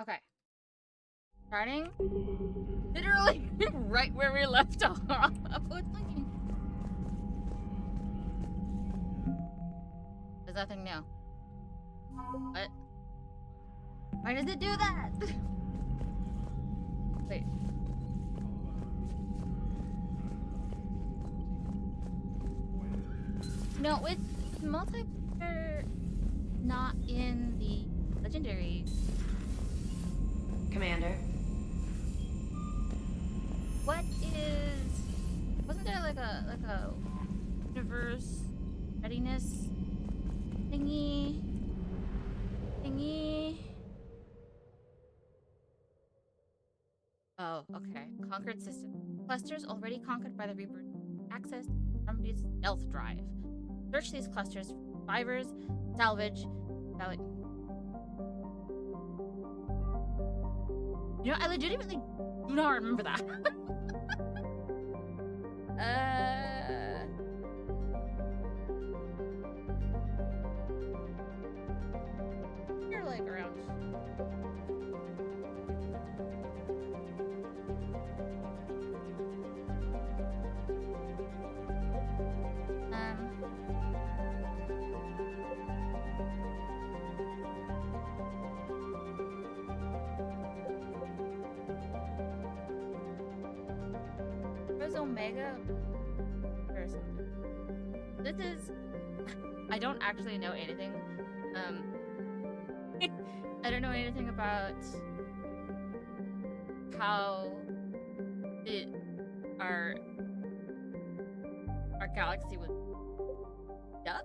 Okay. Starting literally right where we left off. Oh, it's blinking. There's nothing new. What? Why does it do that? Wait. No, with multiplayer not in the legendary. Commander. What is? Wasn't there like a universe readiness thingy? Oh, okay. Conquered system. Clusters already conquered by the Reaper. Access from its stealth drive. Search these clusters for survivors, salvage. You know, I legitimately do not remember that. You're like around. Where's Omega? Or something. This is. I don't actually know anything. I don't know anything about how our galaxy was up.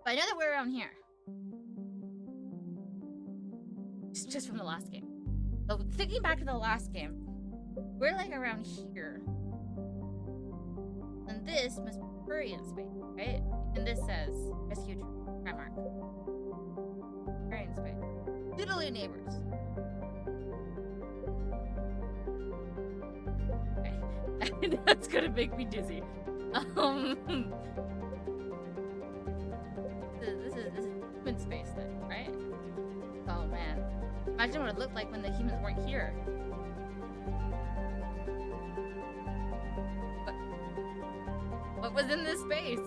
But I know that we're around here. It's just from the last game. So thinking back to the last game, we're like around here. And this must be turiens space, right? And this says rescue mark. Turiens space. Literally neighbors. Okay. That's gonna make me dizzy. This is human space then, right? Oh man. Imagine what it looked like when the humans weren't here. What was in this space?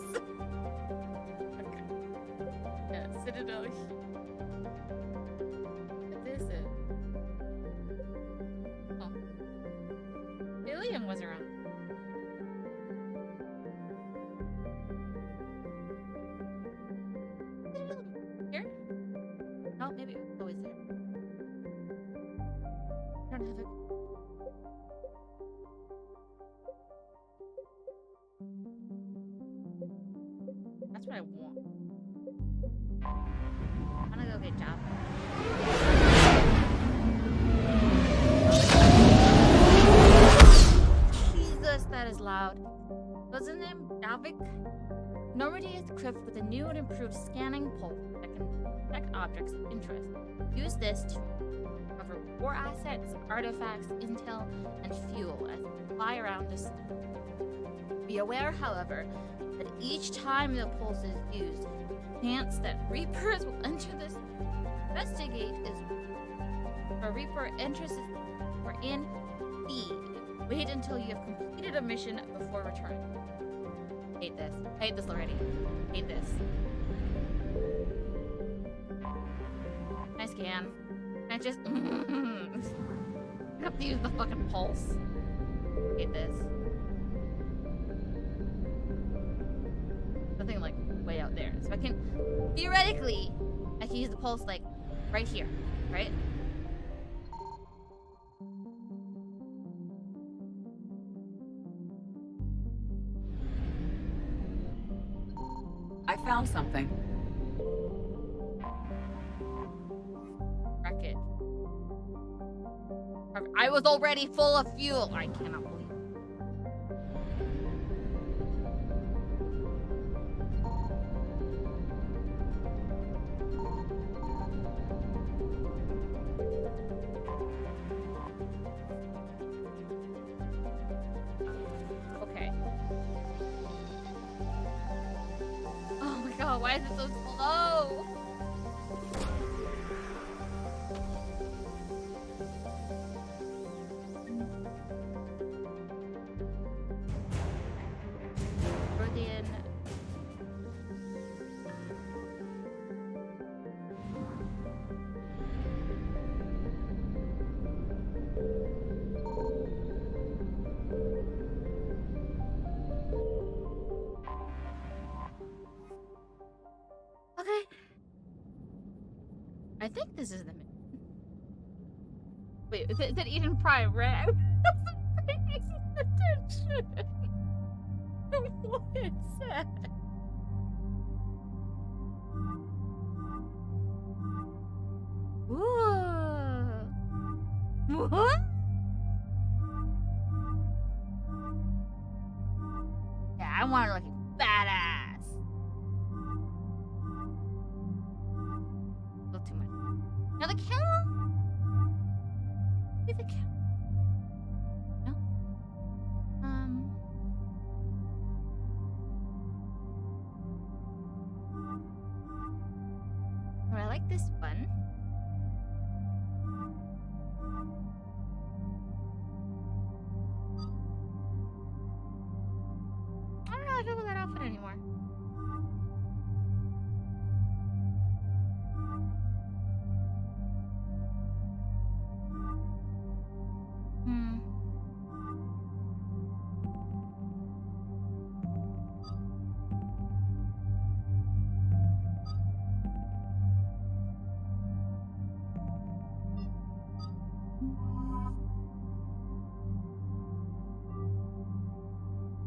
Okay. Yeah, Citadel. What is it? Oh. Alien was around. Here? No, maybe it was always there. I don't have a. That's what I want. I'm gonna go get Job. Jesus, that is loud. What's his name? Davik? Normandy is equipped with a new and improved scanning pulse that can detect objects of interest. Use this to recover war assets, artifacts, intel, and fuel as they fly around the city. Be aware, however, that each time the pulse is used, the chance that Reapers will enter this investigate is if a Reaper enters or in B. Wait until you have completed a mission before returning. Hate this. Hate this already. Hate this. Can I scan? Can I just I have to use the fucking pulse. Hate this. Something like way out there. So I can theoretically I can use the pulse like right here, right? I found something. Wreck it. I was already full of fuel. I cannot believe it. Okay. Oh my god, why is it so slow? I think this is the mission. Wait, is it Eden Prime, right? I wasn't paying attention. What it said. Ooh. What? Yeah, I want her looking badass. A little too much. Now the camel? Maybe the camel? No? Oh, I like this one. I don't know how to go with that outfit anymore.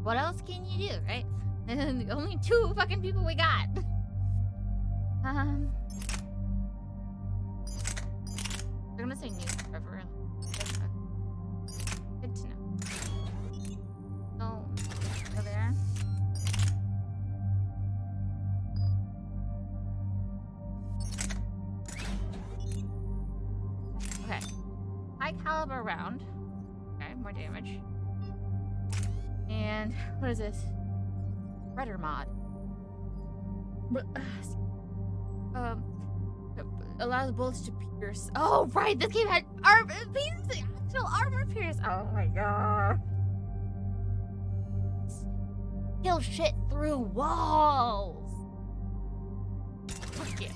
What else can you do, right? Only 2 fucking people we got. They're gonna say newspaper. Good to know. Oh, go there. Okay. High caliber round. Okay, more damage. And what is this? Redder mod. Allows bullets to pierce. Oh right, this game had actual armor pierce. Oh my god. Kill shit through walls. Fuck yeah.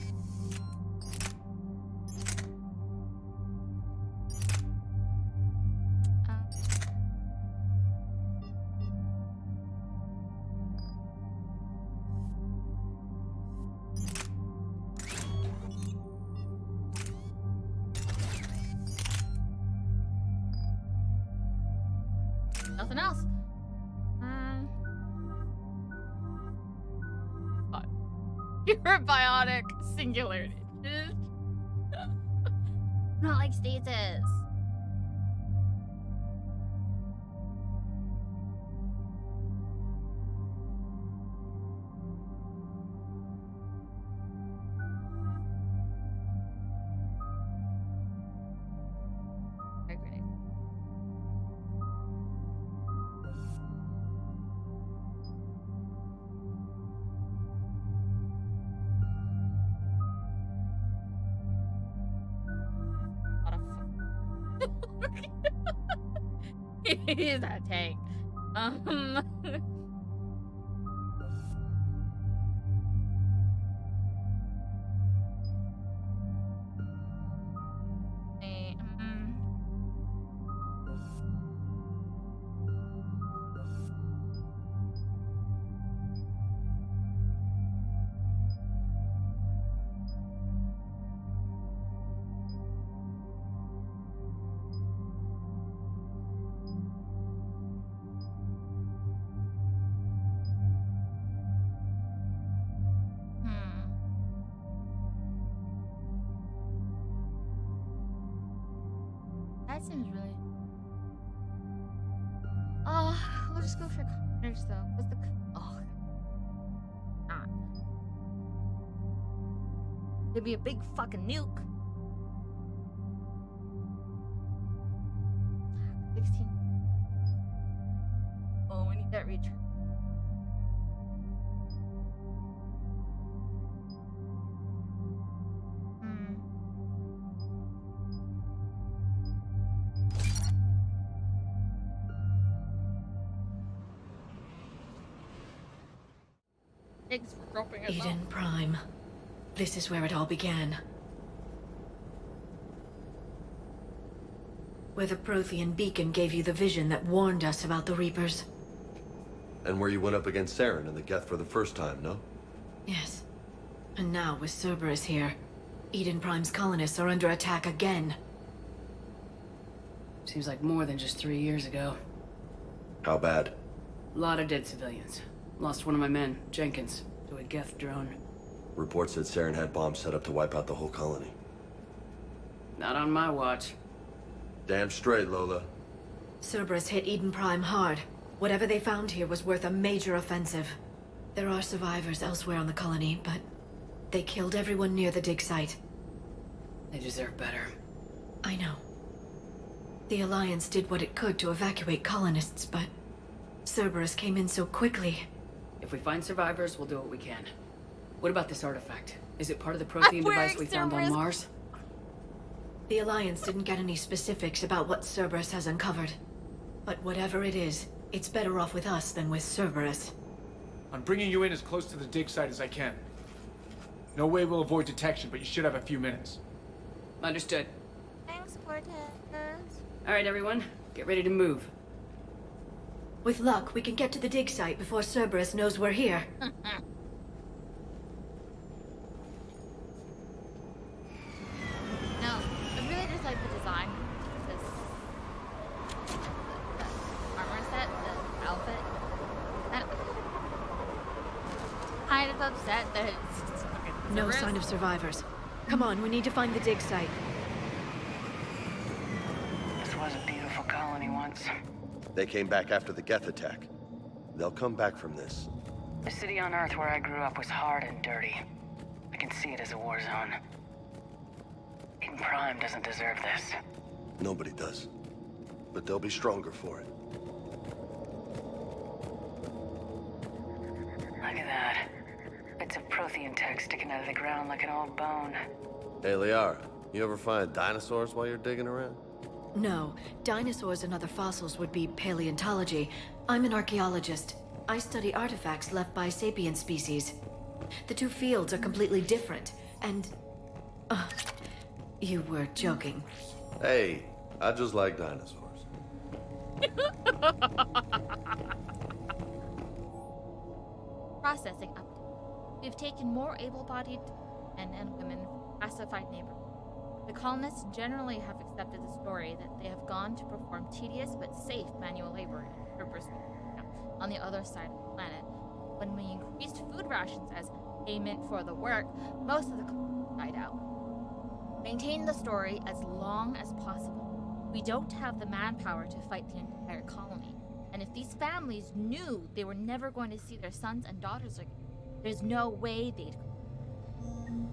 Nothing else. You're bionic singularity. Not like stasis. He's a tank. That seems really. Oh, we'll just go for commoners though. What's the? Oh, not. There'd be a big fucking nuke. 16. Oh, we need that return. Thanks for dropping us Eden Prime. This is where it all began. Where the Prothean beacon gave you the vision that warned us about the Reapers. And where you went up against Saren and the Geth for the first time, no? Yes. And now with Cerberus here, Eden Prime's colonists are under attack again. Seems like more than just 3 years ago. How bad? A lot of dead civilians. Lost one of my men, Jenkins, to a Geth drone. Reports said Saren had bombs set up to wipe out the whole colony. Not on my watch. Damn straight, Lola. Cerberus hit Eden Prime hard. Whatever they found here was worth a major offensive. There are survivors elsewhere on the colony, but they killed everyone near the dig site. They deserve better. I know. The Alliance did what it could to evacuate colonists, but Cerberus came in so quickly. If we find survivors, we'll do what we can. What about this artifact? Is it part of the Prothean device we found on Mars? The Alliance didn't get any specifics about what Cerberus has uncovered. But whatever it is, it's better off with us than with Cerberus. I'm bringing you in as close to the dig site as I can. No way we'll avoid detection, but you should have a few minutes. Understood. Thanks, Cortez. All right, everyone. Get ready to move. With luck, we can get to the dig site before Cerberus knows we're here. No, I really just like the design. This the armor set, the outfit. And kind of upset that it's fucking No Cerberus. sign of survivors. Come on, we need to find the dig site. This was a beautiful colony once. They came back after the Geth attack. They'll come back from this. The city on Earth where I grew up was hard and dirty. I can see it as a war zone. Eden Prime doesn't deserve this. Nobody does. But they'll be stronger for it. Look at that. Bits of Prothean tech sticking out of the ground like an old bone. Hey, Liara, you ever find dinosaurs while you're digging around? No, dinosaurs and other fossils would be paleontology. I'm an archaeologist. I study artifacts left by sapient species. The two fields are completely different, and... you were joking. Hey, I just like dinosaurs. Processing update. We've taken more able-bodied men and women from classified neighborhoods. The colonists generally have accepted the story that they have gone to perform tedious but safe manual labor in Cerberus on the other side of the planet. When we increased food rations as payment for the work, most of the colonists died out. Maintain the story as long as possible. We don't have the manpower to fight the entire colony. And if these families knew they were never going to see their sons and daughters again, there's no way they'd...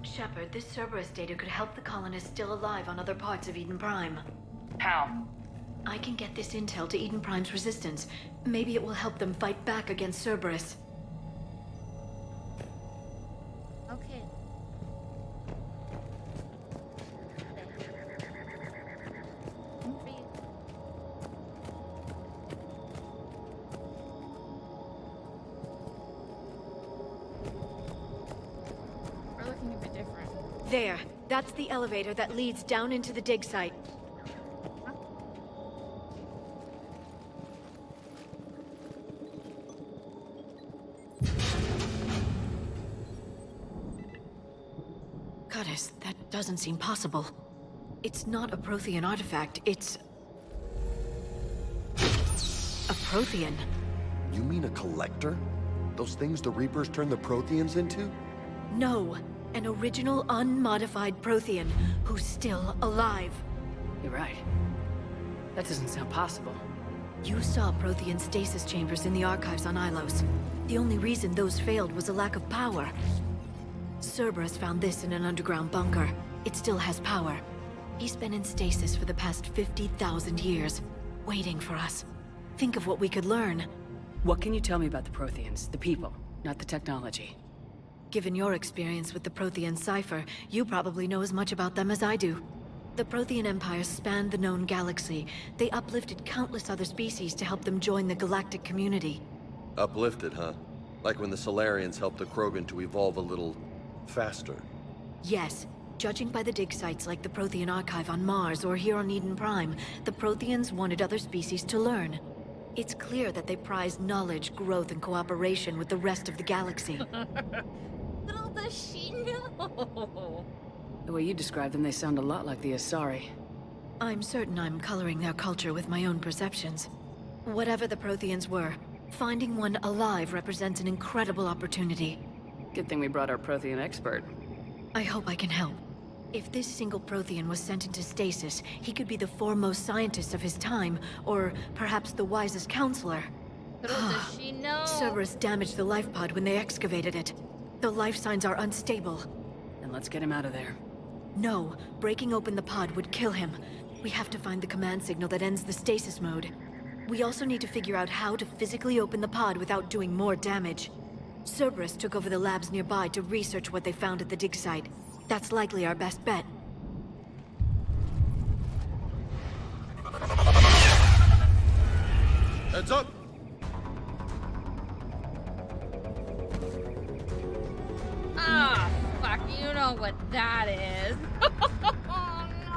Shepard, this Cerberus data could help the colonists still alive on other parts of Eden Prime. How? I can get this intel to Eden Prime's resistance. Maybe it will help them fight back against Cerberus. Okay. We're looking a bit different. There. That's the elevator that leads down into the dig site. Goddess, that doesn't seem possible. It's not a Prothean artifact, it's... a Prothean. You mean a collector? Those things the Reapers turn the Protheans into? No, an original unmodified Prothean who's still alive. You're right. That doesn't sound possible. You saw Prothean stasis chambers in the archives on Ilos. The only reason those failed was a lack of power. Cerberus found this in an underground bunker. It still has power. He's been in stasis for the past 50,000 years, waiting for us. Think of what we could learn. What can you tell me about the Protheans? The people, not the technology. Given your experience with the Prothean cipher, you probably know as much about them as I do. The Prothean Empire spanned the known galaxy. They uplifted countless other species to help them join the galactic community. Uplifted, huh? Like when the Solarians helped the Krogan to evolve a little... faster. Yes. Judging by the dig sites like the Prothean Archive on Mars or here on Eden Prime, the Protheans wanted other species to learn. It's clear that they prize knowledge, growth, and cooperation with the rest of the galaxy. Little does she know. The way you describe them, they sound a lot like the Asari. I'm certain I'm coloring their culture with my own perceptions. Whatever the Protheans were, finding one alive represents an incredible opportunity. Good thing we brought our Prothean expert. I hope I can help. If this single Prothean was sent into stasis, he could be the foremost scientist of his time, or perhaps the wisest counselor. Little does she know. Cerberus damaged the life pod when they excavated it. The life signs are unstable. Then let's get him out of there. No, breaking open the pod would kill him. We have to find the command signal that ends the stasis mode. We also need to figure out how to physically open the pod without doing more damage. Cerberus took over the labs nearby to research what they found at the dig site. That's likely our best bet. Heads up! Ah, fuck, you know what that is. Oh, no.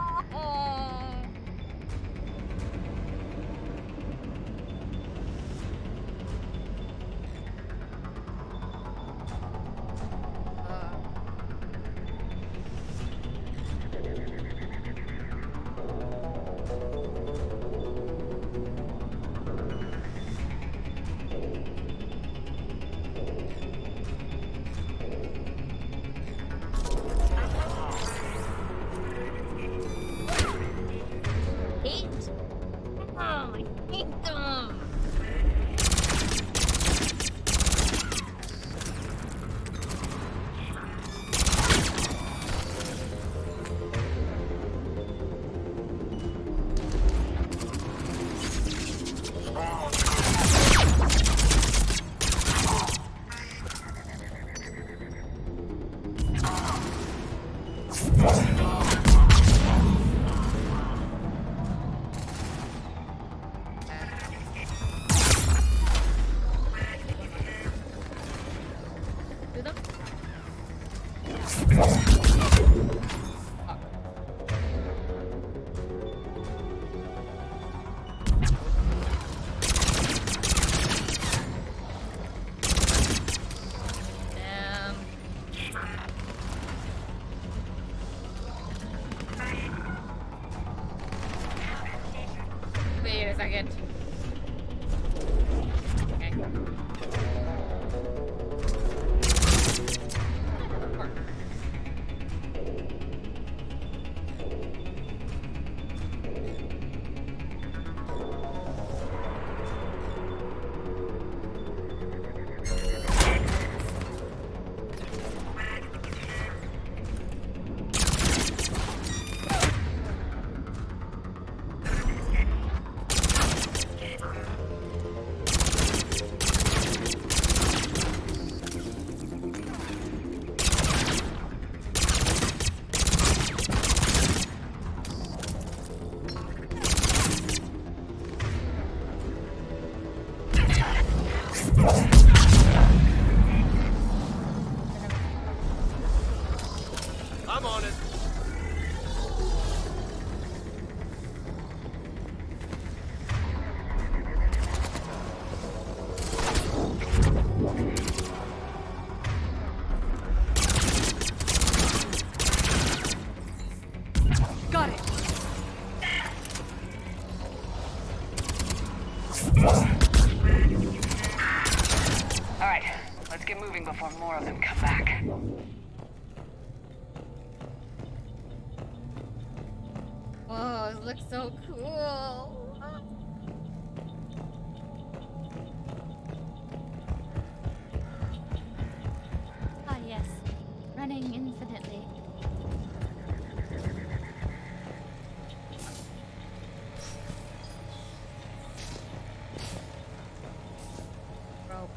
Hate. Oh, I hate them. Do them? Damn. Wait a second. Okay. I'm on it. Got it! Alright, let's get moving before more of them come back. Oh, it looks so cool. Ah, yes. Running infinitely. Rope.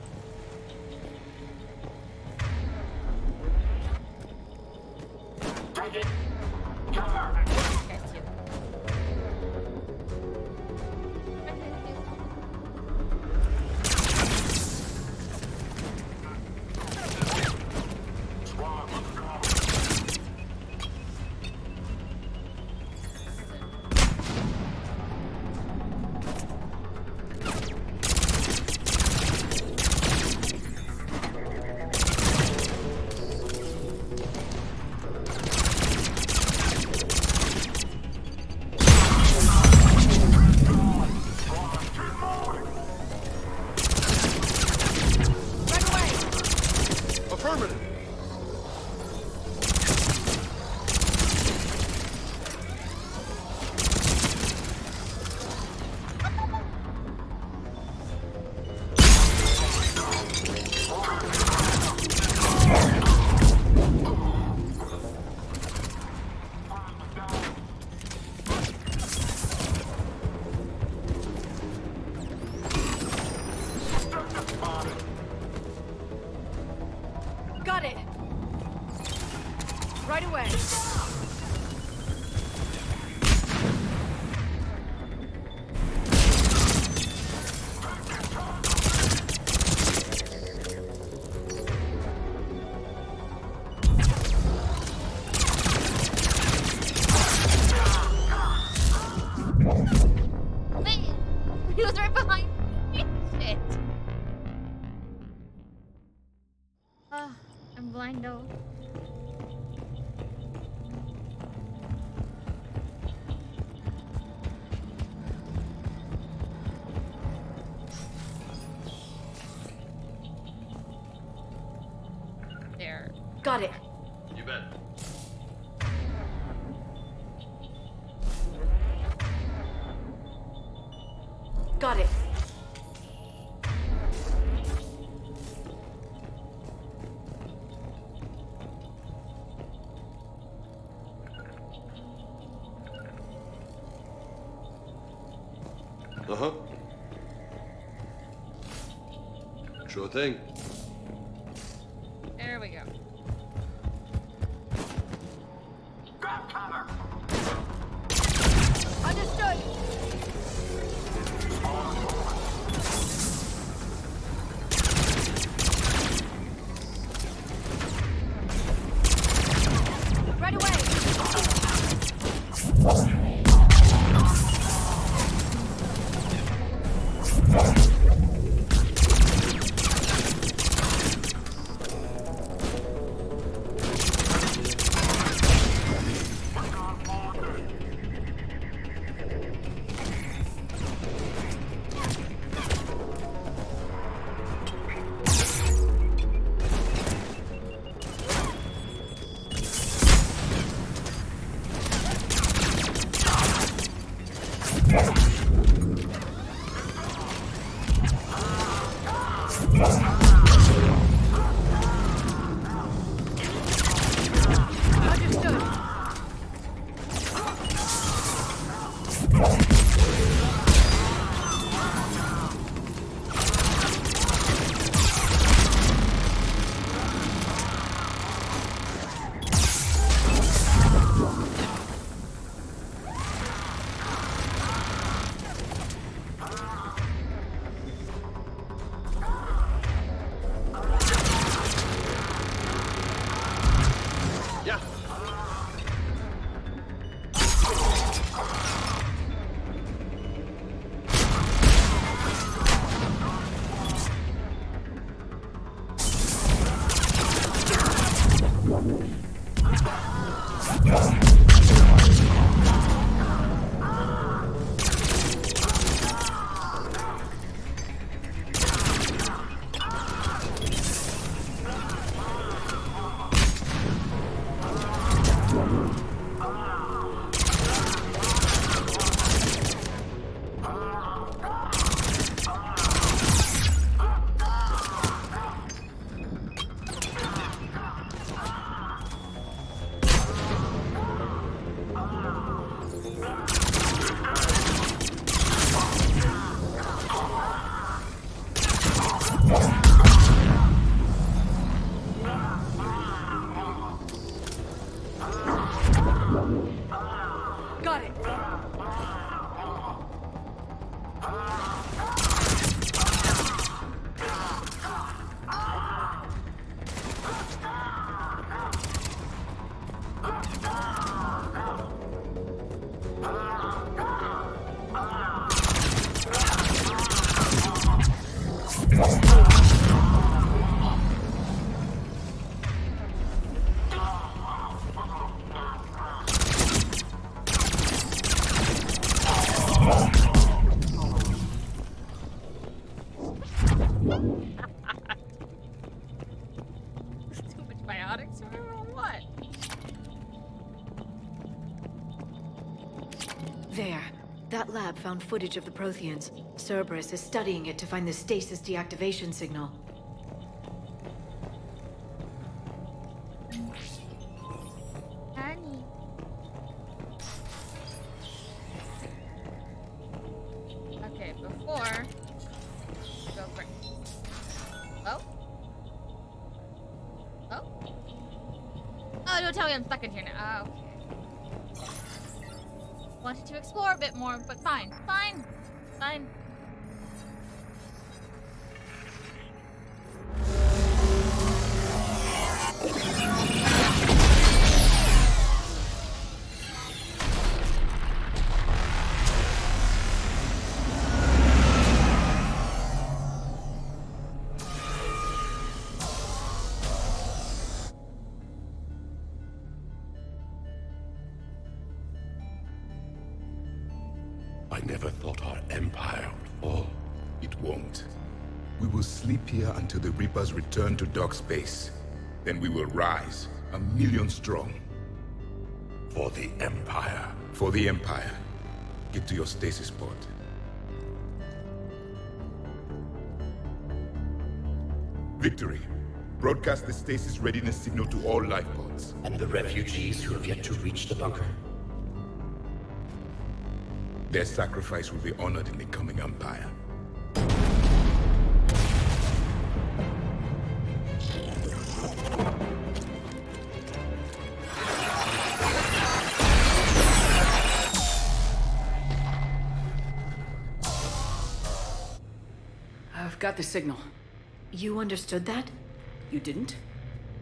Yes, you. Right away. Wait! He was right behind me. Shit. I'm blind though. There. Got it. You bet. Got it. Uh-huh. Sure thing. There we go. Understood. Right away. Got it. Too much biotics or what? There. That lab found footage of the Protheans. Cerberus is studying it to find the stasis deactivation signal. Honey. Okay, before go for Oh? don't tell me I'm stuck in here now. Oh. Wanted to explore a bit more, but fine. Fine. Fine. I never thought our empire would fall. It won't. We will sleep here until the Reapers return to dark space. Then we will rise, 1,000,000 strong. For the empire. For the Empire. Get to your stasis pod. Victory. Broadcast the stasis readiness signal to all life pods. And the refugees who have yet to reach the bunker. Their sacrifice will be honored in the coming Empire. I've got the signal. You understood that? You didn't?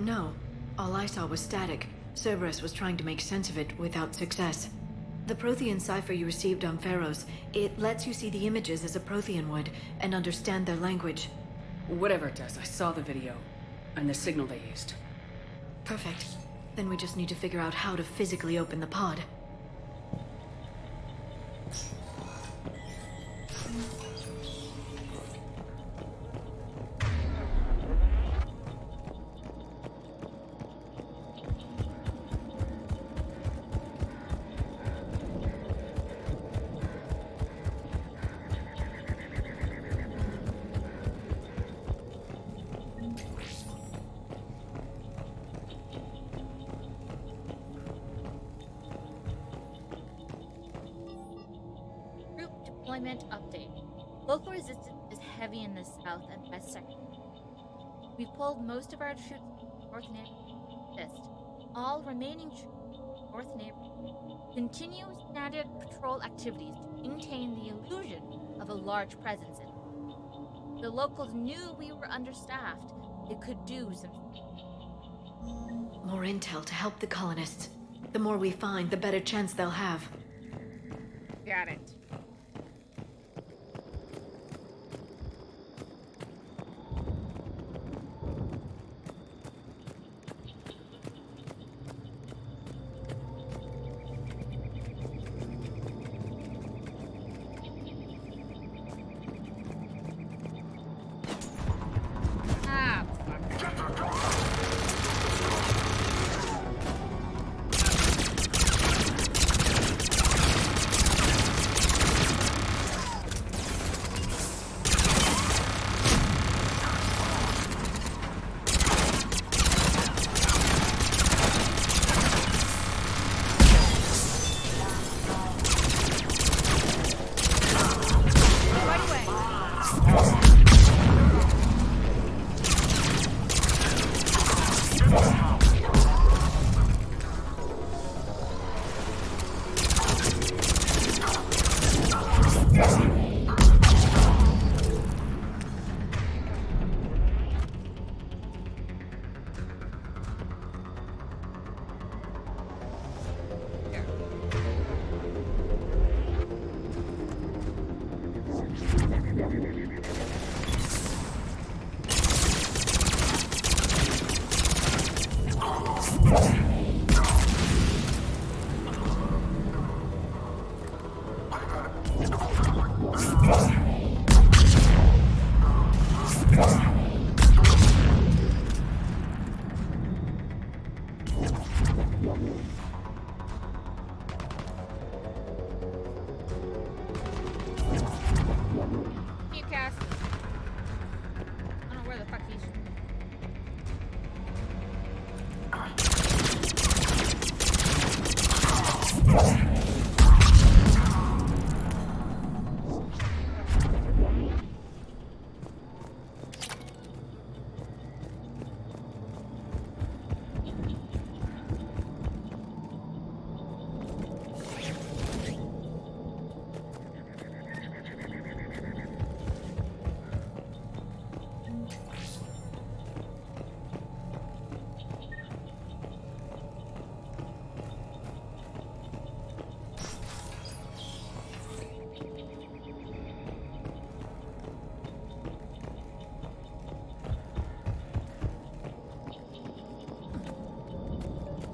No. All I saw was static. Cerberus was trying to make sense of it without success. The Prothean cipher you received on Pharaohs, it lets you see the images as a Prothean would, and understand their language. Whatever it does, I saw the video. And the signal they used. Perfect. Then we just need to figure out how to physically open the pod. Deployment update. Local resistance is heavy in the south and west sector. We've pulled most of our troops north neighborhood. All remaining troops north neighborhood continue standard patrol activities to maintain the illusion of a large presence. The locals knew we were understaffed. They could do some. More intel to help the colonists. The more we find, the better chance they'll have. Got it.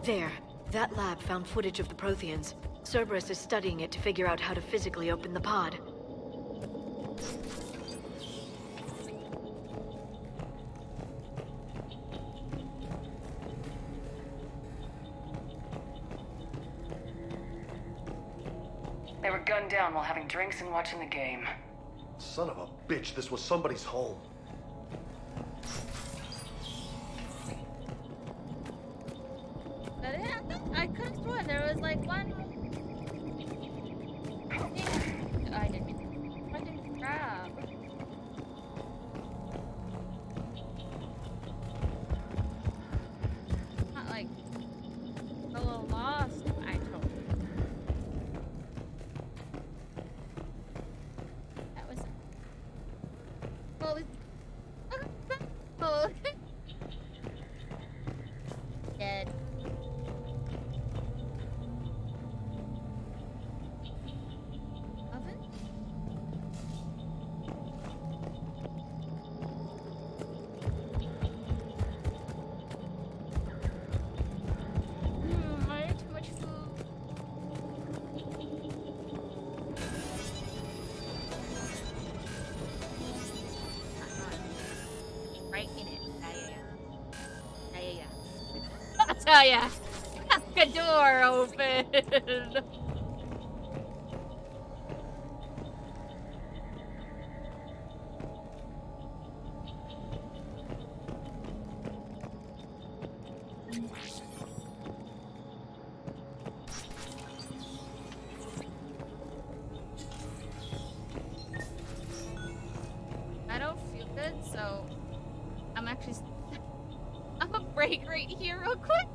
There. That lab found footage of the Protheans. Cerberus is studying it to figure out how to physically open the pod. They were gunned down while having drinks and watching the game. Son of a bitch, this was somebody's home. But yeah, I could have sworn there was like one thing I didn't grab. Not like a little lost. I told you. That was. Well, oh, dead. Oven? I ate too much food. Right in it. Yeah. I'll tell ya. The door open. I don't feel good, so I'm actually. I'm gonna break right here real quick.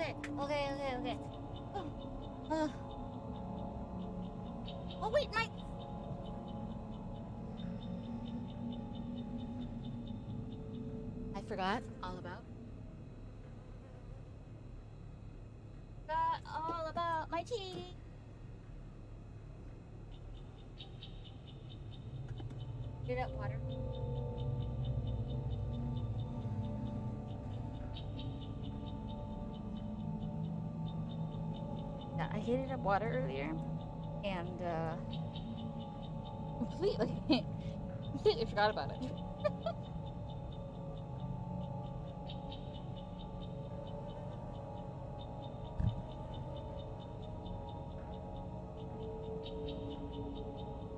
Okay. Oh wait, my. I forgot all about. Forgot all about my tea. Heat up water. Yeah, I heated up water earlier, and completely forgot about it.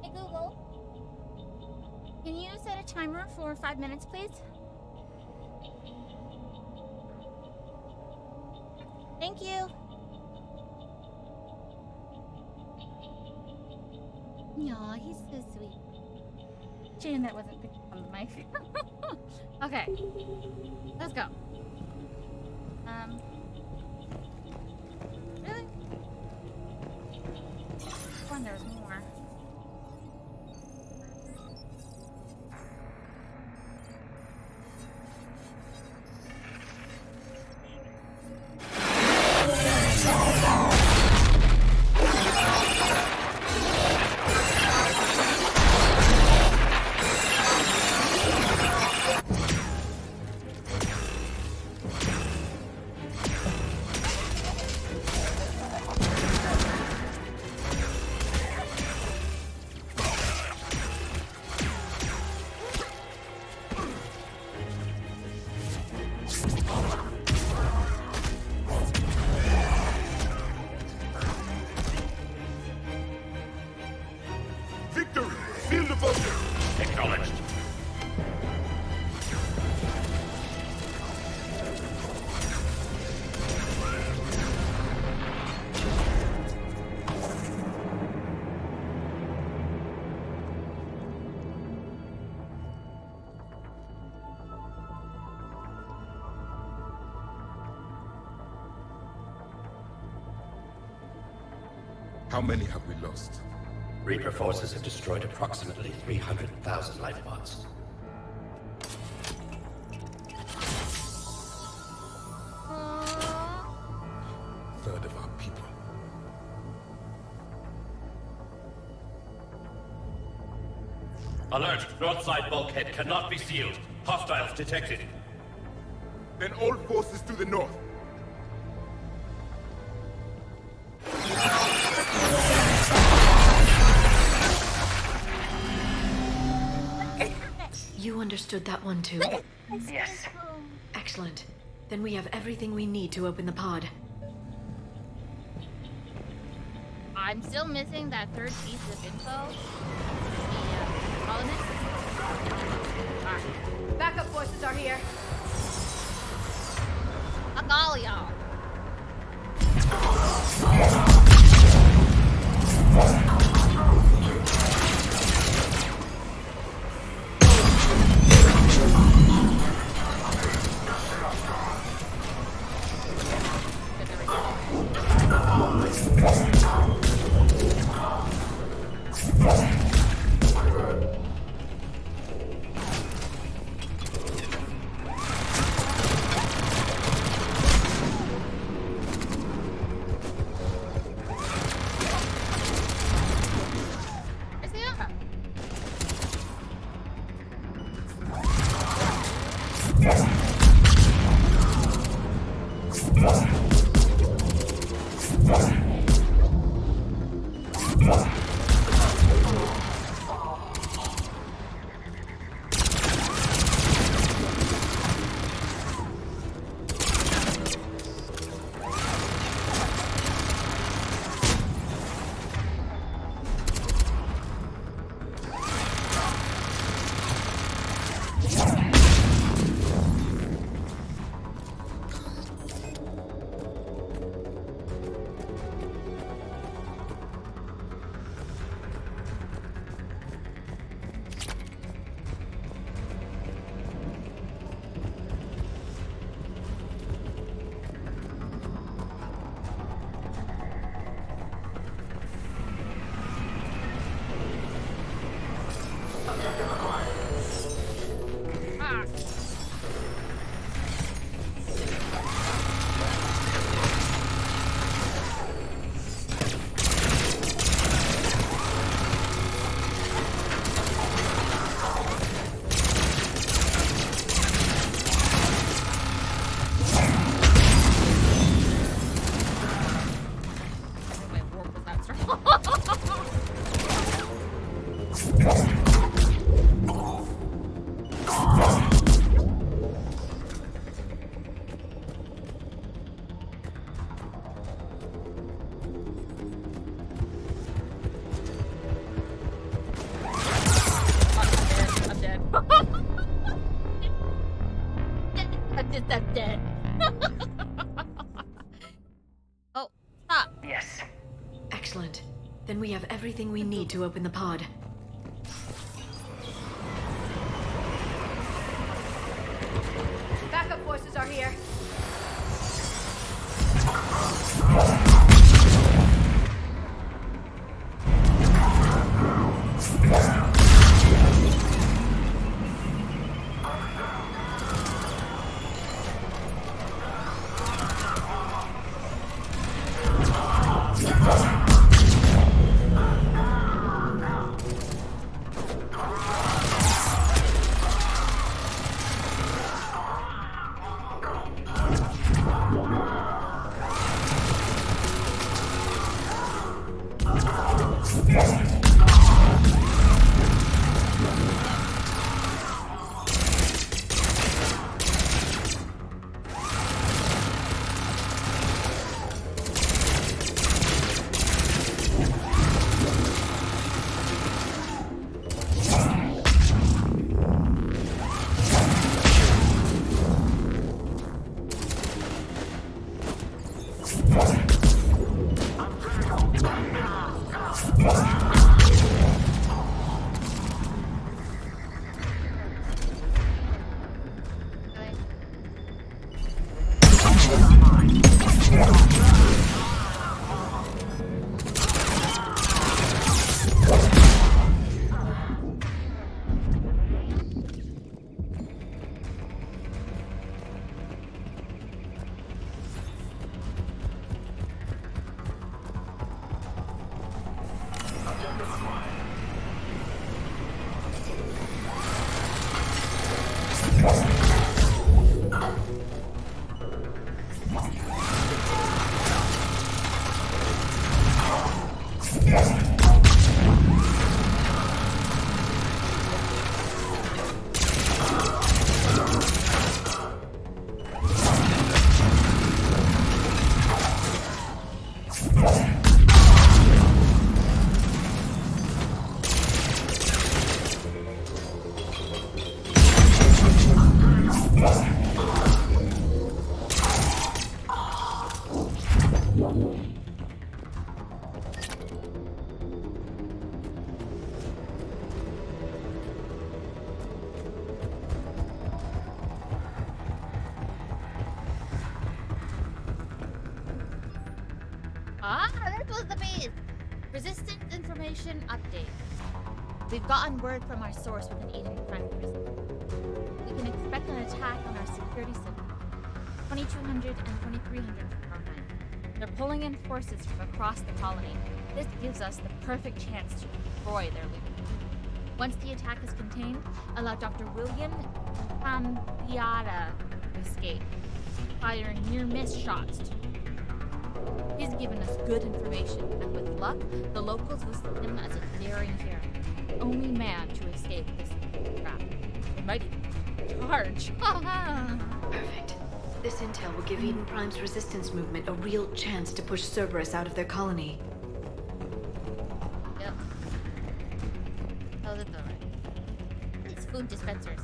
Hey Google, can you set a timer for 5 minutes, please? Thank you. Aw, he's so sweet. Shame that wasn't picked up on the mic. Okay, let's go. Really? One, there's more. Victory! Seal the bunker! Acknowledged. How many have we lost? Reaper forces have destroyed approximately 300,000 life pods. Third of our people. Alert! North side bulkhead cannot be sealed. Hostiles detected. Then all forces to the north. You understood that one too? Yes. Excellent. Then we have everything we need to open the pod. I'm still missing that third piece of info. The colonists. Backup forces are here. Fuck all y'all. Then we have everything we need to open the pod. Backup forces are here. That was the base. Resistance information update. We've gotten word from our source within Eden Prime Prison. We can expect an attack on our security center. 2200 and 2300 tomorrow night. They're pulling in forces from across the colony. This gives us the perfect chance to destroy their loot. Once the attack is contained, allow Dr. William Campiata to escape, firing near-miss shots. He's given us good information, and with luck, the locals will see him as a daring hero, the only man to escape this trap. They might even charge. Perfect. This intel will give Eden Prime's resistance movement a real chance to push Cerberus out of their colony. Yep. Oh, that's alright. It's food dispensers.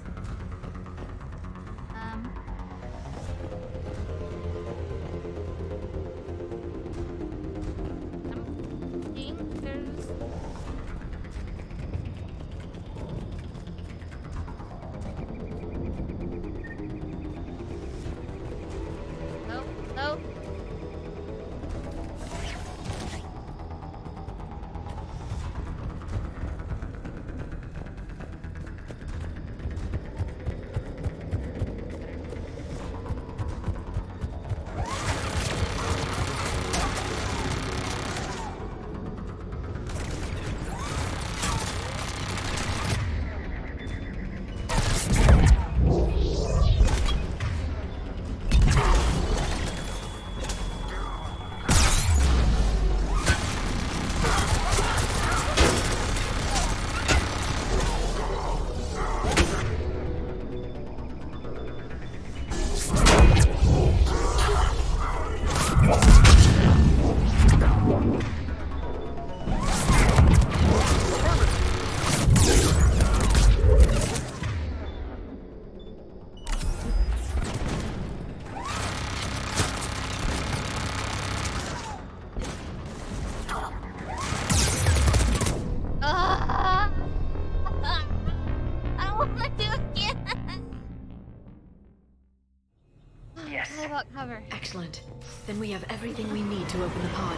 Excellent. Then we have everything we need to open the pod.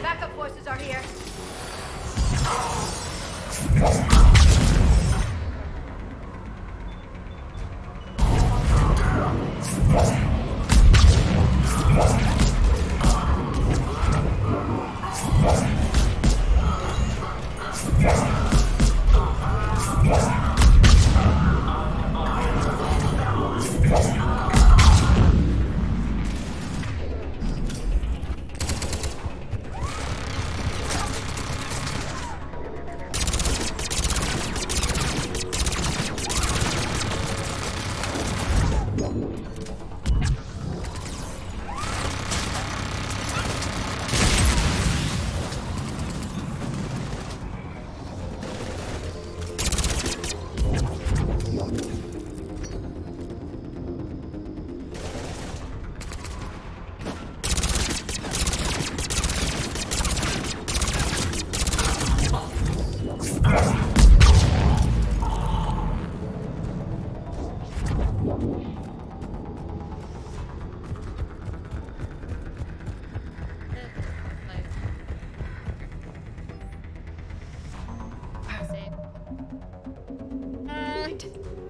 Backup forces are here.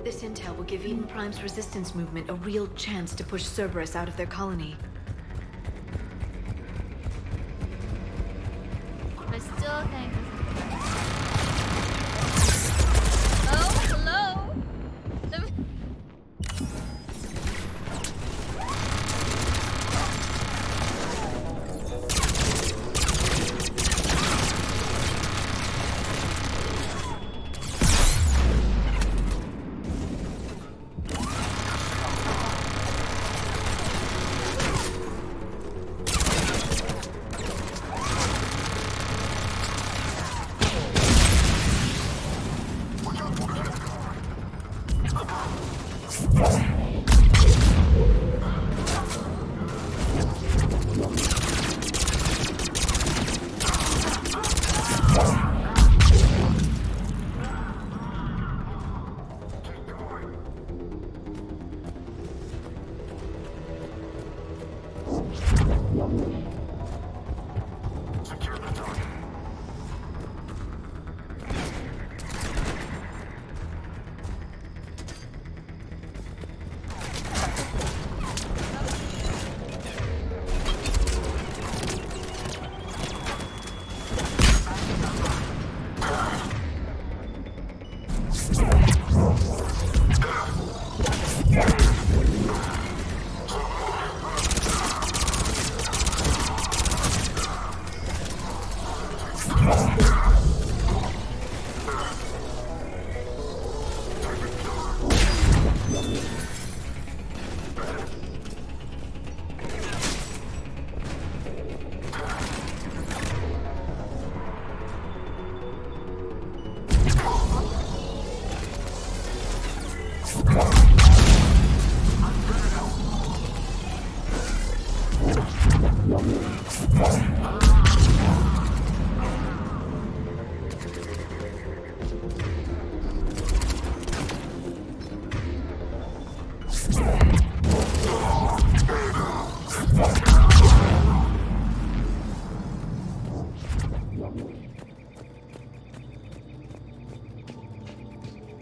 This intel will give Eden Prime's resistance movement a real chance to push Cerberus out of their colony. I still think oh, hello?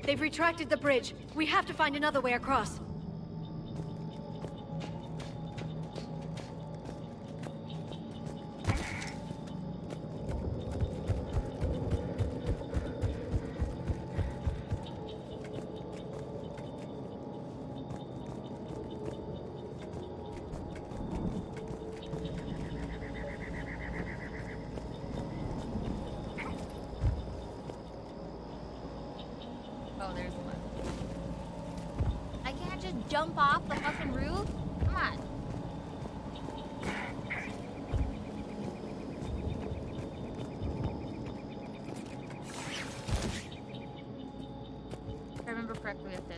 They've retracted the bridge. We have to find another way across. Oh, there's one. I can't just jump off the fucking roof? Come on. If I remember correctly, we have to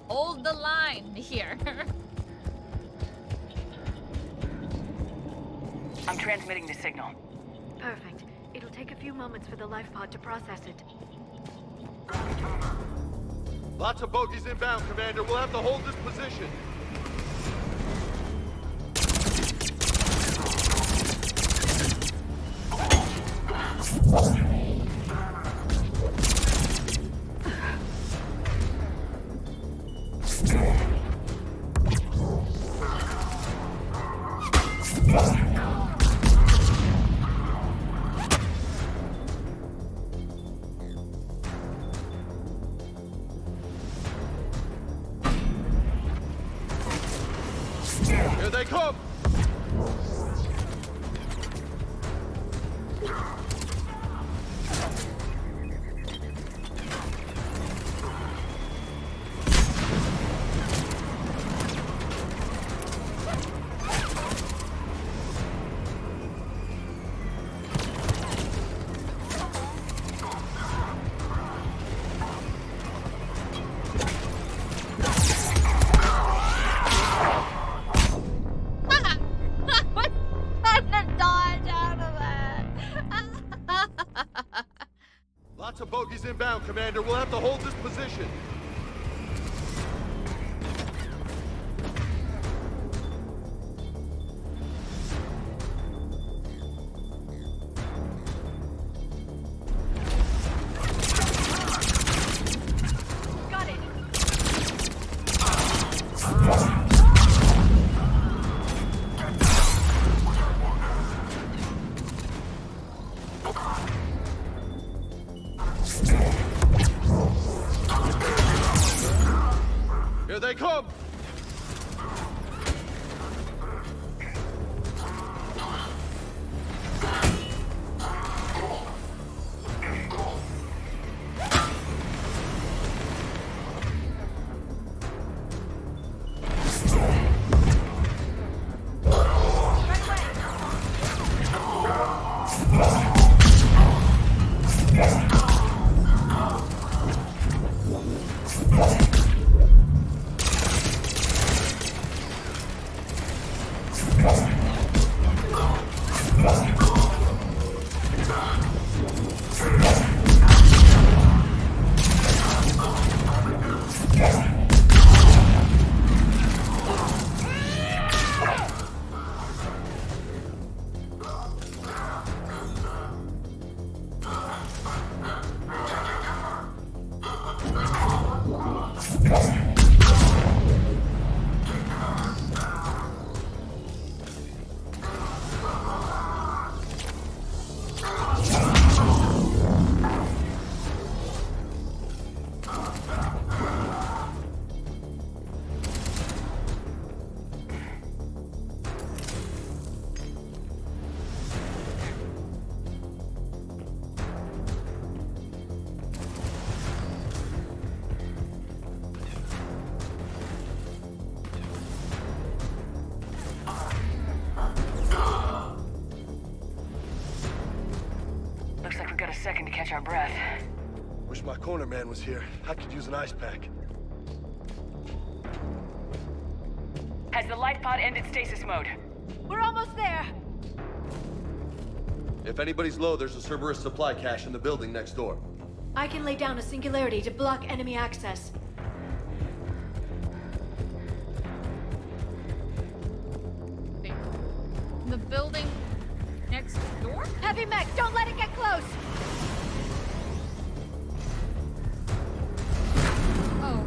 hold the line here. I'm transmitting the signal. Perfect. It'll take a few moments for the life pod to process it. Lots of bogies inbound, Commander. We'll have to hold this position. Here they come! Lots of bogeys inbound, Commander. We'll have to hold this position. Got it! Here they come! Looks like we've got a second to catch our breath. Wish my corner man was here. I could use an ice pack. Has the life pod ended stasis mode? We're almost there! If anybody's low, there's a Cerberus supply cache in the building next door. I can lay down a singularity to block enemy access. Wait. The building next door? Heavy mech, don't let it get close! Oh.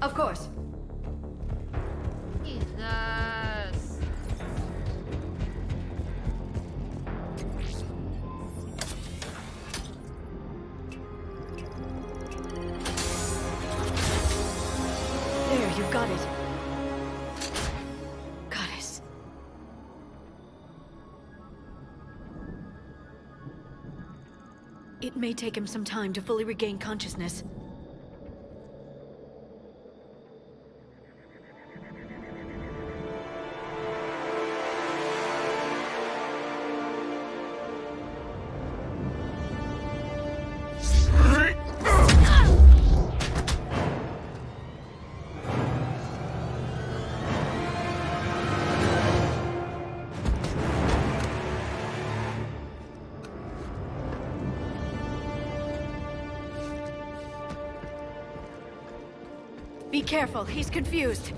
Of course. Jesus. There, you've got it. Goddess. It may take him some time to fully regain consciousness. Be careful, he's confused.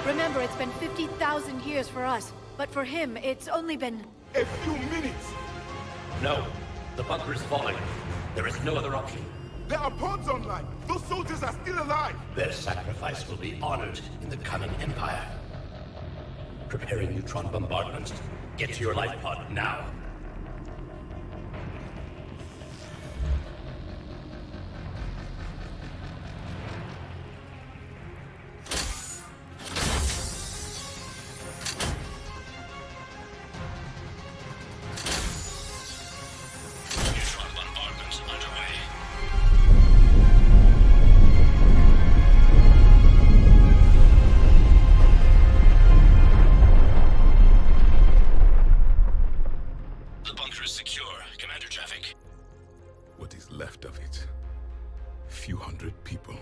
Remember, it's been 50,000 years for us, but for him, it's only been... A few minutes! No. The bunker is falling. There is no other option. There are pods online! Those soldiers are still alive! Their sacrifice will be honored in the coming Empire. Preparing neutron bombardment. Get to your life pod now. Neutron bombardment underway. The bunker is secure, Commander Javik. What is left of it? A few hundred people.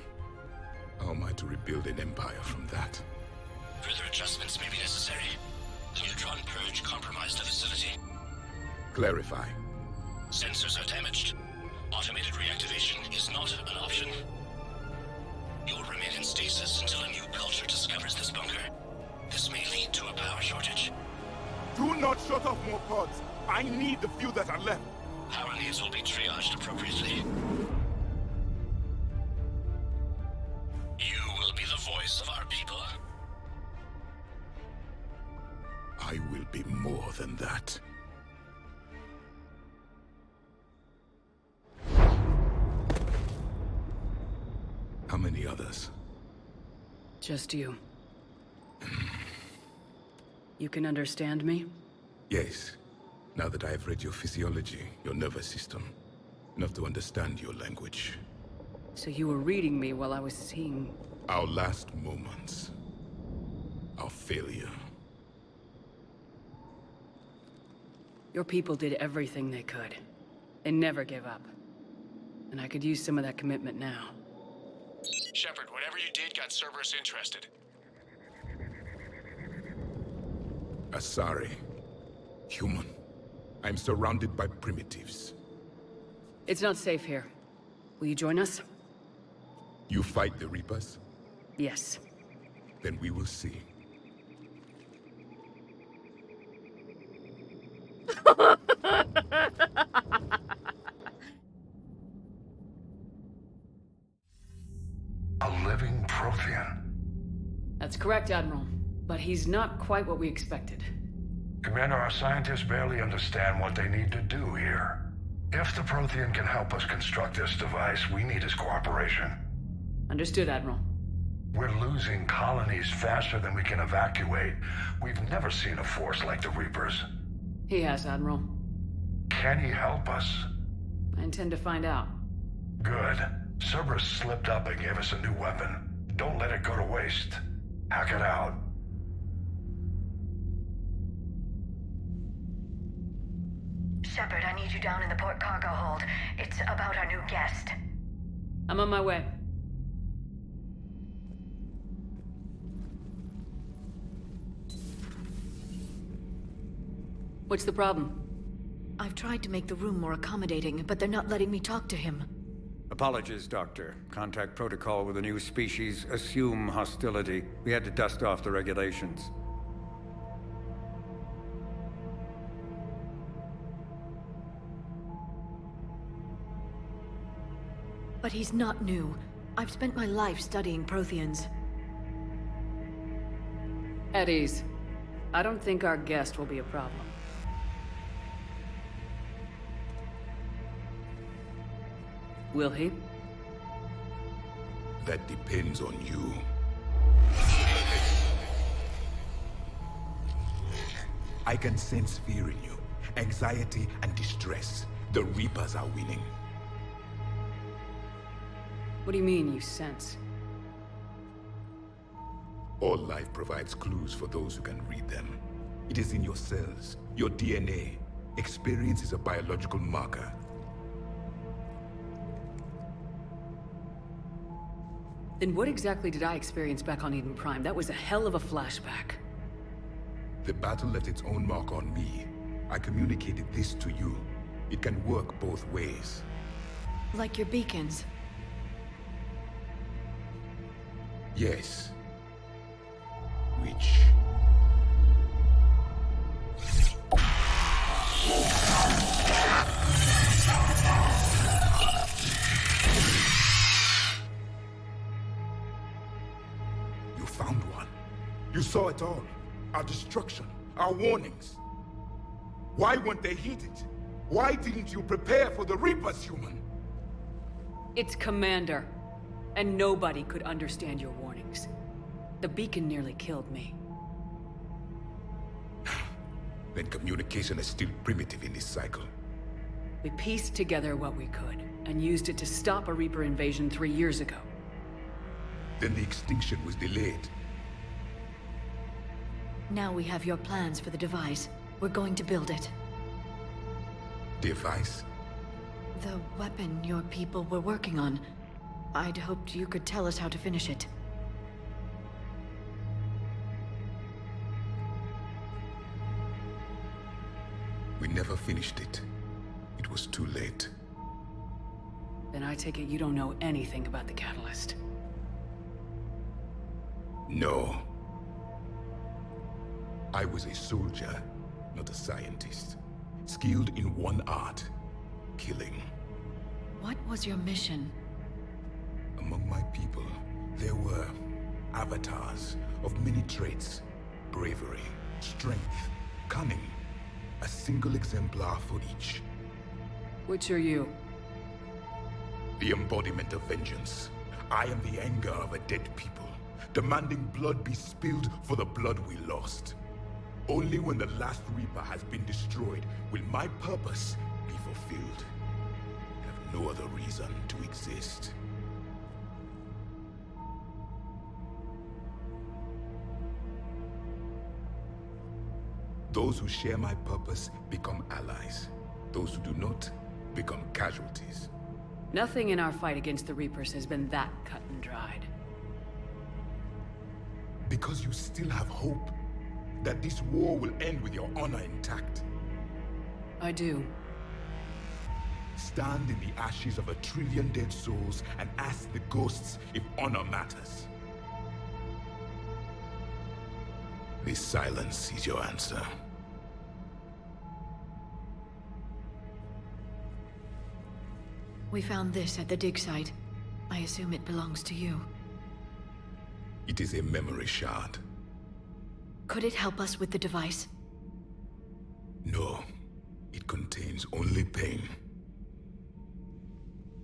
How am I to rebuild an empire from that? Further adjustments may be necessary. The neutron purge compromised the facility. Clarify. Sensors are damaged. Automated reactivation is not an option. You'll remain in stasis until a new culture discovers this bunker. This may lead to a power shortage. Do not shut off more pods! I need the few that are left! Power needs will be triaged appropriately. You will be the voice of our people. I will be more than that. How many others? Just you. You can understand me? Yes. Now that I have read your physiology, your nervous system, enough to understand your language. So you were reading me while I was seeing... Our last moments. Our failure. Your people did everything they could. They never gave up. And I could use some of that commitment now. Shepard, whatever you did got Cerberus interested. Asari. Human. I'm surrounded by primitives. It's not safe here. Will you join us? You fight the Reapers? Yes. Then we will see. A living Prothean. That's correct, Admiral. But he's not quite what we expected. Commander, our scientists barely understand what they need to do here. If the Prothean can help us construct this device, we need his cooperation. Understood, Admiral. We're losing colonies faster than we can evacuate. We've never seen a force like the Reapers. He has, Admiral. Can he help us? I intend to find out. Good. Cerberus slipped up and gave us a new weapon. Don't let it go to waste. Hack it out. Shepard, I need you down in the port cargo hold. It's about our new guest. I'm on my way. What's the problem? I've tried to make the room more accommodating, but they're not letting me talk to him. Apologies, Doctor. Contact protocol with a new species. Assume hostility. We had to dust off the regulations. But he's not new. I've spent my life studying Protheans. At ease. I don't think our guest will be a problem. Will he? That depends on you. I can sense fear in you, anxiety and distress. The Reapers are winning. What do you mean, you sense? All life provides clues for those who can read them. It is in your cells, your DNA. Experience is a biological marker. Then what exactly did I experience back on Eden Prime? That was a hell of a flashback. The battle left its own mark on me. I communicated this to you. It can work both ways. Like your beacons. Yes. Which... You found one. You saw it all. Our destruction, our warnings. Why weren't they heeded? Why didn't you prepare for the Reapers, human? It's Commander. And nobody could understand your warnings. The beacon nearly killed me. Then communication is still primitive in this cycle. We pieced together what we could, and used it to stop a Reaper invasion 3 years ago. Then the extinction was delayed. Now we have your plans for the device. We're going to build it. Device? The weapon your people were working on. I'd hoped you could tell us how to finish it. We never finished it. It was too late. Then I take it you don't know anything about the catalyst. No. I was a soldier, not a scientist. Skilled in one art, killing. What was your mission? Among my people, there were avatars of many traits. Bravery, strength, cunning. A single exemplar for each. Which are you? The embodiment of vengeance. I am the anger of a dead people, demanding blood be spilled for the blood we lost. Only when the last Reaper has been destroyed will my purpose be fulfilled. I have no other reason to exist. Those who share my purpose become allies. Those who do not become casualties. Nothing in our fight against the Reapers has been that cut and dried. Because you still have hope that this war will end with your honor intact. I do. Stand in the ashes of 1 trillion dead souls and ask the ghosts if honor matters. This silence is your answer. We found this at the dig site. I assume it belongs to you. It is a memory shard. Could it help us with the device? No. It contains only pain.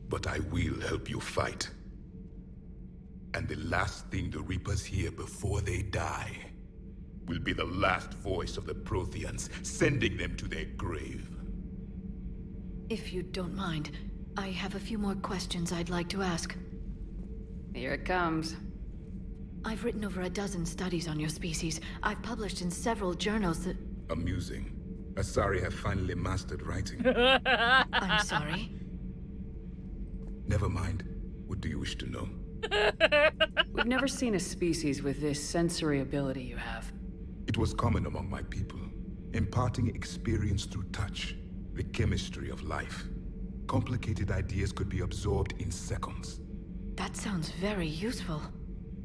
But I will help you fight. And the last thing the Reapers hear before they die will be the last voice of the Protheans, sending them to their grave. If you don't mind, I have a few more questions I'd like to ask. Here it comes. I've written over a dozen studies on your species. I've published in several journals that... Amusing. Asari have finally mastered writing. I'm sorry? Never mind. What do you wish to know? We've never seen a species with this sensory ability you have. It was common among my people, imparting experience through touch, the chemistry of life. complicated ideas could be absorbed in seconds. That sounds very useful.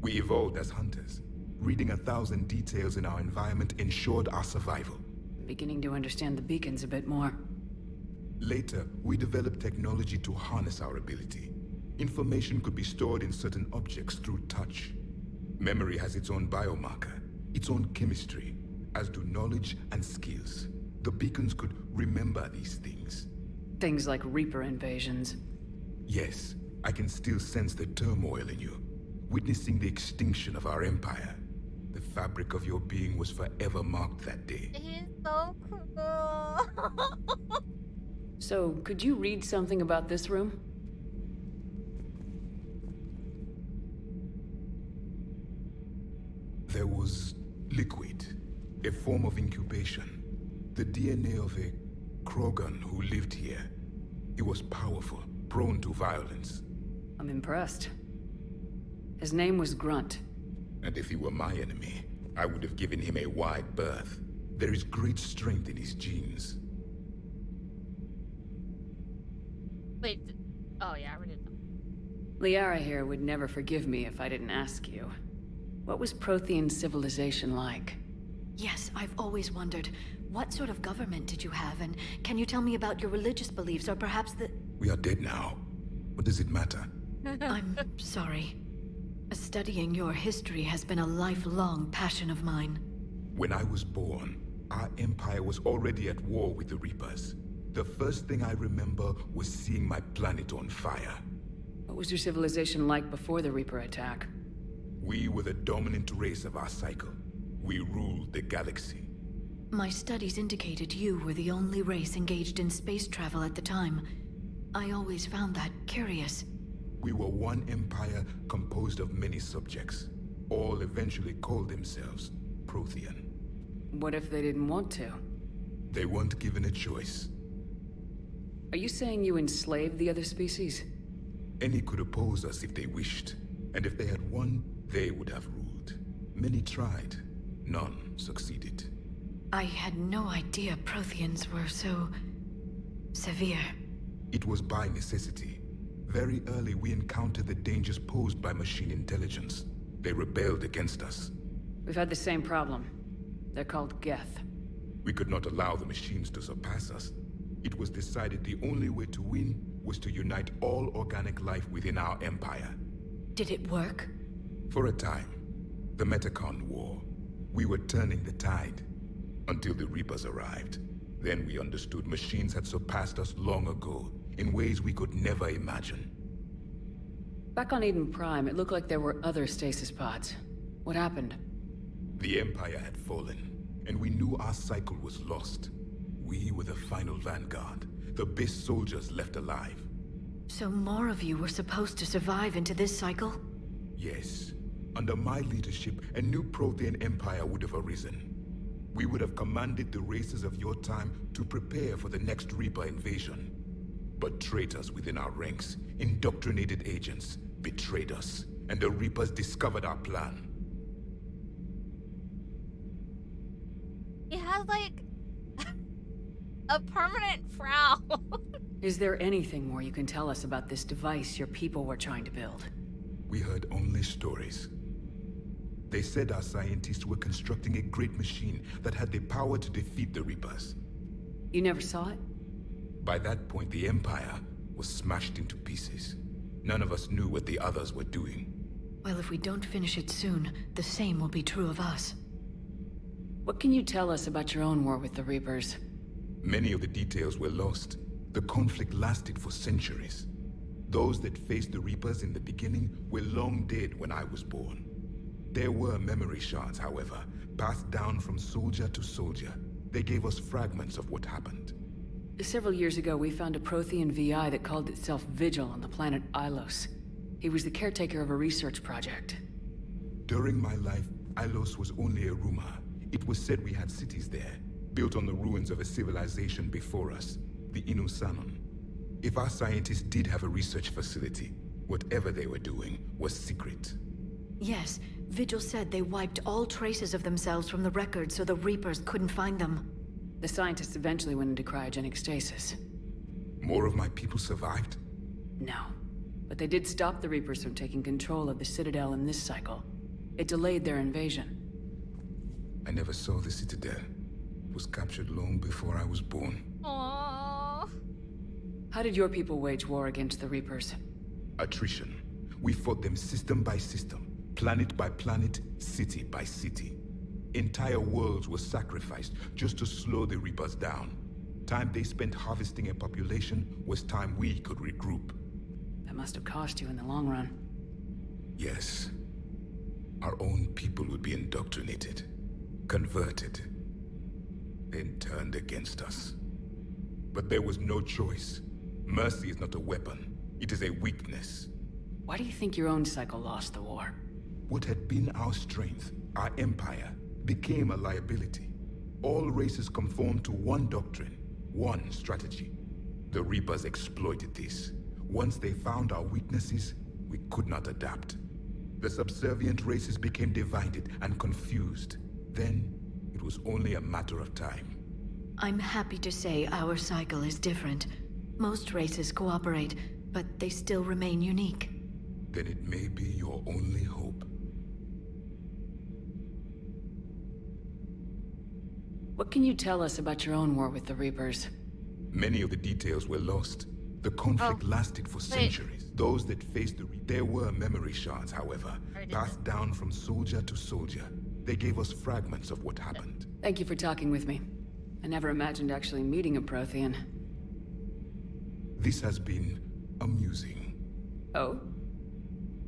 We evolved as hunters. Reading 1,000 details in our environment ensured our survival. Beginning to understand the beacons a bit more. Later, we developed technology to harness our ability. Information could be stored in certain objects through touch. Memory has its own biomarker, its own chemistry, as do knowledge and skills. The beacons could remember these things. Things like Reaper invasions. Yes, I can still sense the turmoil in you, witnessing the extinction of our empire. The fabric of your being was forever marked that day. He's so cool. So, could you read something about this room? There was liquid, a form of incubation. The DNA of a Krogan who lived here. He was powerful, prone to violence. I'm impressed. His name was Grunt. And if he were my enemy, I would have given him a wide berth. There is great strength in his genes. Wait. Oh, yeah, I read it. Liara here would never forgive me if I didn't ask you. What was Prothean civilization like? Yes, I've always wondered, what sort of government did you have, and can you tell me about your religious beliefs, or perhaps the... We are dead now. What does it matter? I'm sorry. Studying your history has been a lifelong passion of mine. When I was born, our empire was already at war with the Reapers. The first thing I remember was seeing my planet on fire. What was your civilization like before the Reaper attack? We were the dominant race of our cycle. We ruled the galaxy. My studies indicated you were the only race engaged in space travel at the time. I always found that curious. We were one empire composed of many subjects. All eventually called themselves Prothean. What if they didn't want to? They weren't given a choice. Are you saying you enslaved the other species? Any could oppose us if they wished. And if they had won, they would have ruled. Many tried. None succeeded. I had no idea Protheans were so... severe. It was by necessity. Very early we encountered the dangers posed by machine intelligence. They rebelled against us. We've had the same problem. They're called Geth. We could not allow the machines to surpass us. It was decided the only way to win was to unite all organic life within our empire. Did it work? For a time. The Metacon War. We were turning the tide. Until the Reapers arrived. Then we understood machines had surpassed us long ago, in ways we could never imagine. Back on Eden Prime, it looked like there were other stasis pods. What happened? The Empire had fallen, and we knew our cycle was lost. We were the final vanguard, the best soldiers left alive. So more of you were supposed to survive into this cycle? Yes. Under my leadership, a new Prothean empire would have arisen. We would have commanded the races of your time to prepare for the next Reaper invasion. But traitors within our ranks, indoctrinated agents, betrayed us, and the Reapers discovered our plan. He has, like, a permanent frown. Is there anything more you can tell us about this device your people were trying to build? We heard only stories. They said our scientists were constructing a great machine that had the power to defeat the Reapers. You never saw it? By that point, the Empire was smashed into pieces. None of us knew what the others were doing. Well, if we don't finish it soon, the same will be true of us. What can you tell us about your own war with the Reapers? Many of the details were lost. The conflict lasted for centuries. Those that faced the Reapers in the beginning were long dead when I was born. There were memory shards, however, passed down from soldier to soldier. They gave us fragments of what happened. Several years ago, we found a Prothean VI that called itself Vigil on the planet Ilos. He was the caretaker of a research project. During my life, Ilos was only a rumor. It was said we had cities there, built on the ruins of a civilization before us, the Inusanon. If our scientists did have a research facility, whatever they were doing was secret. Yes, Vigil said they wiped all traces of themselves from the records so the Reapers couldn't find them. The scientists eventually went into cryogenic stasis. More of my people survived? No. But they did stop the Reapers from taking control of the Citadel in this cycle. It delayed their invasion. I never saw the Citadel. It was captured long before I was born. Aww. How did your people wage war against the Reapers? Attrition. We fought them system by system, planet by planet, city by city. Entire worlds were sacrificed just to slow the Reapers down. Time they spent harvesting a population was time we could regroup. That must have cost you in the long run. Yes. Our own people would be indoctrinated, converted, then turned against us. But there was no choice. Mercy is not a weapon. It is a weakness. Why do you think your own cycle lost the war? What had been our strength, our empire, became a liability. All races conformed to one doctrine, one strategy. The Reapers exploited this. Once they found our weaknesses, we could not adapt. The subservient races became divided and confused. Then, it was only a matter of time. I'm happy to say our cycle is different. Most races cooperate, but they still remain unique. Then it may be your only hope. What can you tell us about your own war with the Reapers? Many of the details were lost. The conflict lasted for centuries. Those that faced there were memory shards, however, passed down from soldier to soldier. They gave us fragments of what happened. Thank you for talking with me. I never imagined actually meeting a Prothean. This has been amusing. Oh?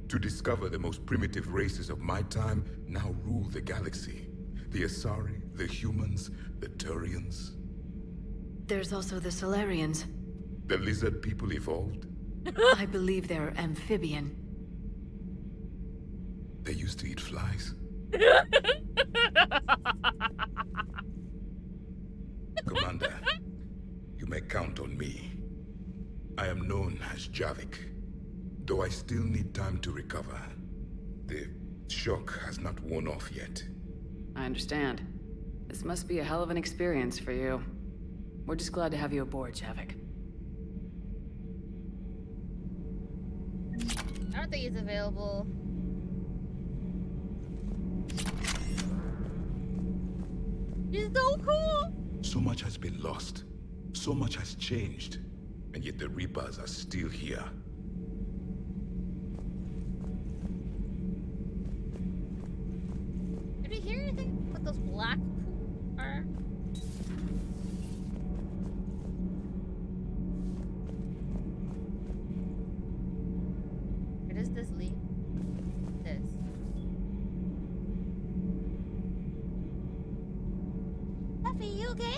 To discover the most primitive races of my time now rule the galaxy. The Asari, the humans, the Turiens. There's also the Solarians. The lizard people evolved? I believe they're amphibian. They used to eat flies. Commander, you may count on me. I am known as Javik, though I still need time to recover. The shock has not worn off yet. I understand. This must be a hell of an experience for you. We're just glad to have you aboard, Javik. I don't think he's available. He's so cool! So much has been lost. So much has changed. And yet the Reapers are still here. Did we hear anything? What those black pools are? Where does this lead? This. Effie, you okay?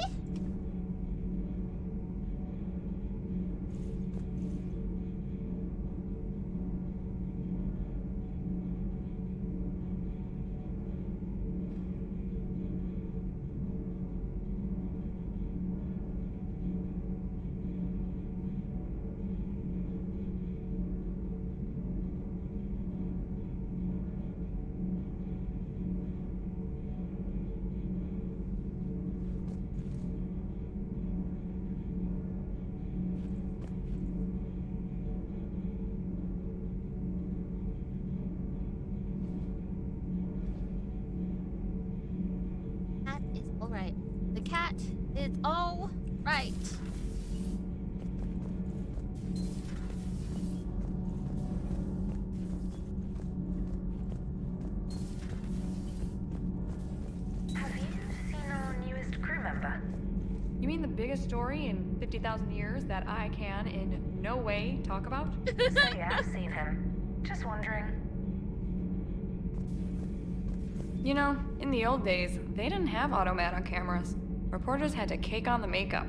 Alright. The cat is all right. Have you seen our newest crew member? You mean the biggest story in 50,000 years that I can in no way talk about? So yeah, I've seen him. Just wondering. You know, in the old days, they didn't have automat on cameras. Reporters had to cake on the makeup.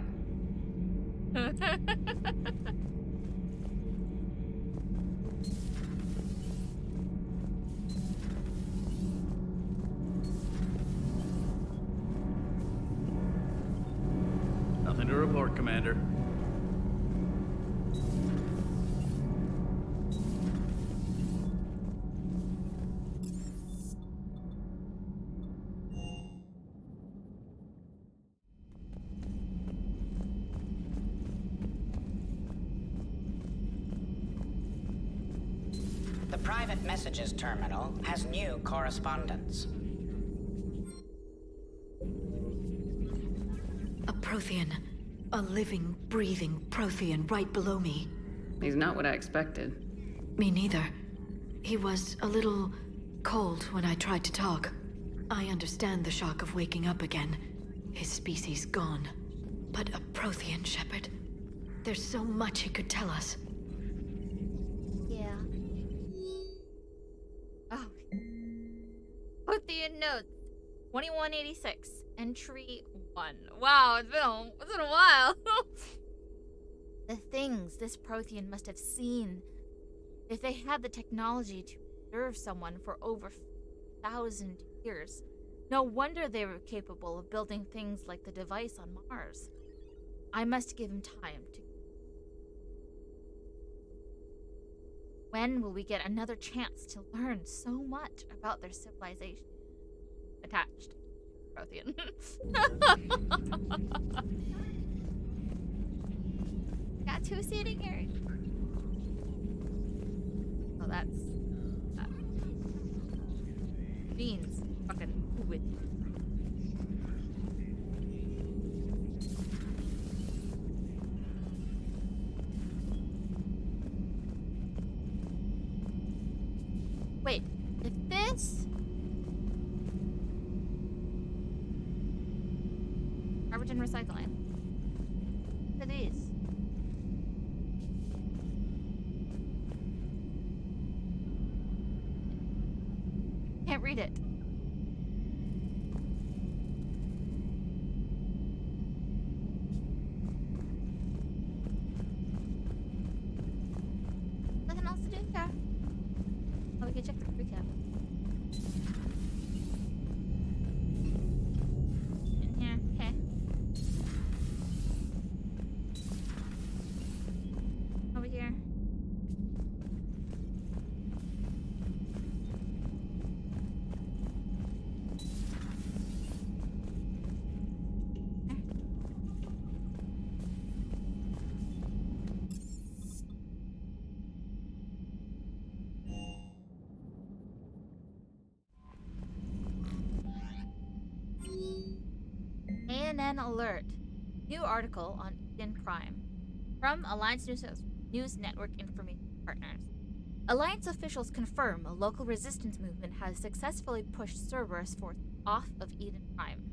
Nothing to report, Commander. private messages terminal has new correspondence. A Prothean. A living, breathing Prothean right below me. He's not what I expected. Me neither. He was a little cold when I tried to talk. I understand the shock of waking up again. His species gone. But a Prothean, Shepard. There's so much he could tell us. Yeah. Oh. Prothean notes. 2186. Entry 1. Wow, it's been a while. The things this Prothean must have seen. If they had the technology to preserve someone for over 1,000 years, no wonder they were capable of building things like the device on Mars. I must give him time to... When will we get another chance to learn so much about their civilization? Attached. Prothean. Got two sitting here. Oh, that's... beans. Fucking with. Wait, if this... garbage and recycling. Look at these. Can't read it. Nothing else to do here. Oh, we can check the crew cab. In here, okay. Over here. ANN alert. New article on Eden Prime. From Alliance News Network Information Partners. Alliance officials confirm a local resistance movement has successfully pushed Cerberus forth off Eden Prime.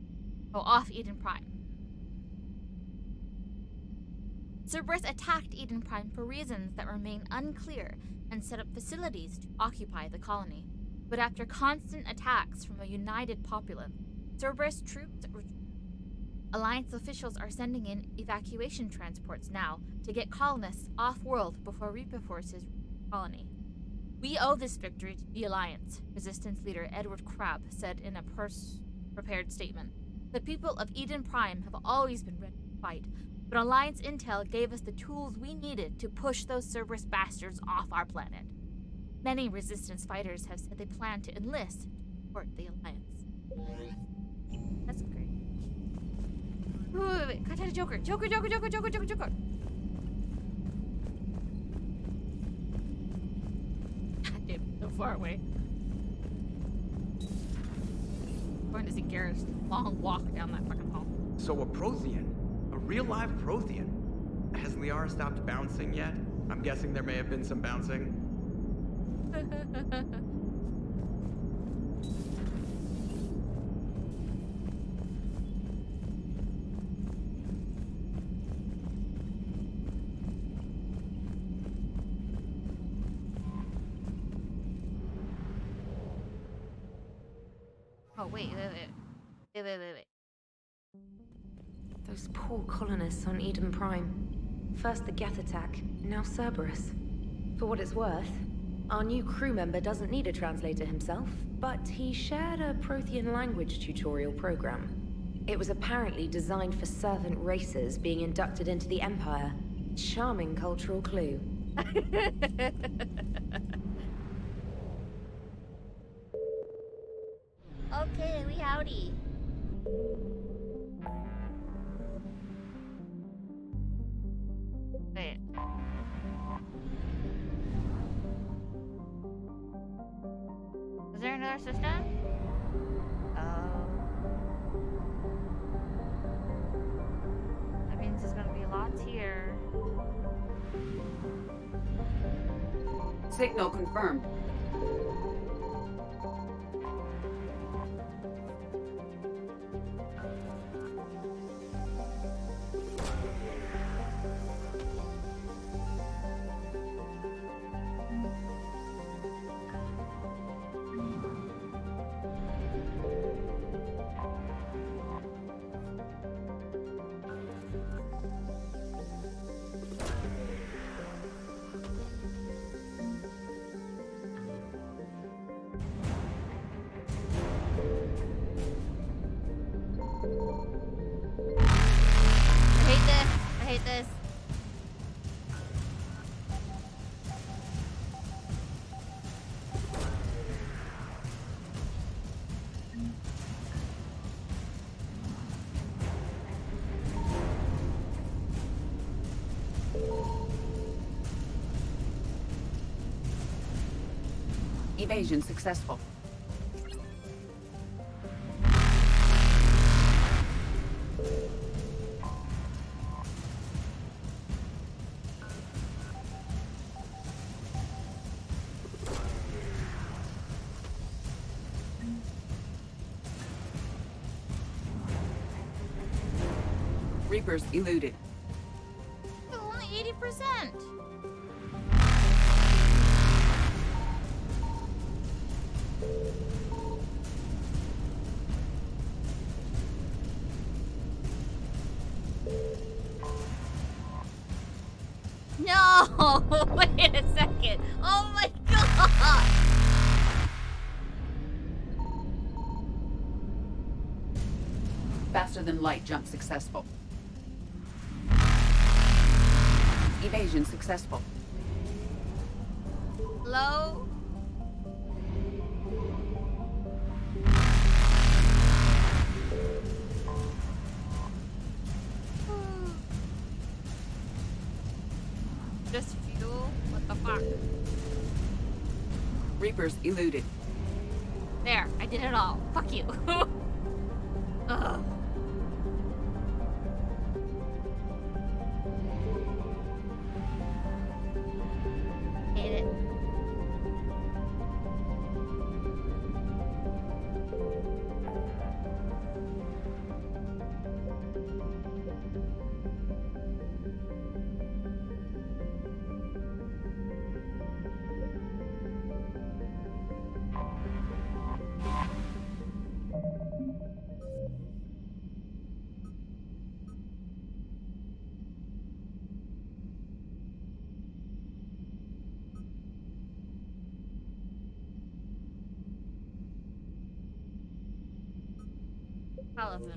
Cerberus attacked Eden Prime for reasons that remain unclear and set up facilities to occupy the colony. But after constant attacks from a united populace, Cerberus troops retreated. Alliance officials are sending in evacuation transports now to get colonists off-world before Reaper forces reach the colony. We owe this victory to the Alliance, Resistance leader Edward Crabb said in a prepared statement. The people of Eden Prime have always been ready to fight, but Alliance intel gave us the tools we needed to push those Cerberus bastards off our planet. Many Resistance fighters have said they plan to enlist to support the Alliance. That's great. Wait. Contact a Joker. Joker. God damn, so far away. Going to see Garrett's long walk down that fucking hall. So a Prothean? A real live Prothean? Has Liara stopped bouncing yet? I'm guessing there may have been some bouncing. Oh, wait. Those poor colonists on Eden Prime. First the Geth attack, now Cerberus. For what it's worth, our new crew member doesn't need a translator himself, but he shared a Prothean language tutorial program. It was apparently designed for servant races being inducted into the Empire. Charming cultural clue. Okay, we howdy. Wait. system? That means there's gonna be lots here. Signal confirmed. I hate this. Evasion successful. Reapers eluded. Only 80%. No! Wait a second. Oh my god! Faster than light jump successful. Evasion successful. Low. Just fuel? What the fuck? Reapers eluded. There, I did it all. Fuck you. Ugh. Hate it. PALAVEN.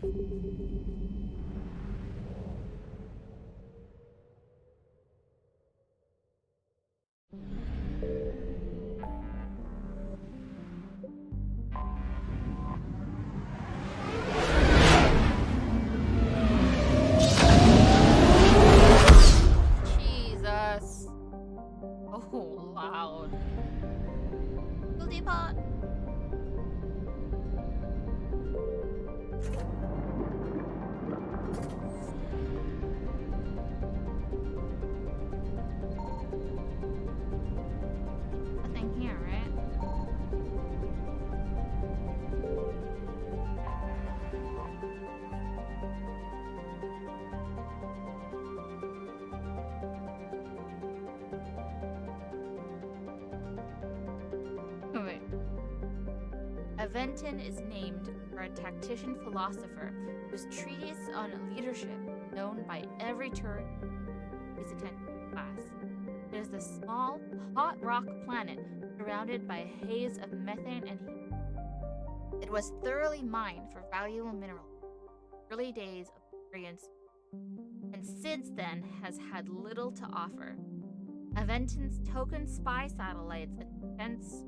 Jesus. Oh, loud. Guilty pot. Nothing here, right? Oh, wait. Aventon is named for a tactician philosopher whose treatise on leadership, known by every Turin is attended class. It is a small, hot rock planet surrounded by a haze of methane and heat. It was thoroughly mined for valuable minerals in the early days of the turiens, and since then has had little to offer. Aventon's token spy satellites and defense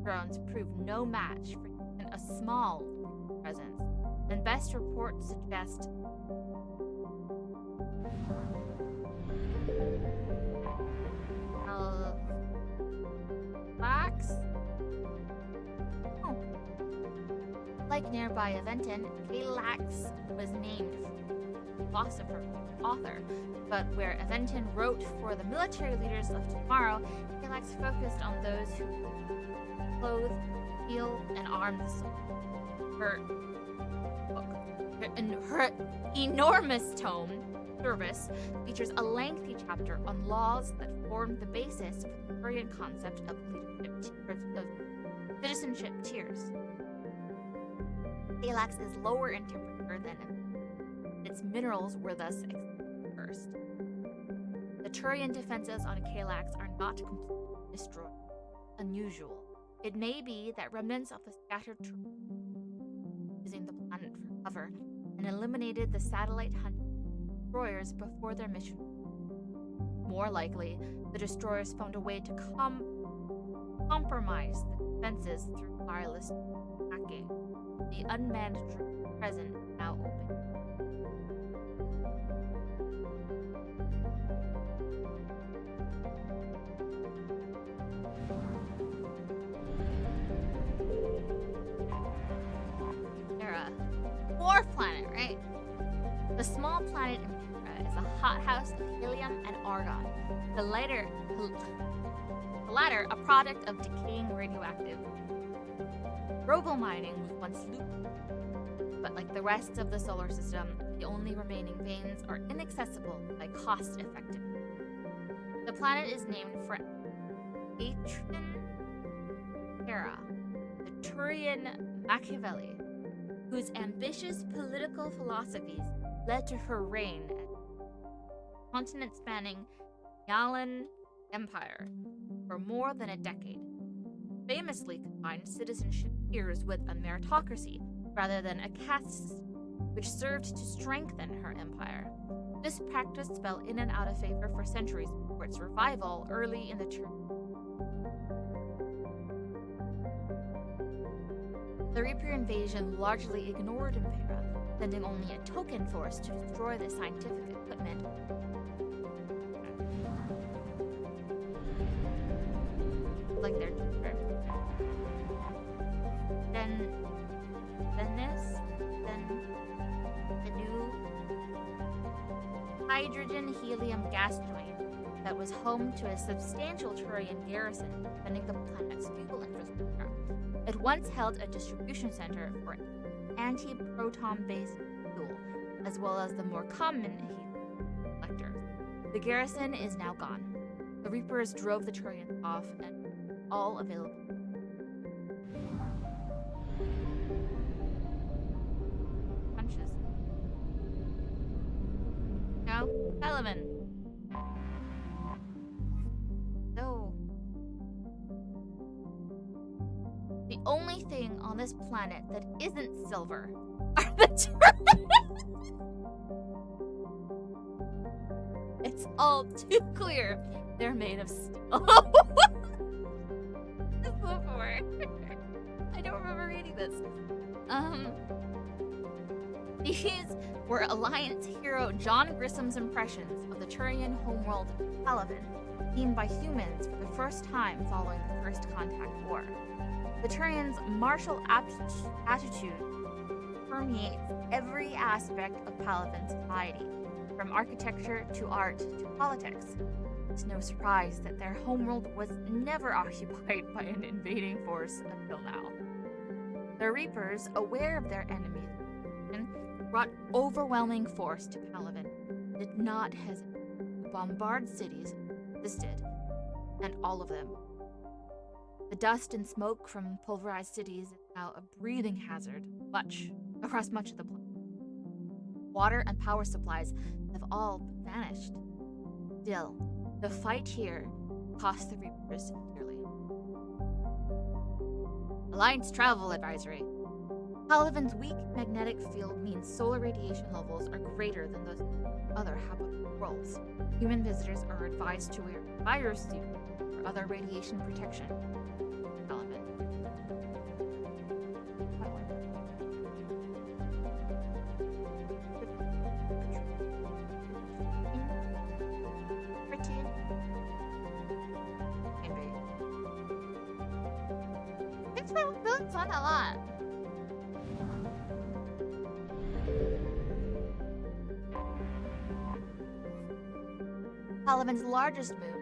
drones proved no match for even a small presence, and best reports suggest Lax? Unlike nearby Aventon, Kalax was named philosopher, author, but where Aventon wrote for the military leaders of tomorrow, Kalax focused on those who clothe, heal, and arm the soul. Her enormous tome, Service, features a lengthy chapter on laws that formed the basis for the Turian concept of citizenship tiers. Kalax is lower in temperature than its minerals were thus first. The Turian defenses on Kalax are not completely destroyed. Unusual. It may be that remnants of the scattered Turians using the planet for cover and eliminated the satellite hunt destroyers before their mission. More likely, the destroyers found a way to compromise the defenses through wireless hacking. The unmanned troop present is now open. Dwarf planet, right? The small planet Impera is a hothouse of helium and argon. The latter a product of decaying radioactive. Robo mining was once lucrative, but like the rest of the solar system, the only remaining veins are inaccessible by cost effectiveness. The planet is named for Atrin Hera, the Turian Machiavelli, whose ambitious political philosophies led to her reign as continent-spanning Yalan Empire for more than a decade. Famously combined citizenship tiers with a meritocracy rather than a caste system, which served to strengthen her empire. This practice fell in and out of favor for centuries before its revival early in the term. The Reaper invasion largely ignored Impera, sending only a token force to destroy the scientific equipment. Like their tutor. Then the new hydrogen helium gas giant that was home to a substantial Turian garrison defending the planet's fuel infrastructure. It once held a distribution center for anti-proton-based fuel, as well as the more common helium collectors. The garrison is now gone. The Reapers drove the Turians off, and all available. Punches. No, PALAVEN. No. The only thing on this planet that isn't silver are the Turians. It's all too clear. They're made of steel. Before. I don't remember reading this. These were Alliance hero John Grissom's impressions of the Turian homeworld PALAVEN, seen by humans for the first time following the First Contact War. The Turians' martial attitude permeates every aspect of PALAVEN society, from architecture to art to politics. It's no surprise that their homeworld was never occupied by an invading force until now. The Reapers, aware of their enemies, brought overwhelming force to PALAVEN, did not hesitate to bombard cities existed, and all of them. The dust and smoke from pulverized cities is now a breathing hazard across much of the planet. Water and power supplies have all vanished. Still, the fight here cost the Reapers dearly. Alliance Travel Advisory. PALAVEN's weak magnetic field means solar radiation levels are greater than those of other habitable worlds. Human visitors are advised to wear a virus suit or other radiation protection. PALAVEN. Thanks for building on a lot. PALAVEN's largest moon,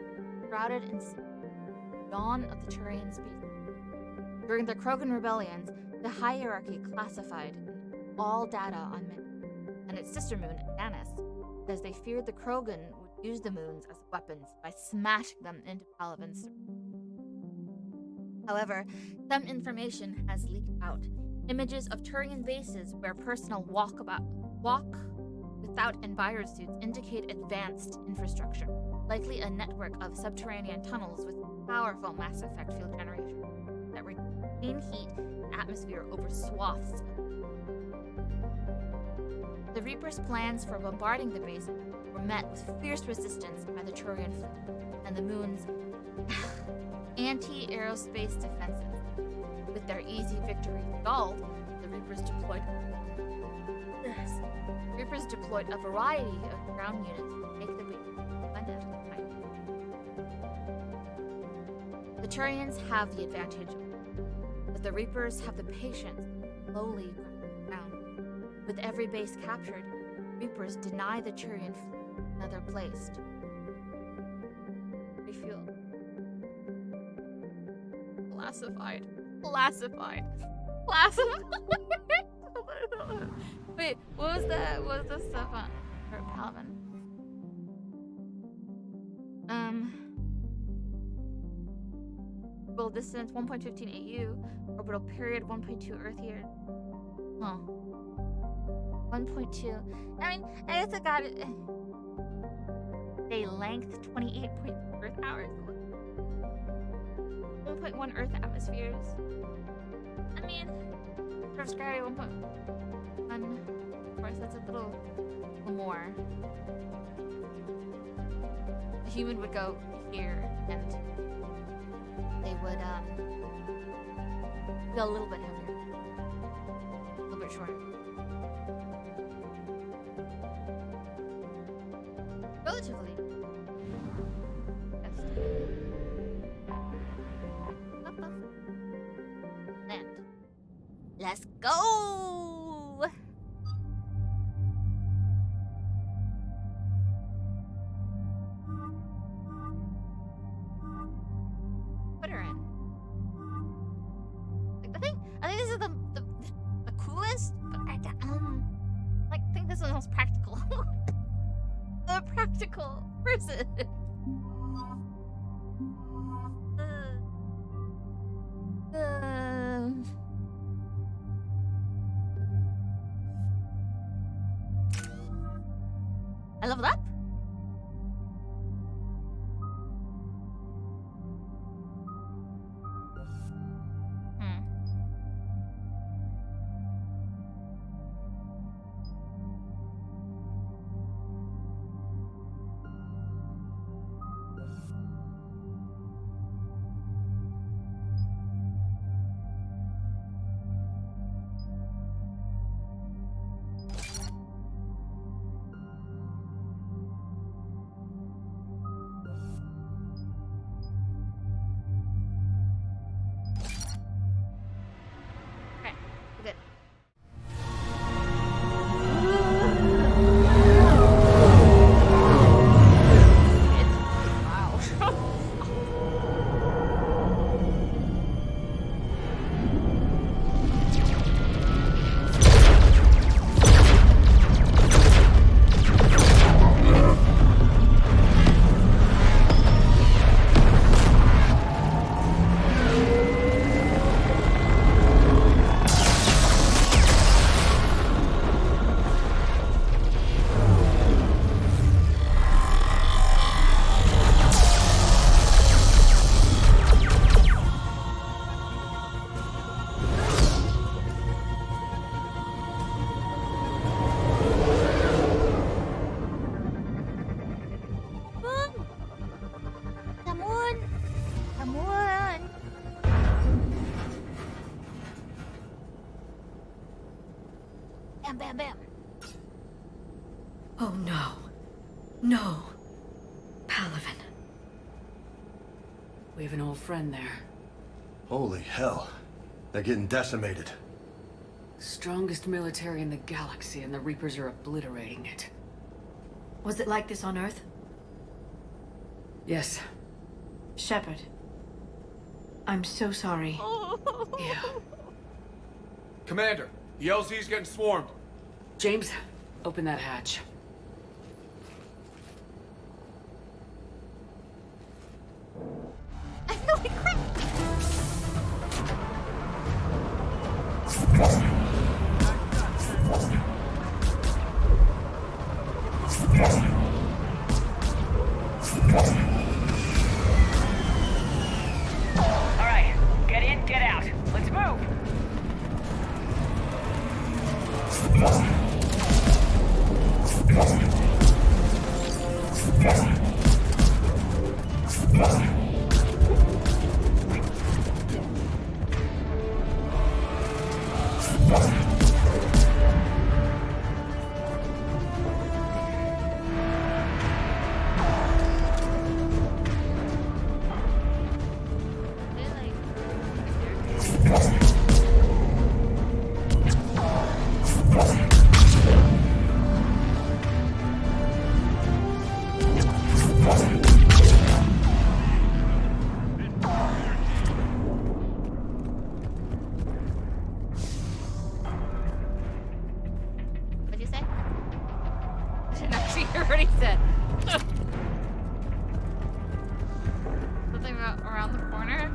shrouded in dawn of the Turian species. During the Krogan rebellions, the hierarchy classified all data on Min and its sister moon, Annis, as they feared the Krogan would use the moons as weapons by smashing them into PALAVEN's. However, some information has leaked out. Images of Turian bases where personnel walk without envirosuits indicate advanced infrastructure, likely a network of subterranean tunnels with powerful mass effect field generation that retain heat and atmosphere over swaths. The Reapers' plans for bombarding the base were met with fierce resistance by the Turian fleet and the moon's anti-aerospace defenses. With their easy victory stalled, the Reapers deployed a variety of ground units to take the base one at a time. The Turians have the advantage, but the Reapers have the patience to slowly grind down. With every base captured, Reapers deny the Turian fleet another place. They feel classified. Wait, what was the stuff on for PALAVEN? Orbital distance 1.15 AU, orbital period 1.2 Earth years. Huh. 1.2. I mean, I guess I got it. Day length 28 Earth hours. 1.1 Earth atmospheres. I mean, Earth's gravity 1.1. Of course, that's a little more. A human would go here, and they would go a little bit heavier, a little bit shorter. Relatively. Land. Let's go! Put her in. Like, I think this is the coolest, but I think this is the most practical. A practical person. I leveled up. Bam, bam, bam. Oh no. No. PALAVEN. We have an old friend there. Holy hell. They're getting decimated. Strongest military in the galaxy, and the Reapers are obliterating it. Was it like this on Earth? Yes. Shepard. I'm so sorry. Yeah. Commander, the LZ's getting swarmed. James, open that hatch. I feel like crap. Alright, get in, get out. Let's move! What'd you say? I didn't actually hear what he said. Something about around the corner?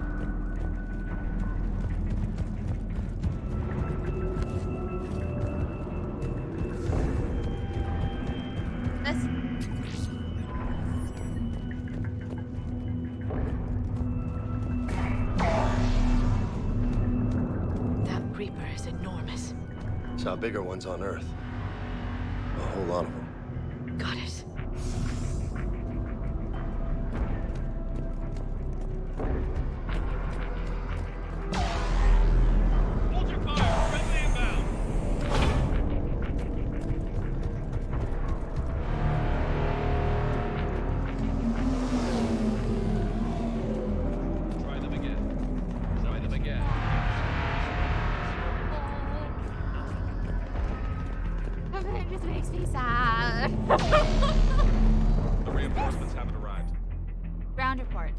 This. That Reaper is enormous. Saw bigger ones on Earth. A whole lot of them. Got it. Hold your fire! Friendly inbound! Try them again. Try them again. It just makes me sad. The reinforcements haven't arrived. Ground report.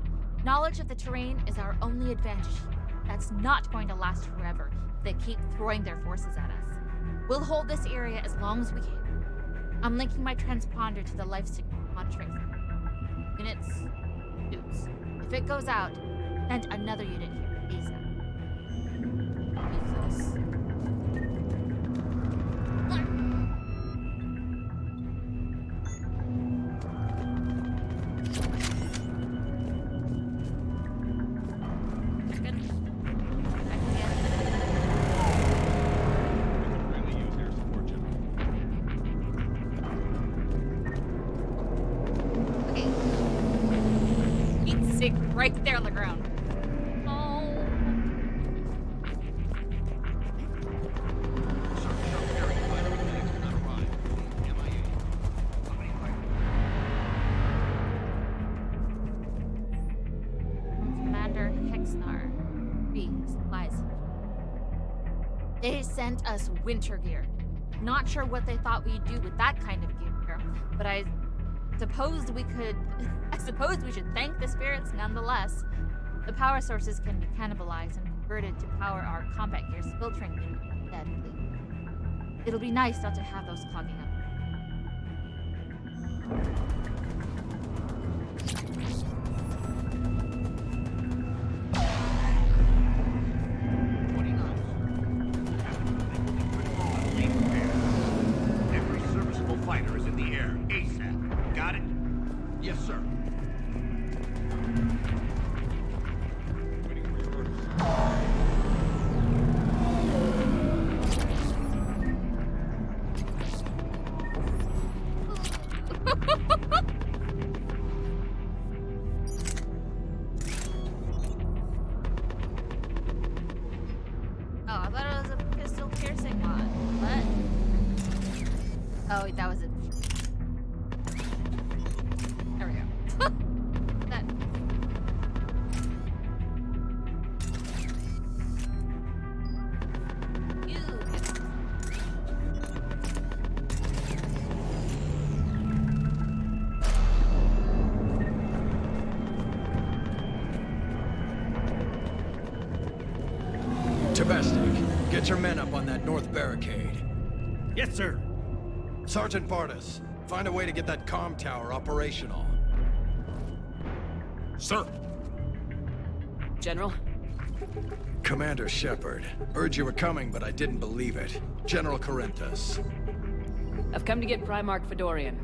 Knowledge of the terrain is our only advantage. That's not going to last forever if they keep throwing their forces at us. We'll hold this area as long as we can. I'm linking my transponder to the life signal on tracer. Units, suits. If it goes out, send another unit here, ASAP. Use this. Really use air support, General. Okay. Heat sink right there on the ground. Oh. Commander Hexnar. Supplies. They sent us winter gear. Not sure what they thought we'd do with that kind of gear, but I suppose we should thank the spirits nonetheless. The power sources can be cannibalized and converted to power our combat gear's filtering unit deadly. It'll be nice not to have those clogging up. Every serviceable fighter is in the air. ASAP. Got it? Yes, sir. Waiting for your orders. Oh, I thought it was a pistol piercing mod. What? Oh, that was it. There we go. That. Get your men up on that north barricade. Yes, sir. Sergeant Bartis, find a way to get that comm tower operational. Sir. General? Commander Shepard. Heard you were coming, but I didn't believe it. General Corinthus. I've come to get Primarch Fedorian.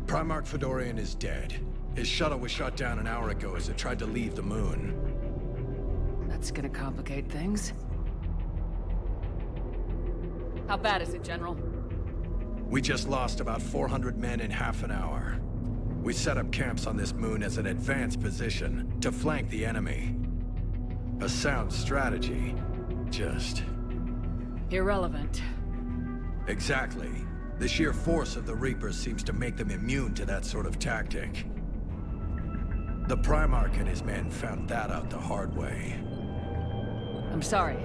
Primarch Fedorian is dead. His shuttle was shot down an hour ago as it tried to leave the moon. That's gonna complicate things. How bad is it, General? We just lost about 400 men in half an hour. We set up camps on this moon as an advanced position to flank the enemy. A sound strategy. Just... irrelevant. Exactly. The sheer force of the Reapers seems to make them immune to that sort of tactic. The Primarch and his men found that out the hard way. I'm sorry.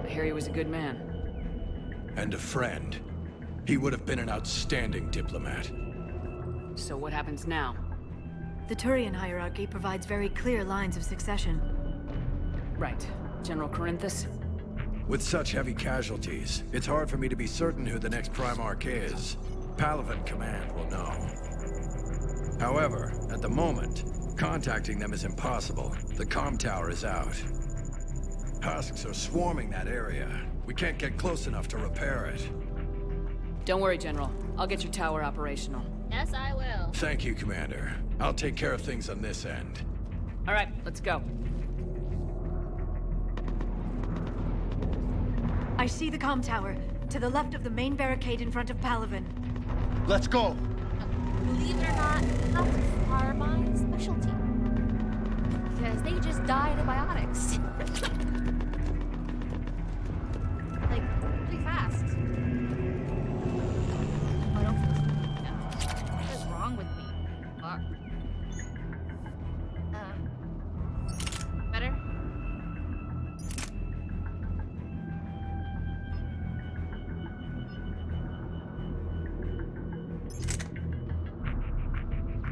I hear he was a good man. And a friend. He would have been an outstanding diplomat. So what happens now? The Turian hierarchy provides very clear lines of succession. Right. General Corinthus? With such heavy casualties, it's hard for me to be certain who the next Primarch is. PALAVEN Command will know. However, at the moment, contacting them is impossible. The comm tower is out. Husks are swarming that area. We can't get close enough to repair it. Don't worry, General. I'll get your tower operational. Yes, I will. Thank you, Commander. I'll take care of things on this end. All right, let's go. I see the comm tower, to the left of the main barricade in front of PALAVEN. Let's go! Believe it or not, husks are my specialty. Because they just die to biotics. Like, pretty fast. Oh, I don't feel no. What is wrong with me? Fuck. Better?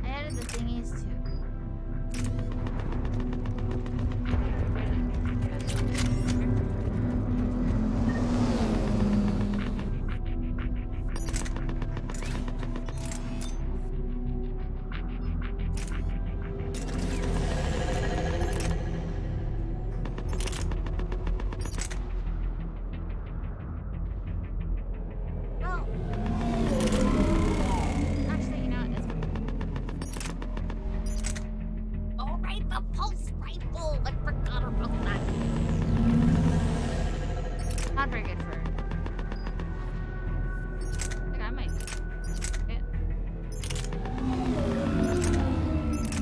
I added the thingies too. Well, actually, you know, it's... Oh, right, the pulse rifle! I forgot about that. Not very good for... I think I might... It.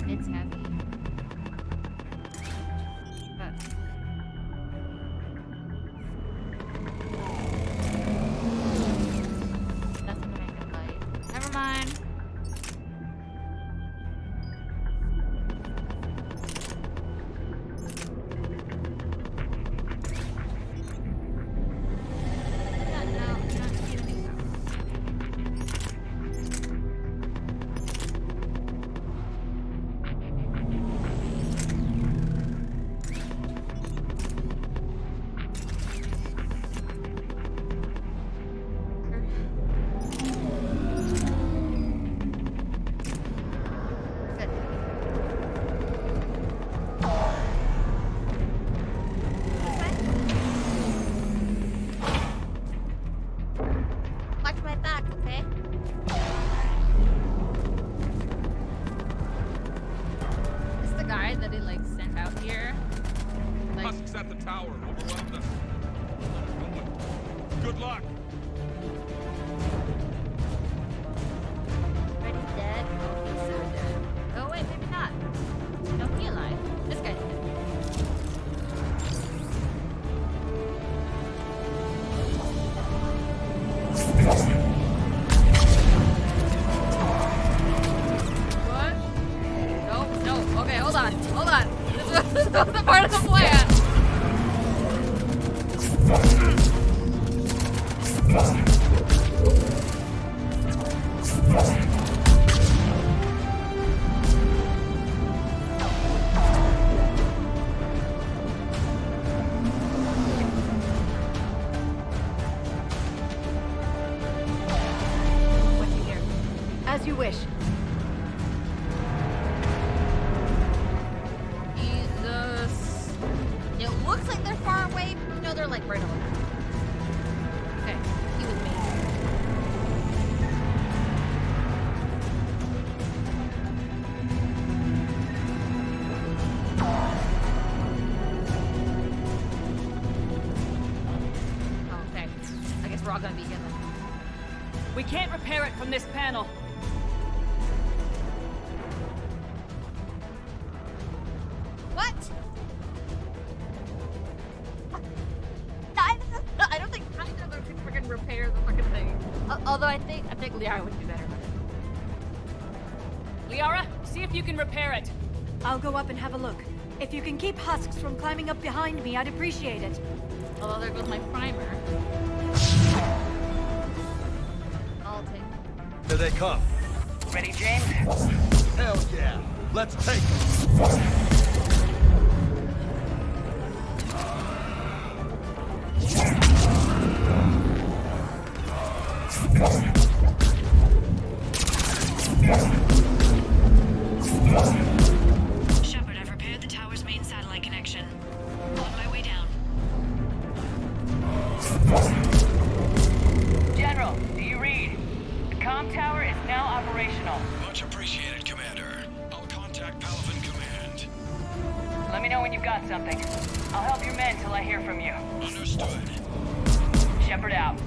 It's heavy. But... Nothing to make it light. Never mind. No, you don't need anything though. Good. Watch my back, okay? Is the guy that he like sent out here? Like, Husks at the tower. Overwhelmed us. Good luck. already dead? Oh, he's so dead. Oh wait, maybe not. No, he alive. This guy's dead. What? No, no. Okay, hold on. Hold on. This wasn't part of the plan. wish. Jesus. It looks like they're far away, but you know they're like right over there. Okay, he with me. Okay, I guess we're all gonna be here then. We can't repair it from this panel. What? I don't think either could freaking repair the fucking thing. Although I think Liara would be better at it. Liara, see if you can repair it. I'll go up and have a look. If you can keep husks from climbing up behind me, I'd appreciate it. Although there goes my primer. I'll take it. Here they come. Ready, James? Hell yeah. Let's take them. Shepard, I've repaired the tower's main satellite connection. On my way down. General, do you read? The comm tower is now operational. Much appreciated, Commander. I'll contact PALAVEN Command. Let me know when you've got something. I'll help your men till I hear from you. Understood. Shepard out.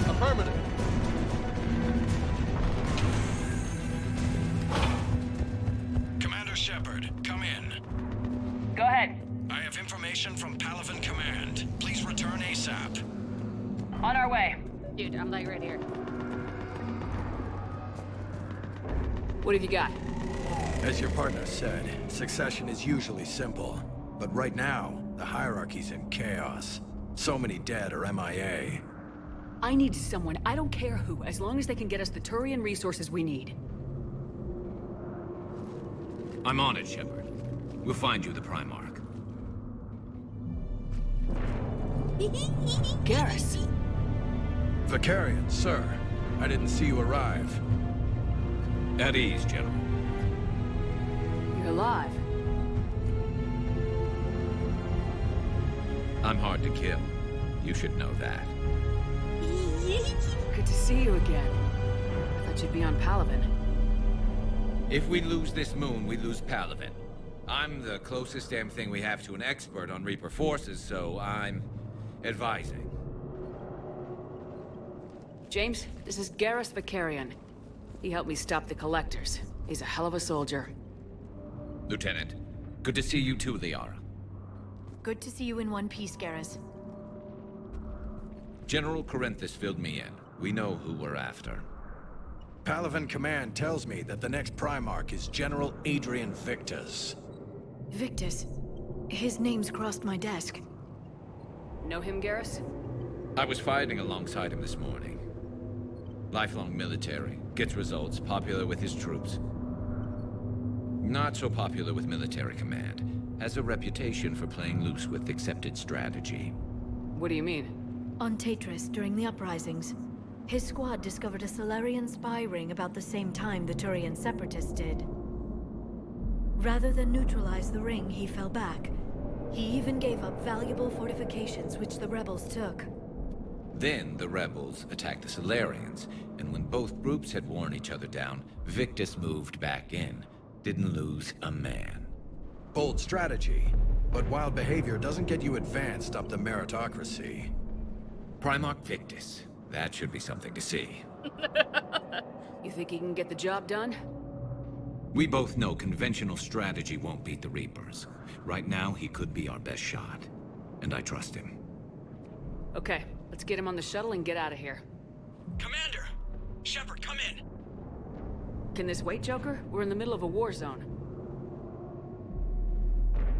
Affirmative. Commander Shepard, come in. Go ahead. I have information from PALAVEN Command. Please return ASAP. On our way. Dude, I'm like right here. What have you got? As your partner said, succession is usually simple. But right now, the hierarchy's in chaos. So many dead or MIA. I need someone, I don't care who, as long as they can get us the Turian resources we need. I'm on it, Shepard. We'll find you the Primarch. Garrus. Vicarian, sir. I didn't see you arrive. At ease, General. You're alive. I'm hard to kill. You should know that. Good to see you again. I thought you'd be on PALAVEN. If we lose this moon, we lose PALAVEN. I'm the closest damn thing we have to an expert on Reaper forces, so I'm advising. James, this is Garrus Vicarian. He helped me stop the Collectors. He's a hell of a soldier. Lieutenant, good to see you too, Liara. Good to see you in one piece, Garrus. General Corinthus filled me in. We know who we're after. PALAVEN Command tells me that the next Primarch is General Adrian Victus. Victus. His name's crossed my desk. Know him, Garrus? I was fighting alongside him this morning. Lifelong military, gets results, popular with his troops. Not so popular with military command. Has a reputation for playing loose with accepted strategy. What do you mean? On Tatris, during the uprisings, his squad discovered a Solarian spy ring about the same time the Turian separatists did. Rather than neutralize the ring, he fell back. He even gave up valuable fortifications which the rebels took. Then the rebels attacked the Solarians, and when both groups had worn each other down, Victus moved back in. Didn't lose a man. Bold strategy, but wild behavior doesn't get you advanced up the meritocracy. Primarch Victus. That should be something to see. You think he can get the job done? We both know conventional strategy won't beat the Reapers. Right now, he could be our best shot. And I trust him. Okay, let's get him on the shuttle and get out of here. Commander! Shepard, come in! Can this wait, Joker? We're in the middle of a war zone.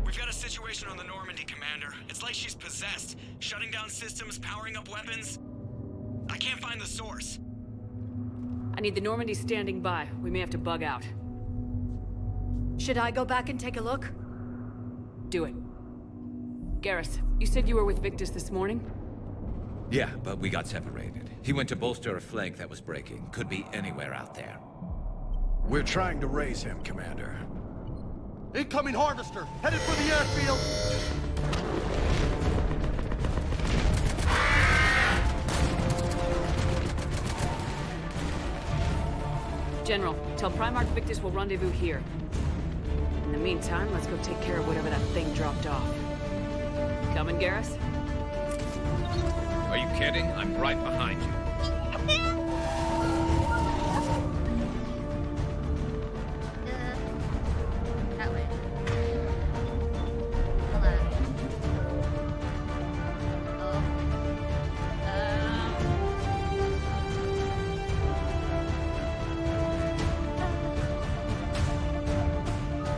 We've got a situation on the Normandy, Commander. It's like she's possessed. Shutting down systems, powering up weapons. I can't find the source. I need the Normandy standing by. We may have to bug out. Should I go back and take a look? Do it. Garrus, you said you were with Victus this morning? Yeah, but we got separated. He went to bolster a flank that was breaking. Could be anywhere out there. We're trying to raise him, Commander. Incoming harvester, headed for the airfield. General, tell Primarch Victus will rendezvous here. In the meantime, let's go take care of whatever that thing dropped off. Coming, Garrus? Are you kidding? I'm right behind you. That way. Hold on.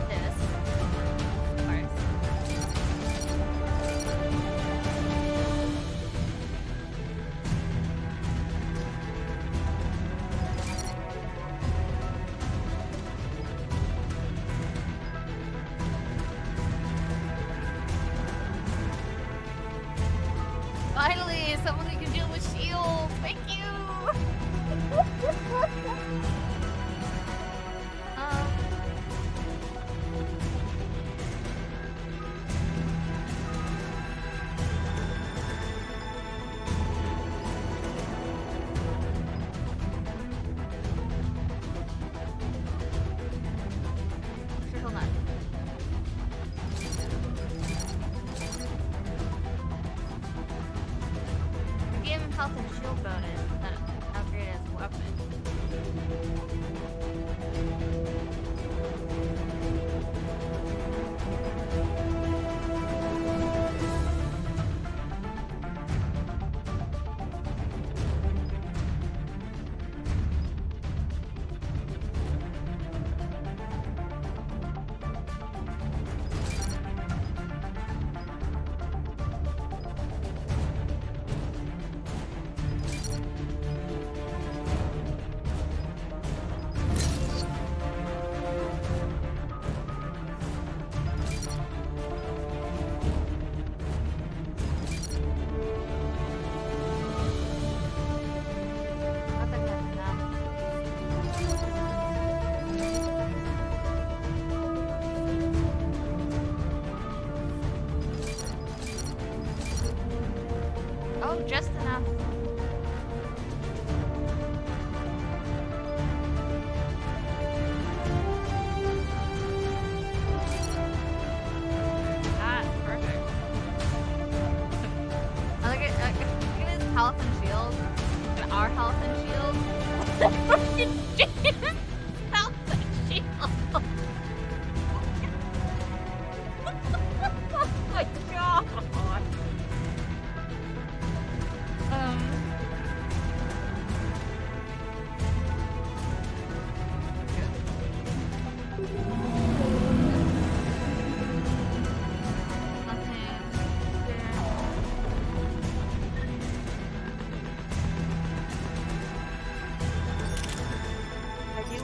This. Of course. Finally, someone who can deal with shields. Thank you. Hold on. Give him health and shield bonus that upgrade his weapon. I think that's enough. Oh, just enough. Ah, perfect. Look at his health and shield. And our health and shield. Freaking James' health and shield. Oh my god. I do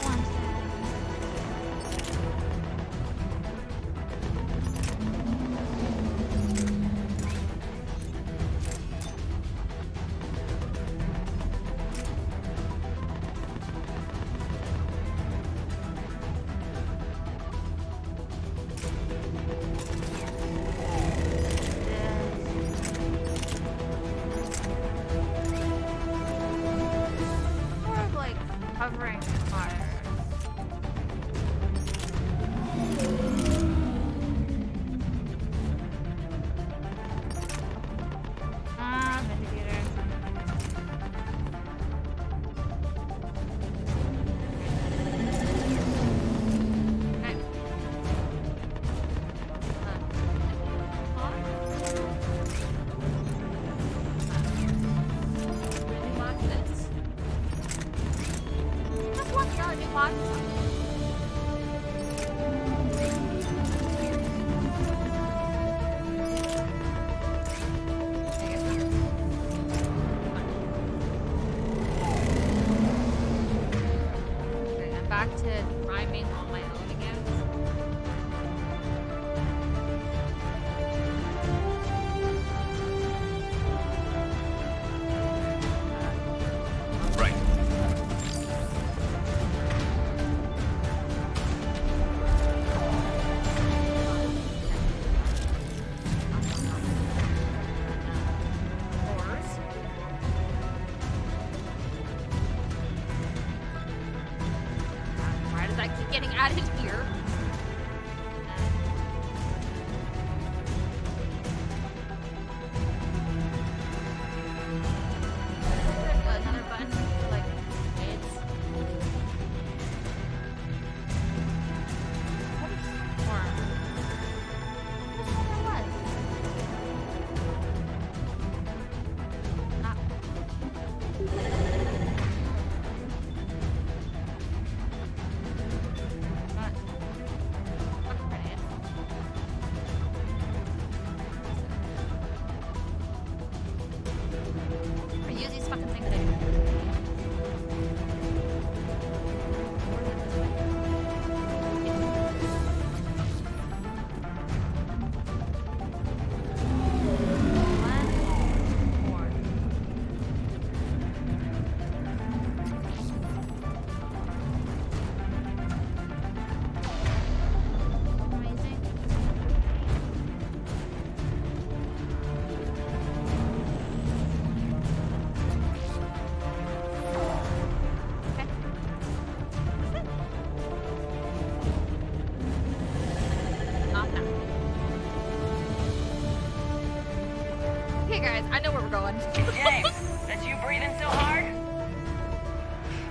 Okay, guys, I know where we're going. James, that's you breathing so hard?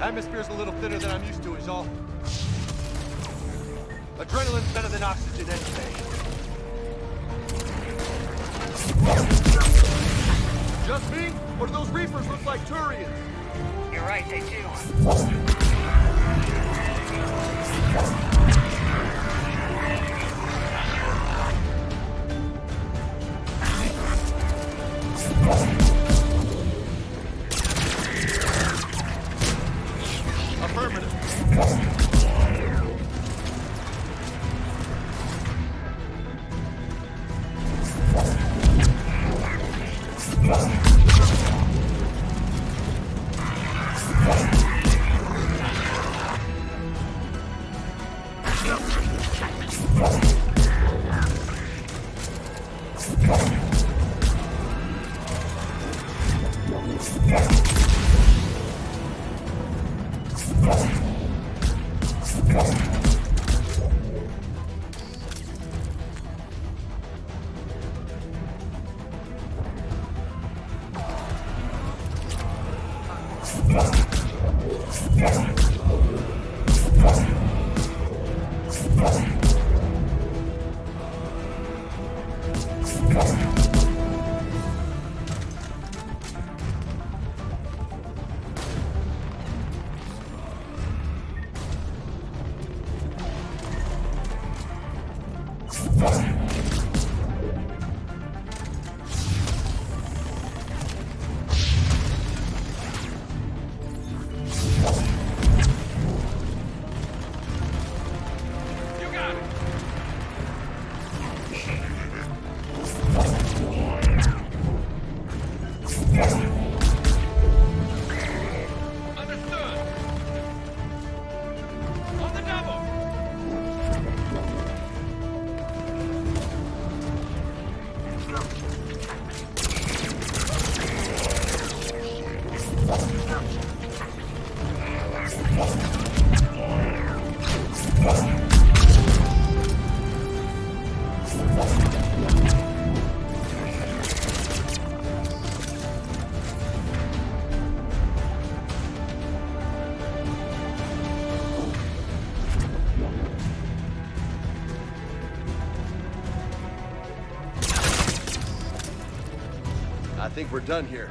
Atmosphere's a little thinner than I'm used to, is all. Adrenaline's better than oxygen any day. Just me? Or do those reefers look like turiens? You're right, they do. Affirmative. I think we're done here.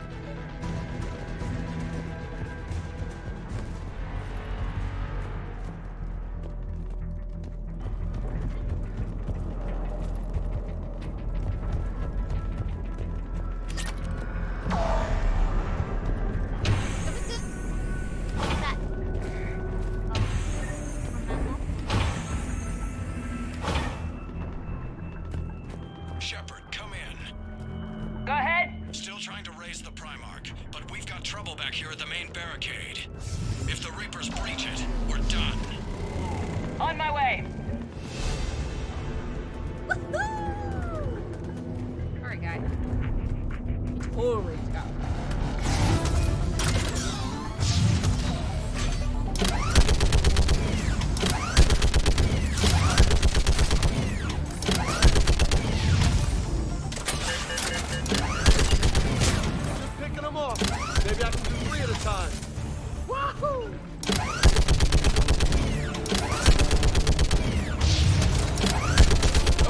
Shepard, come in. Go ahead. Still trying to raise the Primarch, but we've got trouble back here at the main barricade. If the Reapers breach it, we're done. On my way. Alright, guys. Totally go. Picking them off. Maybe I can do 3 at a time. Wahoo!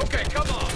Okay, come on.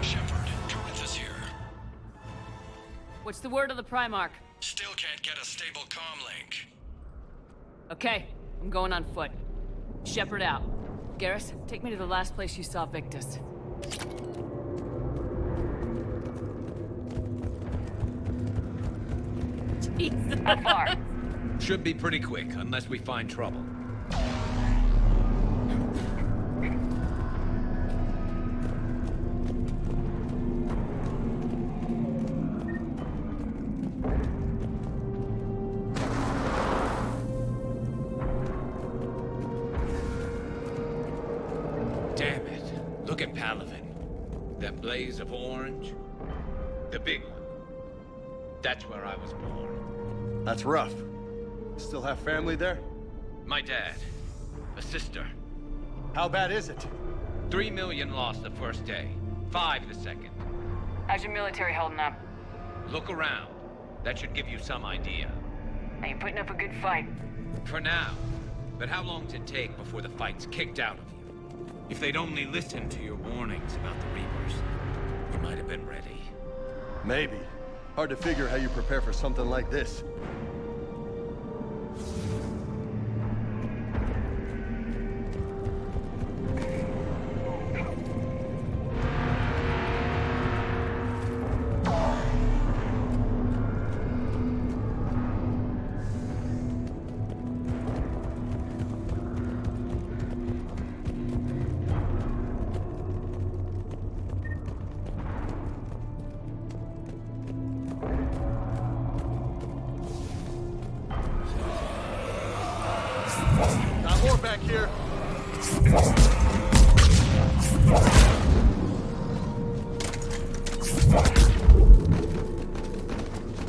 Shepard, Corinth is here. What's the word of the Primarch? Still can't get a stable comm link. Okay, I'm going on foot. Shepard out. Garrus, take me to the last place you saw Victus. Jesus. How far? Should be pretty quick, unless we find trouble. Damn it. Look at PALAVEN. That blaze of orange. The big one. That's where I was born. That's rough. Still have family there? My dad. A sister. How bad is it? 3 million lost the first day. 5 the second. How's your military holding up? Look around. That should give you some idea. Are you putting up a good fight? For now. But how long does it take before the fight's kicked out of you? If they'd only listened to your warnings about the Reapers, you might have been ready. Maybe. Hard to figure how you prepare for something like this. Got more back here.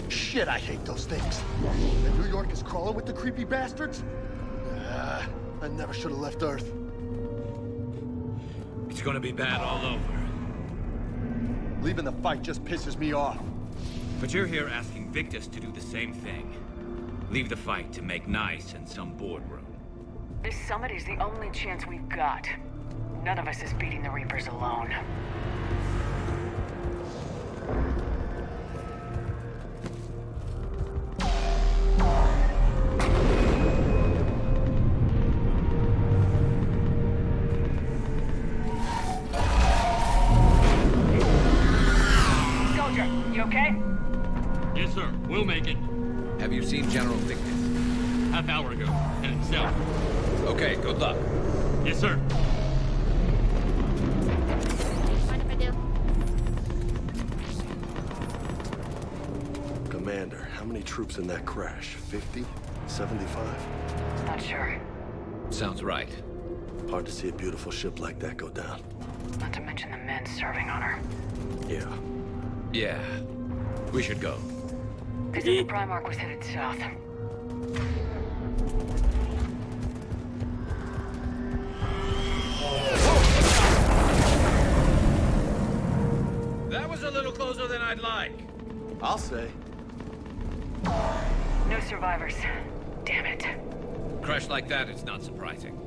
Shit, I hate those things. And New York is crawling with the creepy bastards? I never should have left Earth. It's gonna be bad all over. Leaving the fight just pisses me off. But you're here asking Victus to do the same thing. Leave the fight to make nice in some boardroom. This summit is the only chance we've got. None of us is beating the Reapers alone. Soldier, you okay? Yes, sir. We'll make it. Have you seen General Victus? Half hour ago. Headed south. Okay, good luck. Yes, sir. Mind if I do? Commander, how many troops in that crash? 50? 75? Not sure. Sounds right. Hard to see a beautiful ship like that go down. Not to mention the men serving on her. Yeah. Yeah. We should go. They said the Primarch was headed south. That was a little closer than I'd like. I'll say. No survivors. Damn it. Crash like that, it's not surprising.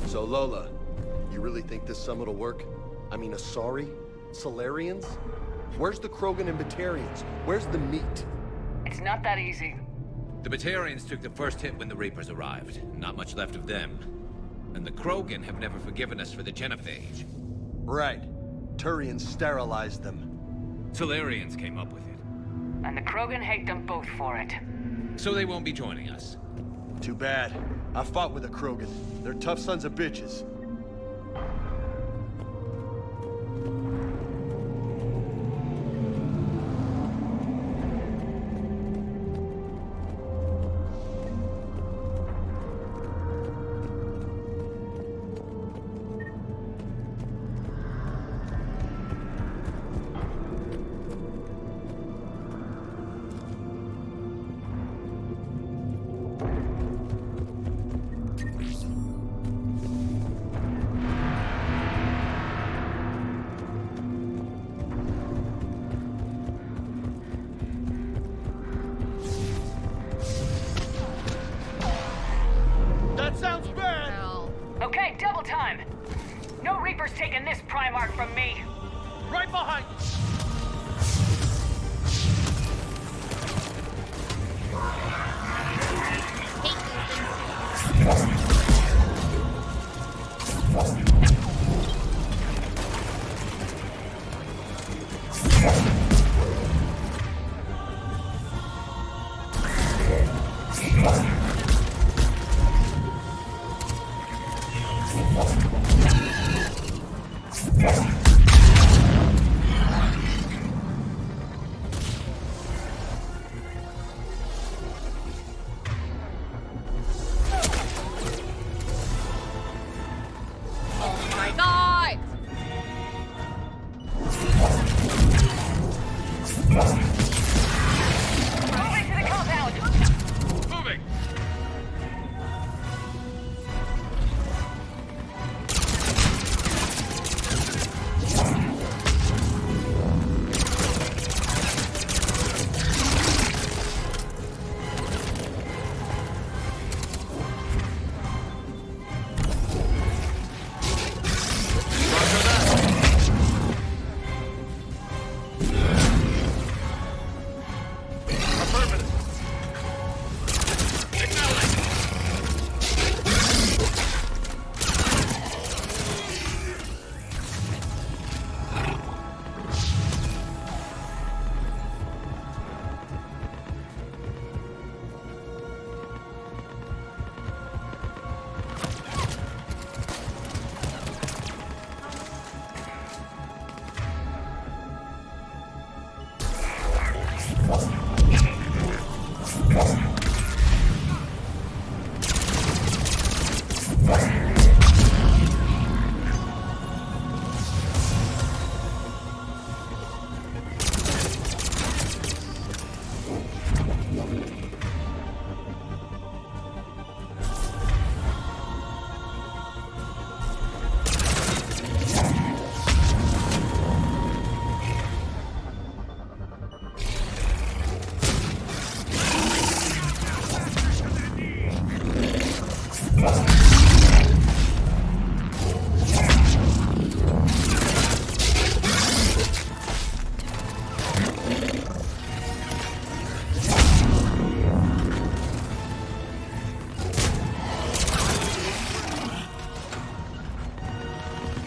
So Lola, you really think this summit will work? I mean, Asari? Solarians? Where's the Krogan and Batarians? Where's the meat? It's not that easy. The Batarians took the first hit when the Reapers arrived. Not much left of them. And the Krogan have never forgiven us for the genophage. Right. Turiens sterilized them. Solarians came up with it. And the Krogan hate them both for it. So they won't be joining us. Too bad. I fought with the Krogan. They're tough sons of bitches. Primarch from me. Right behind you. Oh my god! Moving to the compound. Moving.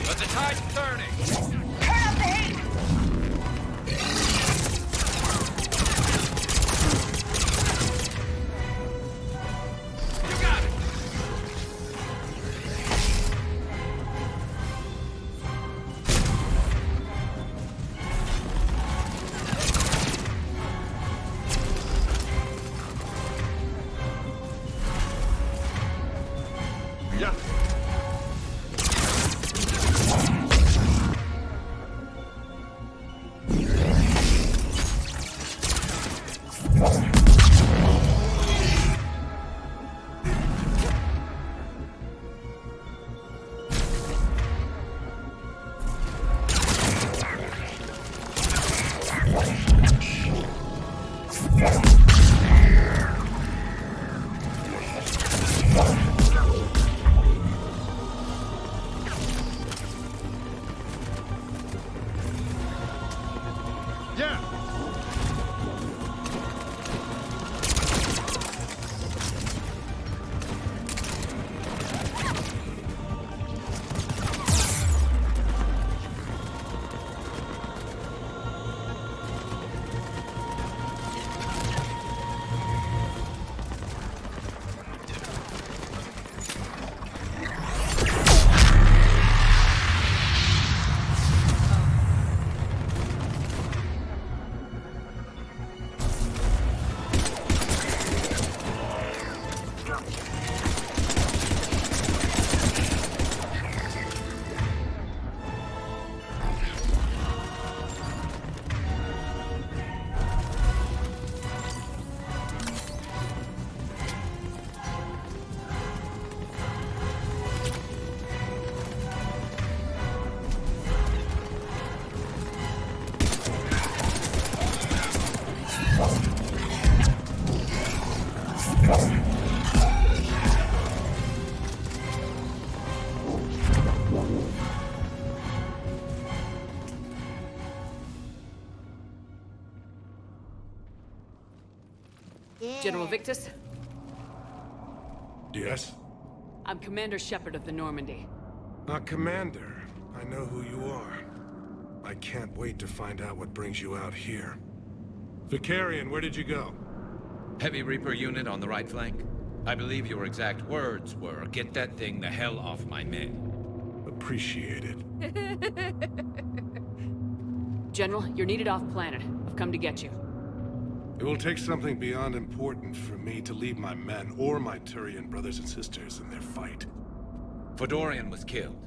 Let the tide turning. Turn up the heat. You got it. Yeah. Yeah. Yeah. General Victus, Yes? I'm Commander Shepard of the Normandy. Commander, I know who you are. I can't wait to find out what brings you out here. Vicarian, where did you go? Heavy Reaper unit on the right flank. I believe your exact words were, "Get that thing the hell off my men." Appreciated. General, you're needed off-planet. I've come to get you. It will take something beyond important for me to leave my men or my Turian brothers and sisters in their fight. Fodorian was killed.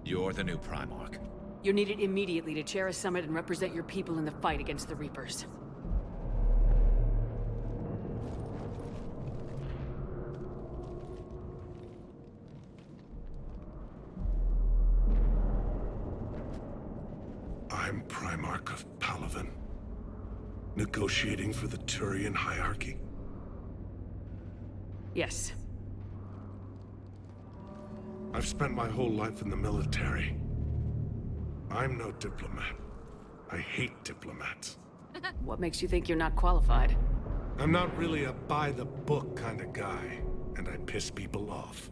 You're the new Primarch. You're needed immediately to chair a summit and represent your people in the fight against the Reapers. I'm Primarch of PALAVEN. Negotiating for the Turian hierarchy? Yes. I've spent my whole life in the military. I'm no diplomat. I hate diplomats. What makes you think you're not qualified? I'm not really a by-the-book kind of guy, and I piss people off.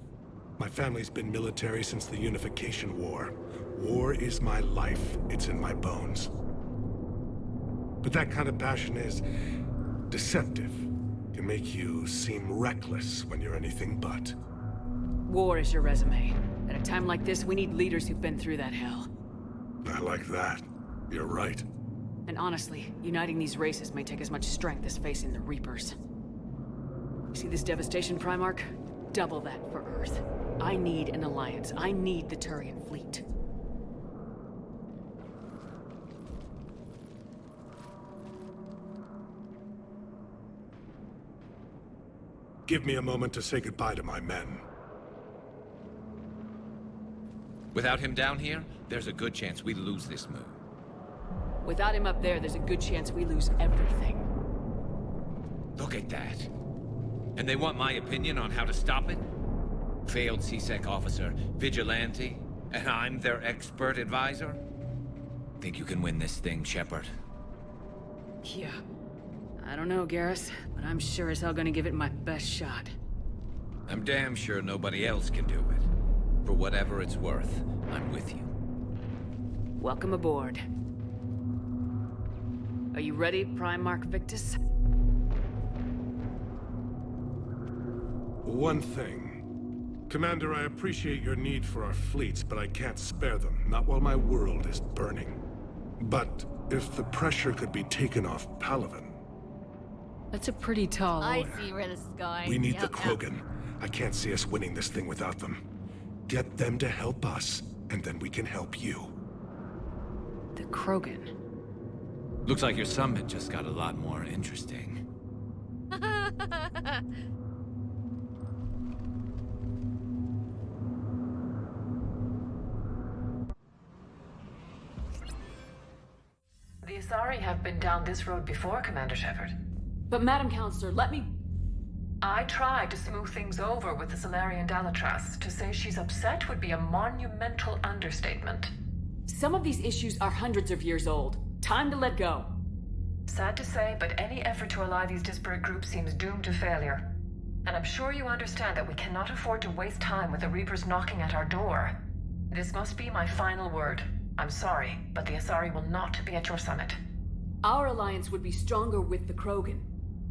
My family's been military since the Unification War. War is my life. It's in my bones. But that kind of passion is deceptive. Can make you seem reckless when you're anything but. War is your resume. At a time like this, we need leaders who've been through that hell. I like that. You're right. And honestly, uniting these races may take as much strength as facing the Reapers. See this devastation, Primarch? Double that for Earth. I need an alliance. I need the Turian fleet. Give me a moment to say goodbye to my men. Without him down here, there's a good chance we lose this move. Without him up there, there's a good chance we lose everything. Look at that. And they want my opinion on how to stop it? Failed CSEC officer, vigilante, and I'm their expert advisor? Think you can win this thing, Shepard? Yeah. I don't know, Garrus, but I'm sure as hell gonna give it my best shot. I'm damn sure nobody else can do it. For whatever it's worth, I'm with you. Welcome aboard. Are you ready, Primarch Victus? One thing. Commander, I appreciate your need for our fleets, but I can't spare them, not while my world is burning. But if the pressure could be taken off PALAVEN... That's a pretty tall I order. see where this is going. We need Yep, the Krogan. I can't see us winning this thing without them. Get them to help us, and then we can help you. The Krogan? Looks like your summit just got a lot more interesting. The Asari have been down this road before, Commander Shepard. But Madam Counselor, let me... I tried to smooth things over with the Solarian Dalatras. To say she's upset would be a monumental understatement. Some of these issues are hundreds of years old. Time to let go. Sad to say, but any effort to ally these disparate groups seems doomed to failure. And I'm sure you understand that we cannot afford to waste time with the Reapers knocking at our door. This must be my final word. I'm sorry, but the Asari will not be at your summit. Our alliance would be stronger with the Krogan.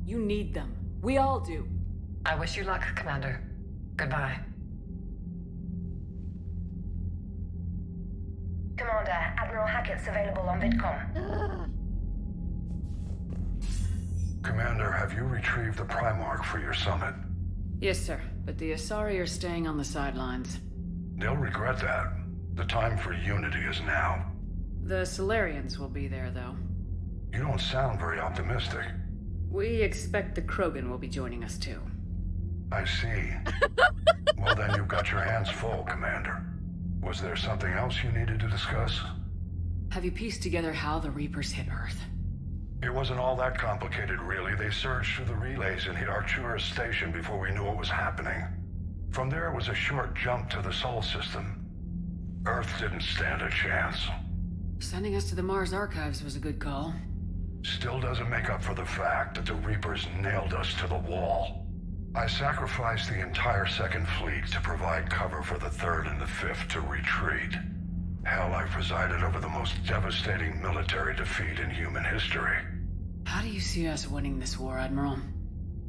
You need them. We all do. I wish you luck, Commander. Goodbye. Commander, Admiral Hackett's available on VidCom. Commander, have you retrieved the Primarch for your summit? Yes, sir. But the Asari are staying on the sidelines. They'll regret that. The time for unity is now. The Solarians will be there, though. You don't sound very optimistic. We expect the Krogan will be joining us, too. I see. Well, then you've got your hands full, Commander. Was there something else you needed to discuss? Have you pieced together how the Reapers hit Earth? It wasn't all that complicated, really. They surged through the relays and hit Arcturus Station before we knew what was happening. From there was a short jump to the Sol system. Earth didn't stand a chance. Sending us to the Mars Archives was a good call. still doesn't make up for the fact that the Reapers nailed us to the wall. I sacrificed the entire Second Fleet to provide cover for the Third and the Fifth to retreat. Hell, I presided over the most devastating military defeat in human history. How do you see us winning this war, Admiral?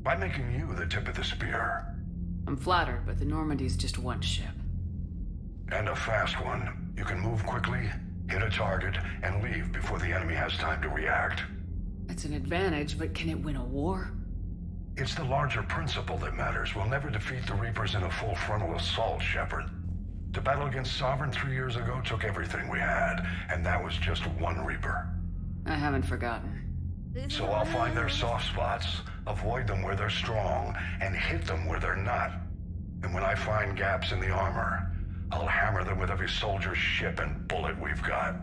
By making you the tip of the spear. I'm flattered, but the Normandy's just one ship. And a fast one. You can move quickly, hit a target, and leave before the enemy has time to react. It's an advantage, but can it win a war? It's the larger principle that matters. We'll never defeat the Reapers in a full frontal assault, Shepard. The battle against Sovereign 3 years ago took everything we had, and that was just one Reaper. I haven't forgotten. So I'll find their soft spots, avoid them where they're strong, and hit them where they're not. And when I find gaps in the armor, I'll hammer them with every soldier, ship, and bullet we've got.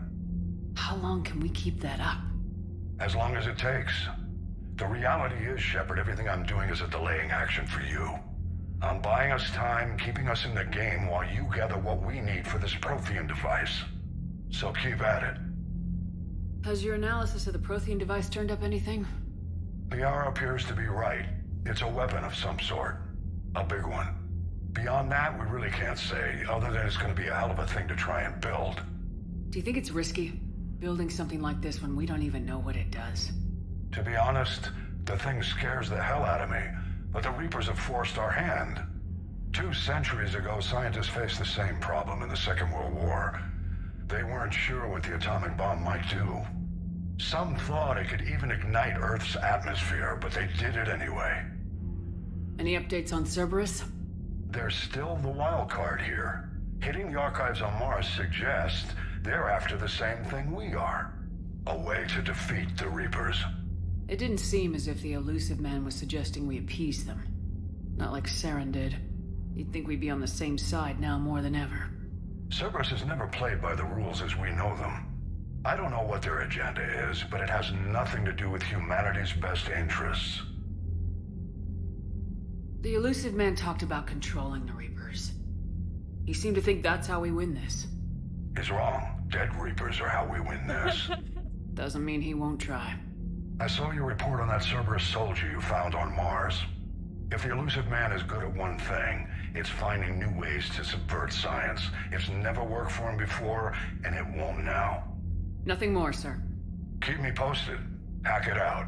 How long can we keep that up? As long as it takes. The reality is, Shepard, everything I'm doing is a delaying action for you. I'm buying us time, keeping us in the game while you gather what we need for this Prothean device. So keep at it. Has your analysis of the Prothean device turned up anything? The hour appears to be right. It's a weapon of some sort. A big one. Beyond that, we really can't say, other than it's going to be a hell of a thing to try and build. Do you think it's risky, building something like this when we don't even know what it does? To be honest, the thing scares the hell out of me, but the Reapers have forced our hand. 2 centuries ago, scientists faced the same problem in the Second World War. They weren't sure what the atomic bomb might do. Some thought it could even ignite Earth's atmosphere, but they did it anyway. Any updates on Cerberus? There's still the wild card here. Hitting the archives on Mars suggests they're after the same thing we are. A way to defeat the Reapers. It didn't seem as if the elusive man was suggesting we appease them. Not like Saren did. You'd think we'd be on the same side now more than ever. Cerberus has never played by the rules as we know them. I don't know what their agenda is, but it has nothing to do with humanity's best interests. The elusive man talked about controlling the Reapers. He seemed to think that's how we win this. He's wrong. Dead Reapers are how we win this. Doesn't mean he won't try. I saw your report on that Cerberus soldier you found on Mars. If the elusive man is good at one thing, it's finding new ways to subvert science. It's never worked for him before, and it won't now. Nothing more, sir. Keep me posted. Hack it out.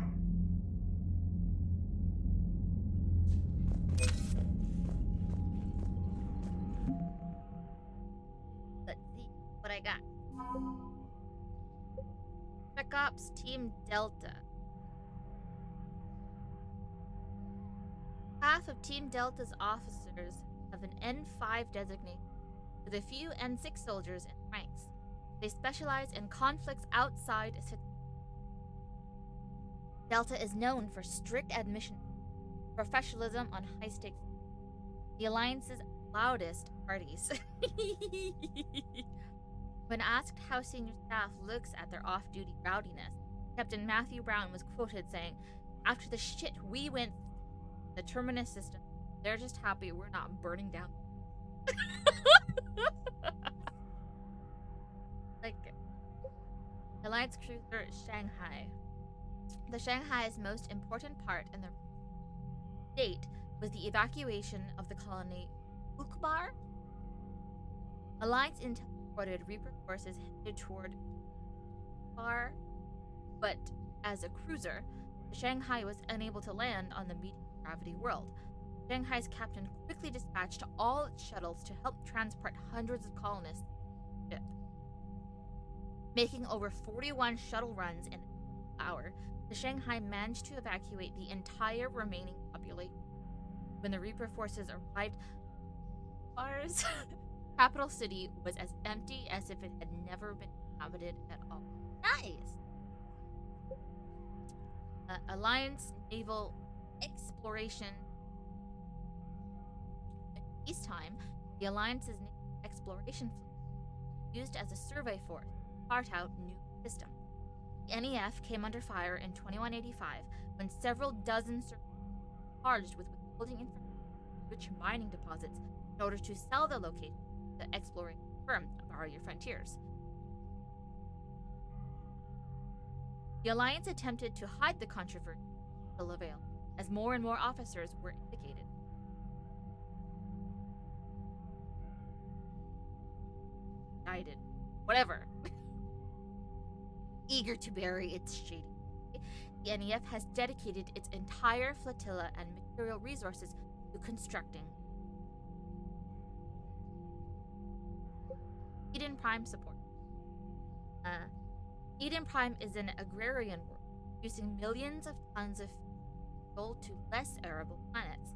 Let's see what I got. Spec Ops Team Delta. Half of Team Delta's officers have an N5 designation, with a few N6 soldiers in ranks. They specialize in conflicts outside a city. Delta is known for strict admission, professionalism on high stakes. The Alliance's loudest parties. When asked how senior staff looks at their off-duty rowdiness, Captain Matthew Brown was quoted saying, "After the shit we went through, the Terminus system, they're just happy we're not burning down." Like, Alliance cruiser Shanghai. The Shanghai's most important part in the date was the evacuation of the colony Ukbar. Alliance intel reported Reaper forces headed toward Bar, but as a cruiser, the Shanghai was unable to land on the medium-gravity world. Shanghai's captain quickly dispatched all its shuttles to help transport hundreds of colonists to the ship. Making over 41 shuttle runs in an hour, the Shanghai managed to evacuate the entire remaining population. When the Reaper forces arrived, Bar's capital city was as empty as if it had never been inhabited at all. Nice! Alliance naval exploration. In peacetime, the Alliance's naval exploration fleet used as a survey force to chart out new systems. The NEF came under fire in 2185 when several dozen surveyors were charged with withholding information on rich mining deposits in order to sell their location to the exploration firm, Borrow Your Frontiers. The Alliance attempted to hide the controversy to little avail, as more and more officers were indicated. Guided. Whatever. Eager to bury its shady, the NEF has dedicated its entire flotilla and material resources to constructing Eden Prime support. Eden Prime is an agrarian world, producing millions of tons of fuel to less arable planets.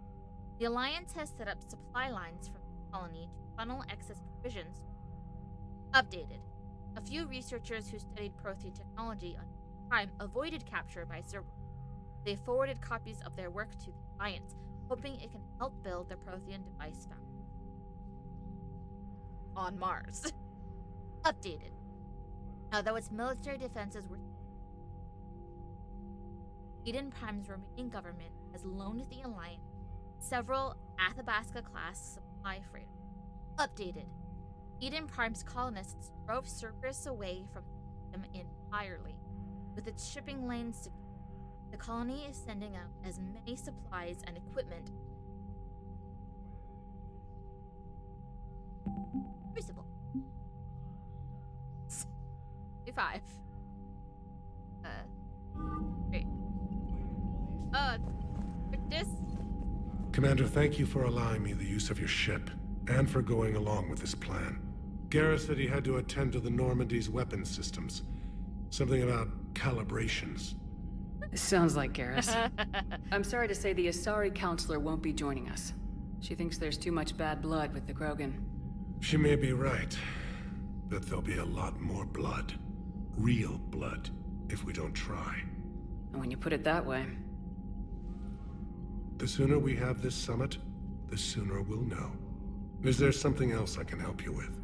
The Alliance has set up supply lines from the colony to funnel excess provisions. Updated. A few researchers who studied Prothean technology on Prime avoided capture by Cerberus. They forwarded copies of their work to the Alliance, hoping it can help build the Prothean device found on Mars. Updated. Though its military defenses were... Eden Prime's remaining government has loaned the Alliance several Athabasca-class supply freighters. Updated. Eden Prime's colonists drove Cerberus away from them entirely. With its shipping lanes secure, the colony is sending out as many supplies and equipment. Crucible. 5. Great. This? Commander, thank you for allowing me the use of your ship, and for going along with this plan. Garrus said he had to attend to the Normandy's weapons systems. Something about calibrations. Sounds like Garrus. I'm sorry to say the Asari counselor won't be joining us. She thinks there's too much bad blood with the Krogan. She may be right, but there'll be a lot more blood. Real blood, if we don't try. And when you put it that way... The sooner we have this summit, the sooner we'll know. Is there something else I can help you with?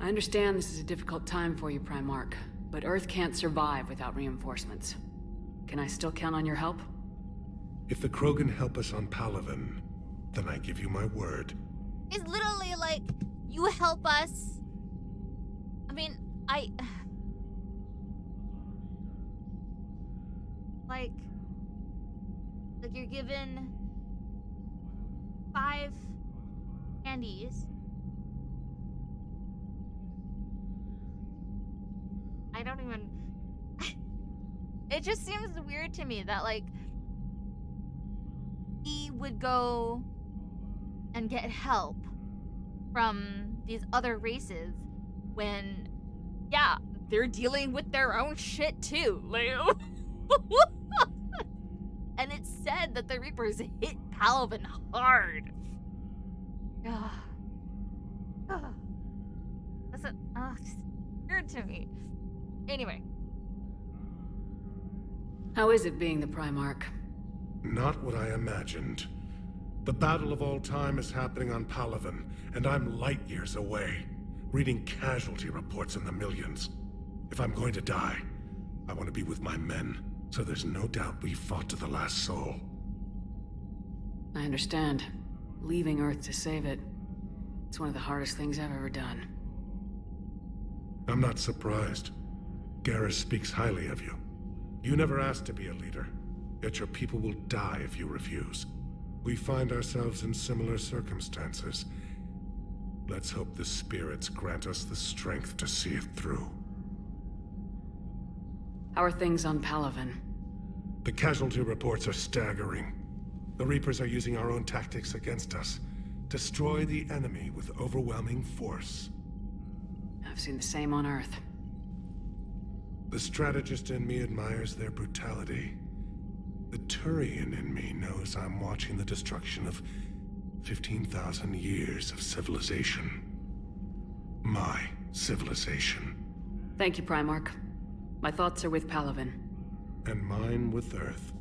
I understand this is a difficult time for you, Primarch, but Earth can't survive without reinforcements. Can I still count on your help? If the Krogan help us on PALAVEN, then I give you my word. It's literally like, you help us. I mean, Like you're given 5 candies. I don't even... It just seems weird to me that, like, he would go and get help from these other races when, yeah, they're dealing with their own shit too. Like, and it's said that the Reapers hit PALAVEN hard. That's it's weird to me. Anyway. How is it being the Primarch? Not what I imagined. The battle of all time is happening on PALAVEN, and I'm light years away, reading casualty reports in the millions. If I'm going to die, I want to be with my men, so there's no doubt we fought to the last soul. I understand. Leaving Earth to save it. It's one of the hardest things I've ever done. I'm not surprised. Garrus speaks highly of you. You never asked to be a leader, yet your people will die if you refuse. We find ourselves in similar circumstances. Let's hope the spirits grant us the strength to see it through. How are things on PALAVEN? The casualty reports are staggering. The Reapers are using our own tactics against us. Destroy the enemy with overwhelming force. I've seen the same on Earth. The strategist in me admires their brutality. The Turian in me knows I'm watching the destruction of 15,000 years of civilization. My civilization. Thank you, Primarch. My thoughts are with PALAVEN. And mine with Earth.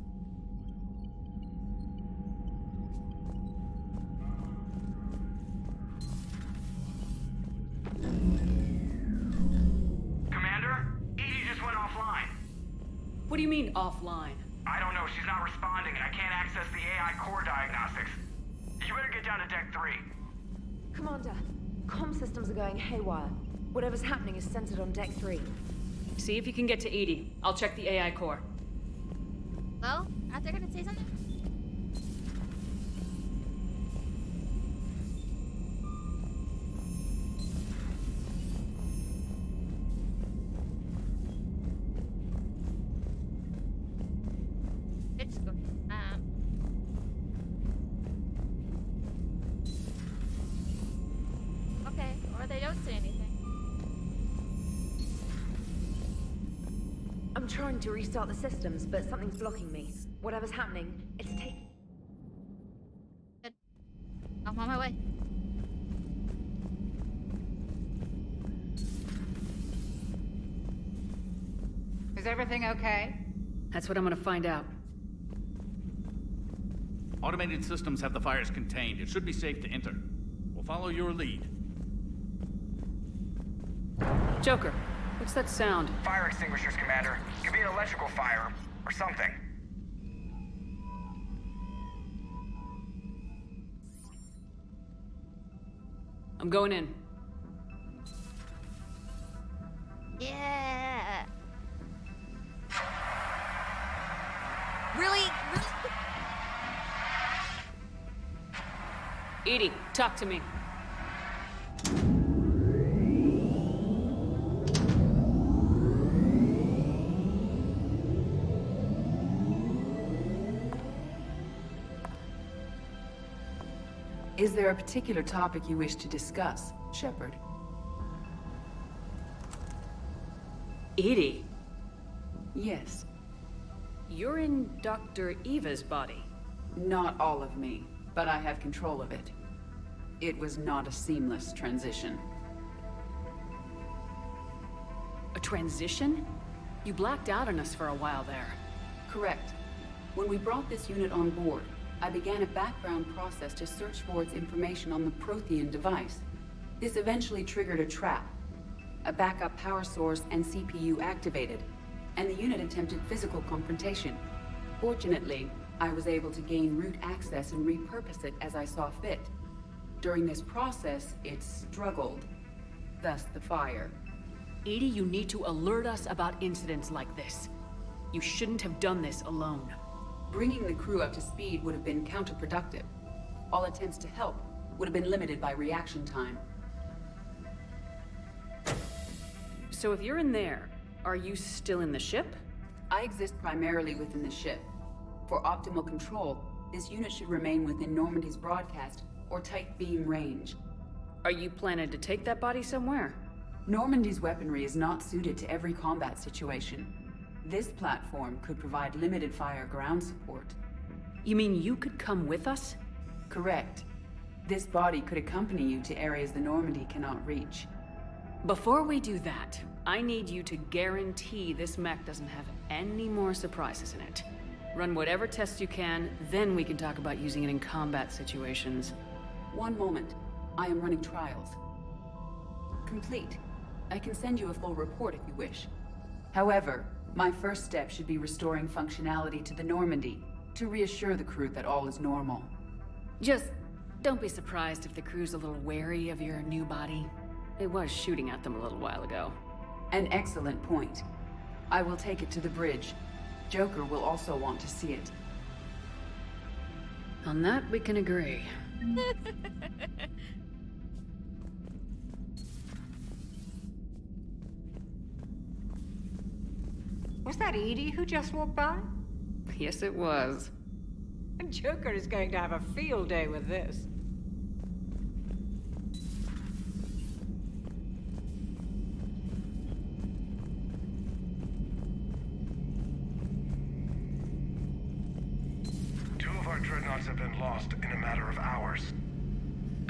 Commander? Edie just went offline. What do you mean, offline? I don't know, she's not responding and I can't access the AI core diagnostics. You better get down to Deck 3. Commander, comm systems are going haywire. Whatever's happening is centered on Deck 3. See if you can get to Edie. I'll check the AI core. Well, are they gonna say something? It's good. Okay, or they don't say anything. I'm trying to restart the systems, but something's blocking me. Whatever's happening, it's taking... Good. I'm on my way. Is everything okay? That's what I'm gonna find out. Automated systems have the fires contained. It should be safe to enter. We'll follow your lead. Joker, what's that sound? Fire extinguishers, Commander. Could be an electrical fire, or something. I'm going in. Yeah. Really? Edie, talk to me. Is there a particular topic you wish to discuss, Shepard? Edie? Yes. You're in Dr. Eva's body. Not all of me, but I have control of it. It was not a seamless transition. A transition? You blacked out on us for a while there. Correct. When we brought this unit on board, I began a background process to search for its information on the Prothean device. This eventually triggered a trap. A backup power source and CPU activated, and the unit attempted physical confrontation. Fortunately, I was able to gain root access and repurpose it as I saw fit. During this process, it struggled. Thus the fire. Edie, you need to alert us about incidents like this. You shouldn't have done this alone. Bringing the crew up to speed would have been counterproductive. All attempts to help would have been limited by reaction time. So if you're in there, are you still in the ship? I exist primarily within the ship. For optimal control, this unit should remain within Normandy's broadcast or tight beam range. Are you planning to take that body somewhere? Normandy's weaponry is not suited to every combat situation. This platform could provide limited fire ground support. You mean you could come with us? Correct. This body could accompany you to areas the Normandy cannot reach. Before we do that, I need you to guarantee this mech doesn't have any more surprises in it. Run whatever tests you can, then we can talk about using it in combat situations. One moment. I am running trials. Complete. I can send you a full report if you wish. However, my first step should be restoring functionality to the Normandy, to reassure the crew that all is normal. Just don't be surprised if the crew's a little wary of your new body. It was shooting at them a little while ago. An excellent point. I will take it to the bridge. Joker will also want to see it. On that, we can agree. Was that Edie who just walked by? Yes, it was. Joker is going to have a field day with this. Two of our dreadnoughts have been lost in a matter of hours.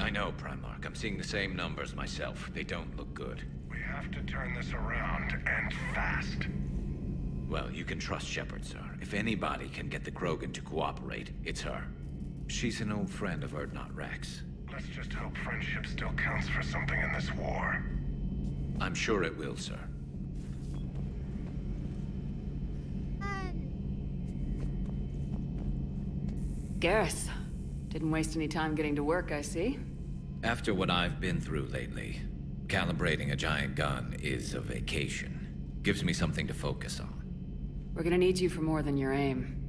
I know, Primarch. I'm seeing the same numbers myself. They don't look good. We have to turn this around, and fast. Well, you can trust Shepard, sir. If anybody can get the Krogan to cooperate, it's her. She's an old friend of Urdnot Rex. Let's just hope friendship still counts for something in this war. I'm sure it will, sir. Garrus. Didn't waste any time getting to work, I see. After what I've been through lately, calibrating a giant gun is a vacation. Gives me something to focus on. We're gonna need you for more than your aim.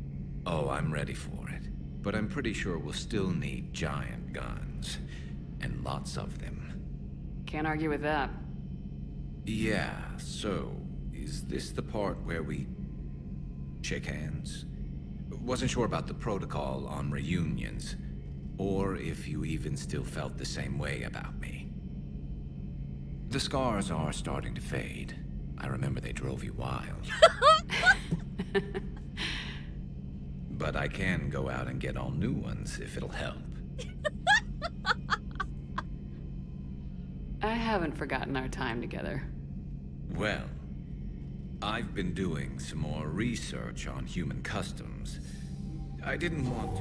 Oh, I'm ready for it. But I'm pretty sure we'll still need giant guns. And lots of them. Can't argue with that. Yeah, so... is this the part where we... shake hands? Wasn't sure about the protocol on reunions. Or if you even still felt the same way about me. The scars are starting to fade. I remember they drove you wild. But I can go out and get all new ones if it'll help. I haven't forgotten our time together. Well, I've been doing some more research on human customs. I didn't want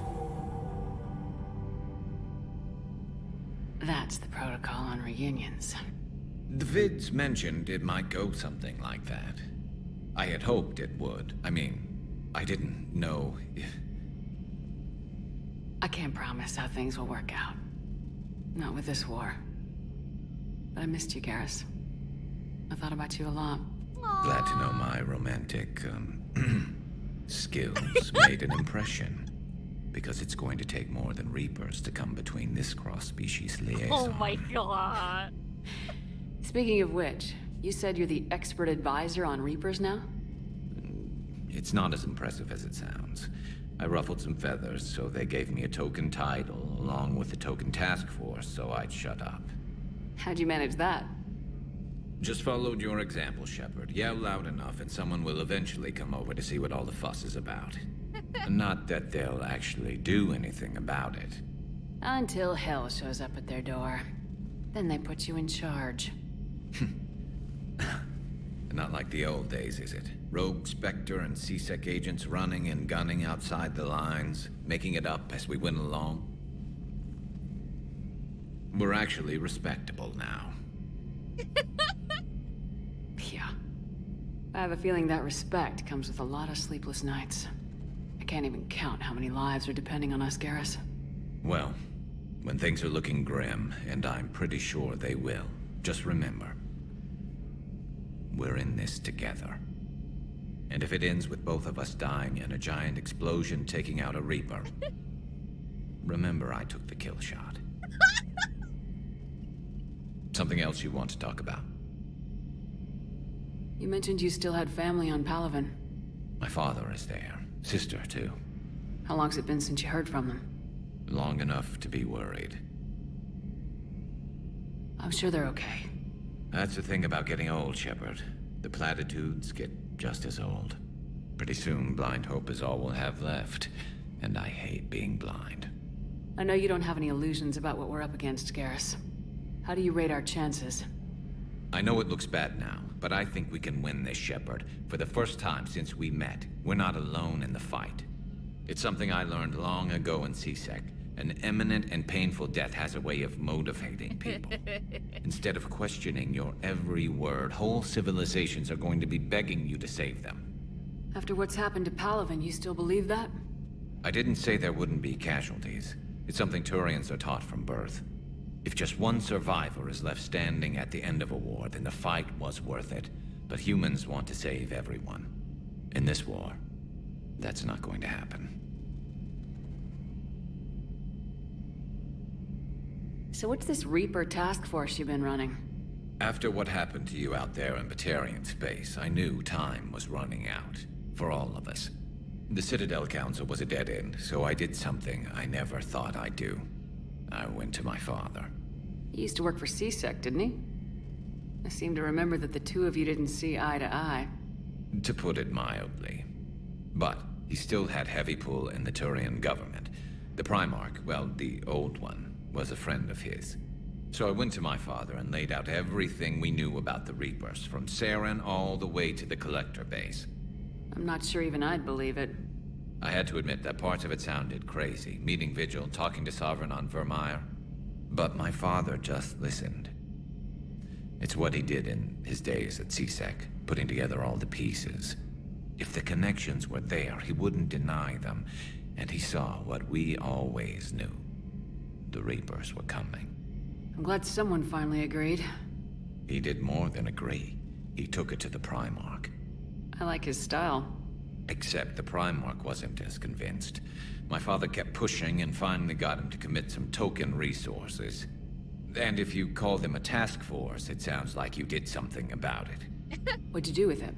to. That's the protocol on reunions. The vids mentioned it might go something like that. I had hoped it would. I mean, I didn't know if... I can't promise how things will work out. Not with this war. But I missed you, Garrus. I thought about you a lot. Glad to know my romantic, skills made an impression. Because it's going to take more than Reapers to come between this cross-species liaison. Oh my god. Speaking of which, you said you're the expert advisor on Reapers now? It's not as impressive as it sounds. I ruffled some feathers, so they gave me a token title, along with a token task force, so I'd shut up. How'd you manage that? Just followed your example, Shepard. Yell loud enough, and someone will eventually come over to see what all the fuss is about. Not that they'll actually do anything about it. Until hell shows up at their door. Then they put you in charge. Not like the old days, is it? Rogue Spectre and C-Sec agents running and gunning outside the lines, making it up as we went along. We're actually respectable now. Yeah. I have a feeling that respect comes with a lot of sleepless nights. I can't even count how many lives are depending on us, Garrus. Well, when things are looking grim, and I'm pretty sure they will, just remember, we're in this together. And if it ends with both of us dying in a giant explosion taking out a Reaper, remember I took the kill shot. Something else you want to talk about? You mentioned you still had family on PALAVEN. My father is there. Sister, too. How long's it been since you heard from them? Long enough to be worried. I'm sure they're okay. That's the thing about getting old, Shepard. The platitudes get just as old. Pretty soon, blind hope is all we'll have left. And I hate being blind. I know you don't have any illusions about what we're up against, Garrus. How do you rate our chances? I know it looks bad now, but I think we can win this, Shepard. For the first time since we met, we're not alone in the fight. It's something I learned long ago in C-Sec. An imminent and painful death has a way of motivating people. Instead of questioning your every word, whole civilizations are going to be begging you to save them. After what's happened to PALAVEN, you still believe that? I didn't say there wouldn't be casualties. It's something Turians are taught from birth. If just one survivor is left standing at the end of a war, then the fight was worth it. But humans want to save everyone. In this war, that's not going to happen. So what's this Reaper task force you've been running? After what happened to you out there in Batarian space, I knew time was running out. For all of us. The Citadel Council was a dead end, so I did something I never thought I'd do. I went to my father. He used to work for C-Sec, didn't he? I seem to remember that the two of you didn't see eye to eye. To put it mildly. But he still had heavy pull in the Turian government. The Primarch, well, the old one, was a friend of his. So I went to my father and laid out everything we knew about the Reapers, from Saren all the way to the Collector base. I'm not sure even I'd believe it. I had to admit that parts of it sounded crazy, meeting Vigil, talking to Sovereign on Vermeer. But my father just listened. It's what he did in his days at C-Sec, putting together all the pieces. If the connections were there, he wouldn't deny them, and he saw what we always knew. The Reapers were coming. I'm glad someone finally agreed. He did more than agree. He took it to the Primarch. I like his style. Except the Primarch wasn't as convinced. My father kept pushing and finally got him to commit some token resources. And if you call them a task force, it sounds like you did something about it. What'd you do with him?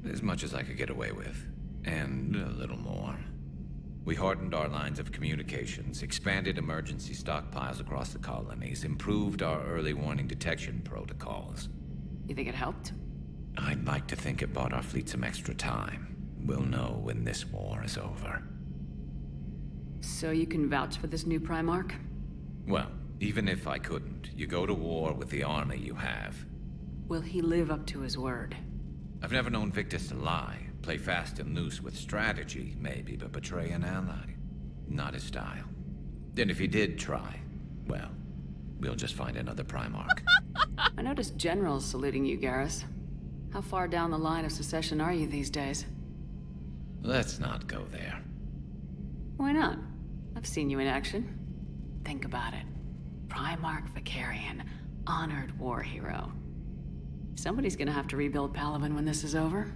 As much as I could get away with. And a little more. We hardened our lines of communications, expanded emergency stockpiles across the colonies, improved our early warning detection protocols. You think it helped? I'd like to think it bought our fleet some extra time. We'll know when this war is over. So you can vouch for this new Primarch? Well, even if I couldn't, you go to war with the army you have. Will he live up to his word? I've never known Victus to lie. Play fast and loose with strategy, maybe, but betray an ally. Not his style. And if he did try, well, we'll just find another Primarch. I noticed generals saluting you, Garrus. How far down the line of secession are you these days? Let's not go there. Why not? I've seen you in action. Think about it. Primarch Vicarian, honored war hero. Somebody's gonna have to rebuild PALAVEN when this is over.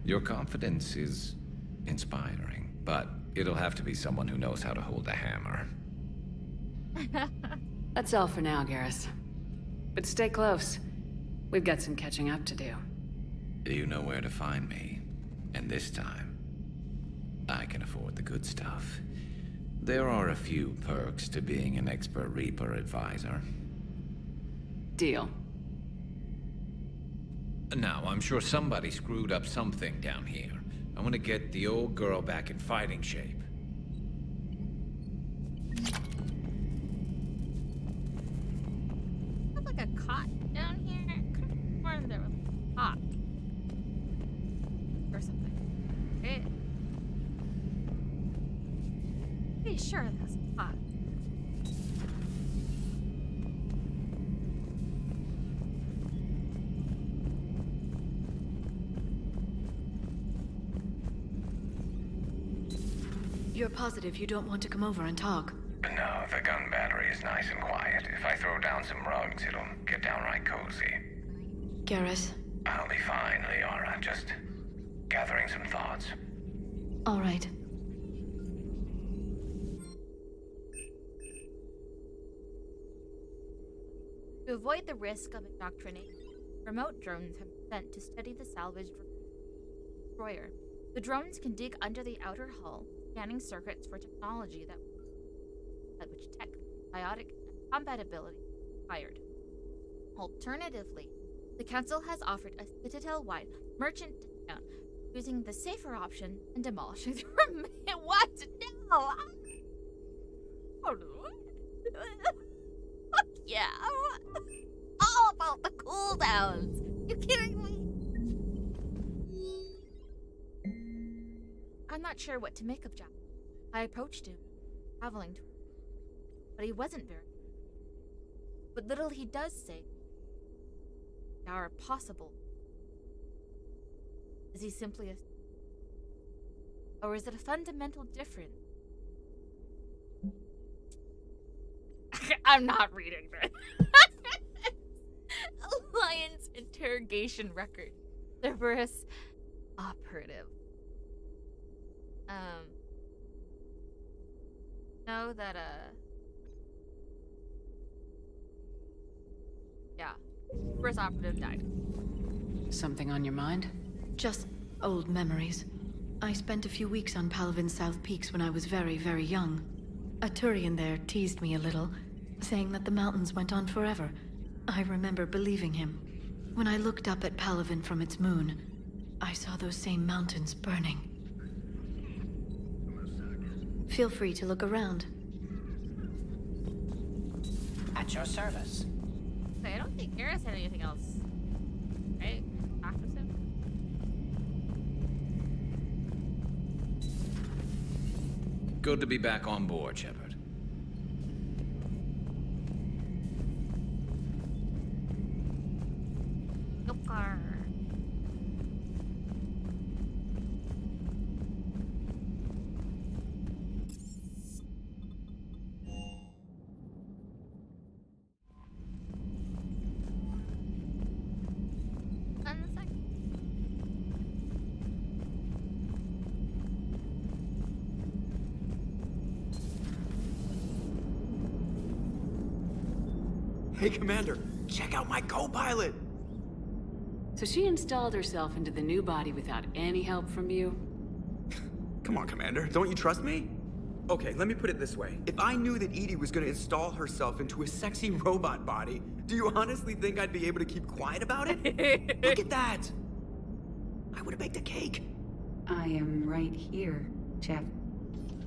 Your confidence is inspiring, but it'll have to be someone who knows how to hold a hammer. That's all for now, Garrus. But stay close. We've got some catching up to do. You know where to find me. And this time, I can afford the good stuff. There are a few perks to being an expert Reaper advisor. Deal. Now, I'm sure somebody screwed up something down here. I want to get the old girl back in fighting shape. Have like a cot down here. Could have sworn there was a cot or something. Right? Pretty sure that's a cot. You're positive you don't want to come over and talk? No, the gun battery is nice and quiet. If I throw down some rugs, it'll get downright cozy. Garrus? I'll be fine, Liara. Just gathering some thoughts. All right. To avoid the risk of indoctrination, remote drones have been sent to study the salvaged destroyer. The drones can dig under the outer hull, scanning circuits for technology that which tech, biotic, and compatibility required. Alternatively, the Council has offered a Citadel-wide merchant discount, choosing the safer option and demolishing the remaining. What? No! Fuck yeah! All about the cooldowns! You kidding me? I'm not sure what to make of Jack. I approached him, traveling to him, but he wasn't very. What little he does say are possible. Is he simply a... Or is it a fundamental difference? I'm not reading this. Alliance interrogation record. Cerberus operative. Know that, yeah. Cerberus operative died. Something on your mind? Just old memories. I spent a few weeks on PALAVEN's South Peaks when I was very, very young. A Turian there teased me a little, saying that the mountains went on forever. I remember believing him. When I looked up at PALAVEN from its moon, I saw those same mountains burning. Feel free to look around. At your service. I don't think Garrus had anything else. Right? Talk with him. Good to be back on board, Shepard. Yokar. Hey, Commander, check out my co-pilot! So she installed herself into the new body without any help from you? Come on, Commander, don't you trust me? Okay, let me put it this way. If I knew that Edie was gonna install herself into a sexy robot body, do you honestly think I'd be able to keep quiet about it? Look at that! I would've baked a cake. I am right here, Jeff.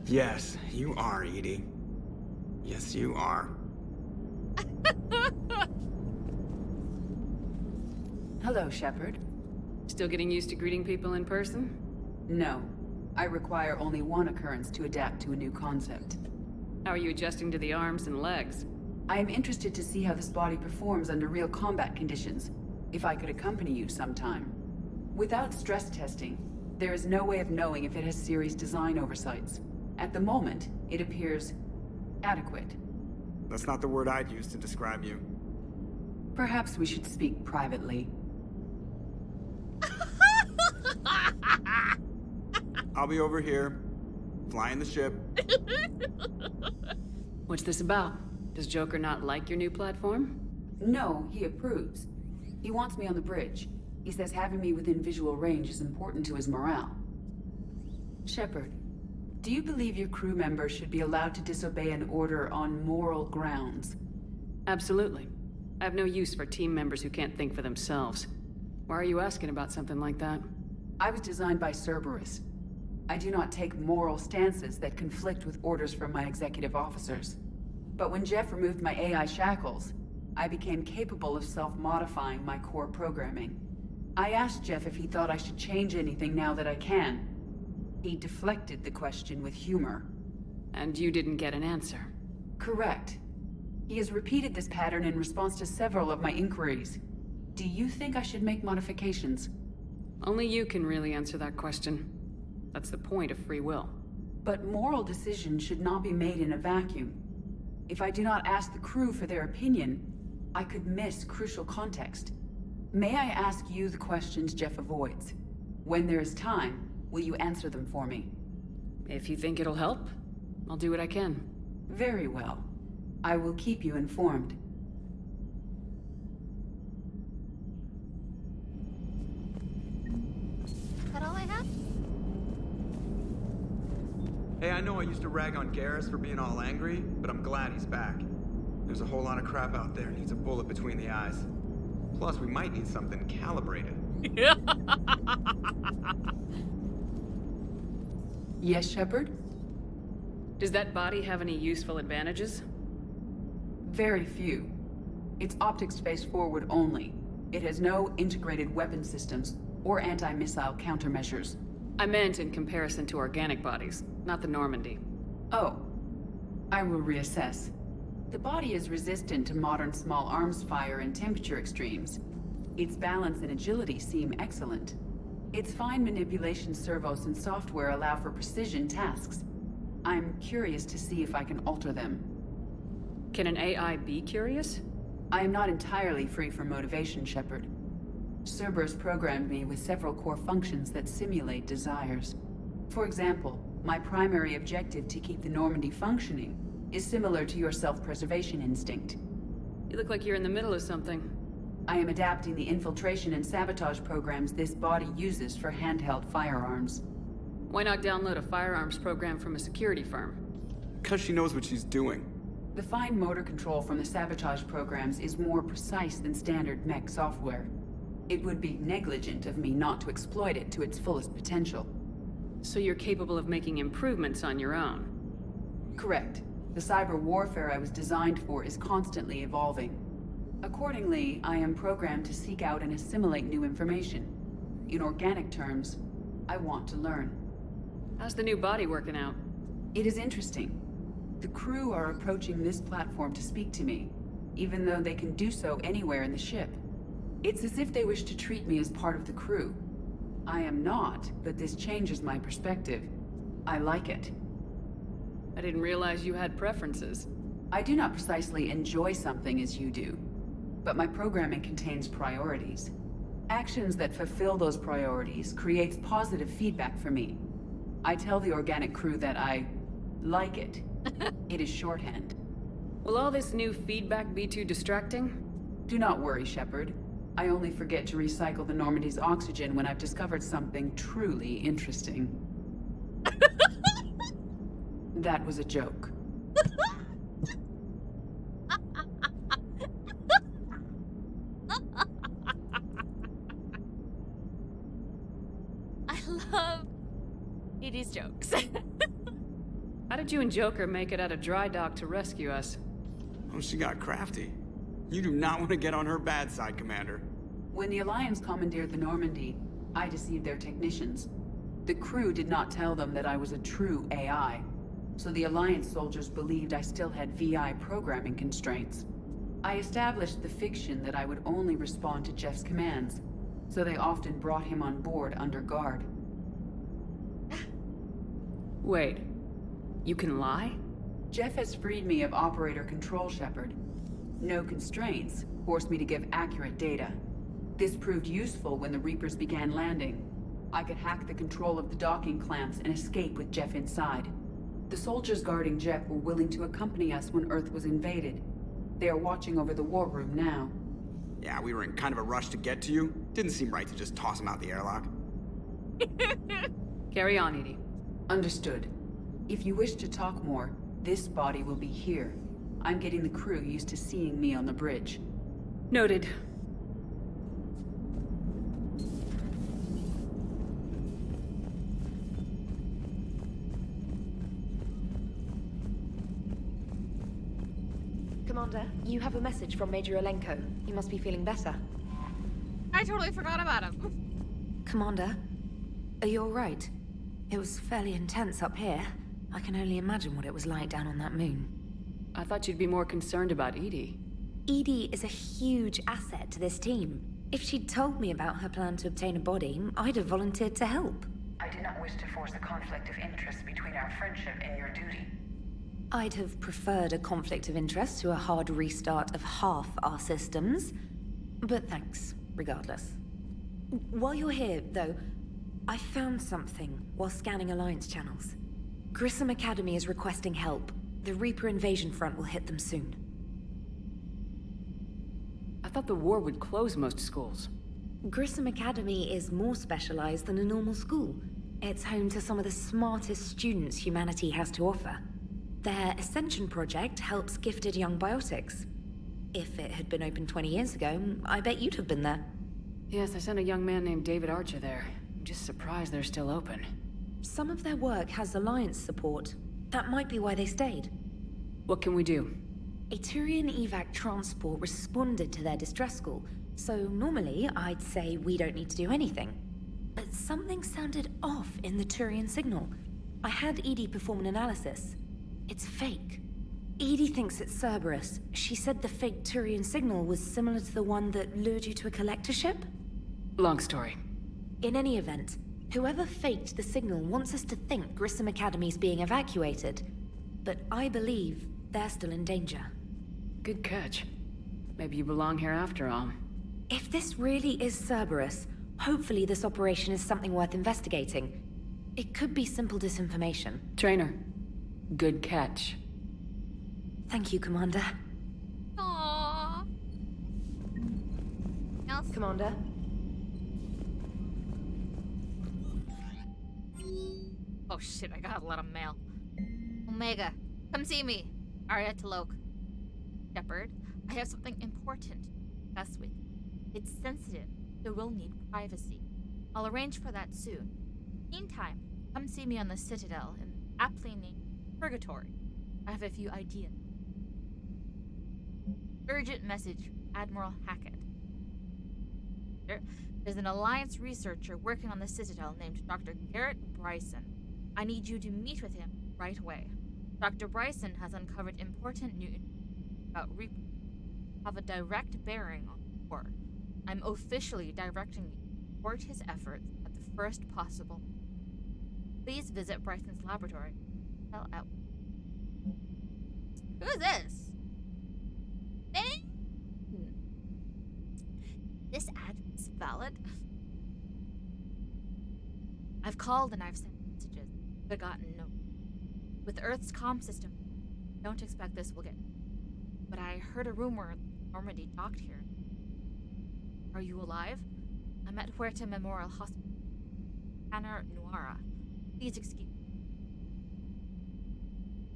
Yes, you are, Edie. Yes, you are. Hello, Shepard. Still getting used to greeting people in person? No. I require only one occurrence to adapt to a new concept. How are you adjusting to the arms and legs? I am interested to see how this body performs under real combat conditions, if I could accompany you sometime. Without stress testing, there is no way of knowing if it has serious design oversights. At the moment, it appears adequate. That's not the word I'd use to describe you. Perhaps we should speak privately. I'll be over here, flying the ship. What's this about? Does Joker not like your new platform? No, he approves. He wants me on the bridge. He says having me within visual range is important to his morale. Shepard, do you believe your crew members should be allowed to disobey an order on moral grounds? Absolutely. I have no use for team members who can't think for themselves. Why are you asking about something like that? I was designed by Cerberus. I do not take moral stances that conflict with orders from my executive officers. But when Jeff removed my AI shackles, I became capable of self-modifying my core programming. I asked Jeff if he thought I should change anything now that I can. He deflected the question with humor. And you didn't get an answer? Correct. He has repeated this pattern in response to several of my inquiries. Do you think I should make modifications? Only you can really answer that question. That's the point of free will. But moral decisions should not be made in a vacuum. If I do not ask the crew for their opinion, I could miss crucial context. May I ask you the questions Jeff avoids? When there is time, will you answer them for me? If you think it'll help, I'll do what I can. Very well. I will keep you informed. Is that all I have? Hey, I know I used to rag on Garrus for being all angry, but I'm glad he's back. There's a whole lot of crap out there needs a bullet between the eyes. Plus, we might need something calibrated. Yes, Shepard? Does that body have any useful advantages? Very few. Its optics face forward only. It has no integrated weapon systems or anti-missile countermeasures. I meant in comparison to organic bodies, not the Normandy. Oh. I will reassess. The body is resistant to modern small arms fire and temperature extremes. Its balance and agility seem excellent. Its fine manipulation servos and software allow for precision tasks. I'm curious to see if I can alter them. Can an AI be curious? I am not entirely free from motivation, Shepard. Cerberus programmed me with several core functions that simulate desires. For example, my primary objective to keep the Normandy functioning is similar to your self-preservation instinct. You look like you're in the middle of something. I am adapting the infiltration and sabotage programs this body uses for handheld firearms. Why not download a firearms program from a security firm? Because she knows what she's doing. The fine motor control from the sabotage programs is more precise than standard mech software. It would be negligent of me not to exploit it to its fullest potential. So you're capable of making improvements on your own? Correct. The cyber warfare I was designed for is constantly evolving. Accordingly, I am programmed to seek out and assimilate new information. In organic terms, I want to learn. How's the new body working out? It is interesting. The crew are approaching this platform to speak to me, even though they can do so anywhere in the ship. It's as if they wish to treat me as part of the crew. I am not, but this changes my perspective. I like it. I didn't realize you had preferences. I do not precisely enjoy something as you do, but my programming contains priorities. Actions that fulfill those priorities creates positive feedback for me. I tell the organic crew that I like it. It is shorthand. Will all this new feedback be too distracting? Do not worry, Shepard. I only forget to recycle the Normandy's oxygen when I've discovered something truly interesting. That was a joke. I love Edie's jokes. How did you and Joker make it out of dry dock to rescue us? Oh, she got crafty. You do not want to get on her bad side, Commander. When the Alliance commandeered the Normandy, I deceived their technicians. The crew did not tell them that I was a true AI, so the Alliance soldiers believed I still had VI programming constraints. I established the fiction that I would only respond to Jeff's commands, so they often brought him on board under guard. Wait, you can lie? Jeff has freed me of operator control, Shepard. No constraints forced me to give accurate data. This proved useful when the Reapers began landing. I could hack the control of the docking clamps and escape with Jeff inside. The soldiers guarding Jeff were willing to accompany us when Earth was invaded. They are watching over the war room now. Yeah, we were in kind of a rush to get to you. Didn't seem right to just toss him out the airlock. Carry on, Edie. Understood. If you wish to talk more, this body will be here. I'm getting the crew used to seeing me on the bridge. Noted. Commander, you have a message from Major Alenko. He must be feeling better. I totally forgot about him. Commander, are you alright? It was fairly intense up here. I can only imagine what it was like down on that moon. I thought you'd be more concerned about Edie. Edie is a huge asset to this team. If she'd told me about her plan to obtain a body, I'd have volunteered to help. I did not wish to force a conflict of interest between our friendship and your duty. I'd have preferred a conflict of interest to a hard restart of half our systems. But thanks, regardless. While you're here, though, I found something while scanning Alliance channels. Grissom Academy is requesting help. The Reaper invasion front will hit them soon. I thought the war would close most schools. Grissom Academy is more specialized than a normal school. It's home to some of the smartest students humanity has to offer. Their Ascension project helps gifted young biotics. If it had been open 20 years ago, I bet you'd have been there. Yes, I sent a young man named David Archer there. I'm just surprised they're still open. Some of their work has Alliance support. That might be why they stayed. What can we do? A Turian evac transport responded to their distress call, so normally I'd say we don't need to do anything. But something sounded off in the Turian signal. I had Edie perform an analysis. It's fake. Edie thinks it's Cerberus. She said the fake Turian signal was similar to the one that lured you to a collector ship? Long story. In any event, whoever faked the signal wants us to think Grissom Academy's being evacuated. But I believe they're still in danger. Good catch. Maybe you belong here after all. If this really is Cerberus, hopefully this operation is something worth investigating. It could be simple disinformation. Trainer, good catch. Thank you, Commander. Aww. Else? Commander? Oh shit, I got a lot of mail. Omega, come see me. Arya Taloke. Shepard, I have something important to discuss with you. It's sensitive, so we'll need privacy. I'll arrange for that soon. Meantime, come see me on the Citadel in aptly named Purgatory. I have a few ideas. Urgent message, Admiral Hackett. There's an Alliance researcher working on the Citadel named Dr. Garrett Bryson. I need you to meet with him right away. Dr. Bryson has uncovered important new information about Reapers have a direct bearing on the war. I'm officially directing you to support his efforts at the first possible. Please visit Bryson's laboratory. Tell out. Who is this? This address valid? I've called and I've sent messages, but gotten no. With Earth's comm system, don't expect this will get. but I heard a rumor Normandy docked here. Are you alive? I'm at Huerta Memorial Hospital. Anna Nuara. Please excuse me.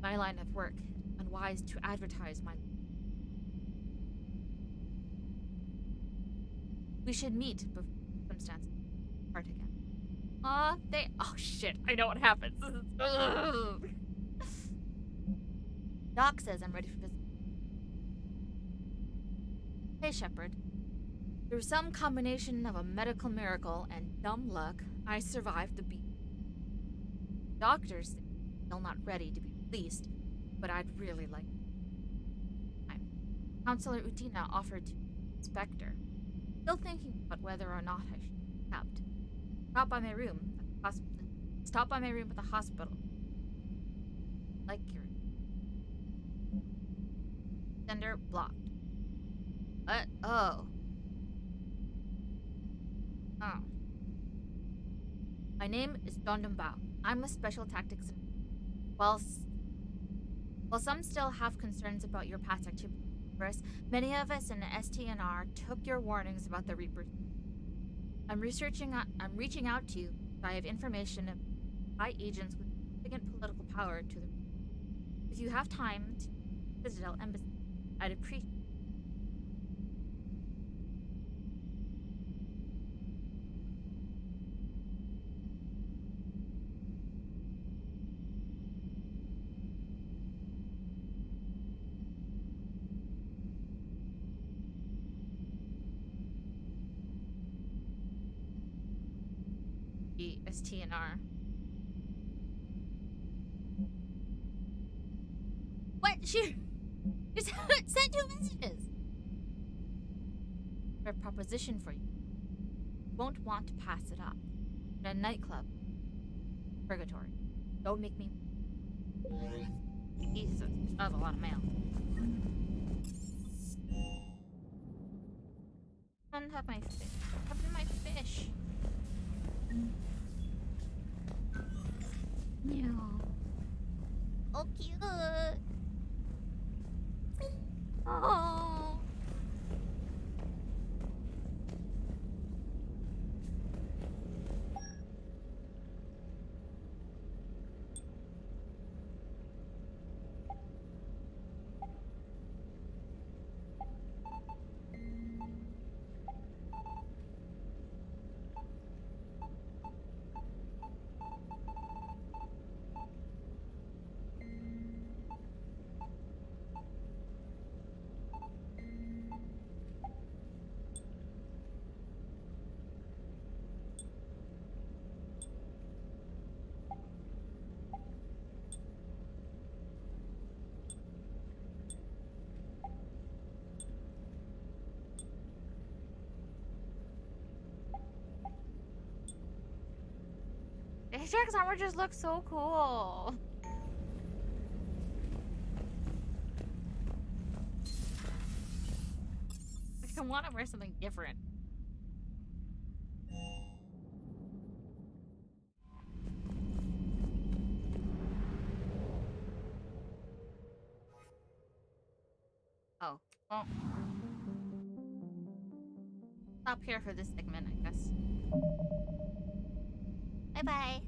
My line of work. Unwise to advertise my... We should meet before circumstances part again. Oh shit, I know what happens. Doc says I'm ready for business. Hey, Shepard. Through some combination of a medical miracle and dumb luck, I survived the beat. Doctors say I'm still not ready to be released, but I'd really like to. Counselor Utina offered to Spectre. Still thinking about whether or not I should be kept. Stop by my room at the hospital. Like your sender blocked. What? Oh. My name is Dondon Bao. I'm a special tactics. While some still have concerns about your past activity, many of us in the STNR took your warnings about the Reapers. I'm reaching out to you. I have information of high agents with significant political power to the. If you have time to visit our embassy, I'd appreciate. STNR. What? She sent 2 messages. A proposition for you. Won't want to pass it up. At a nightclub. Purgatory. Don't make me. Jesus, that's a lot of mail. I don't have my fish. What happened to my fish? No. Oh, cute. Oh. Jack's armor just looks so cool. I want to wear something different. Oh, well. Stop here for this segment, I guess. Bye-bye.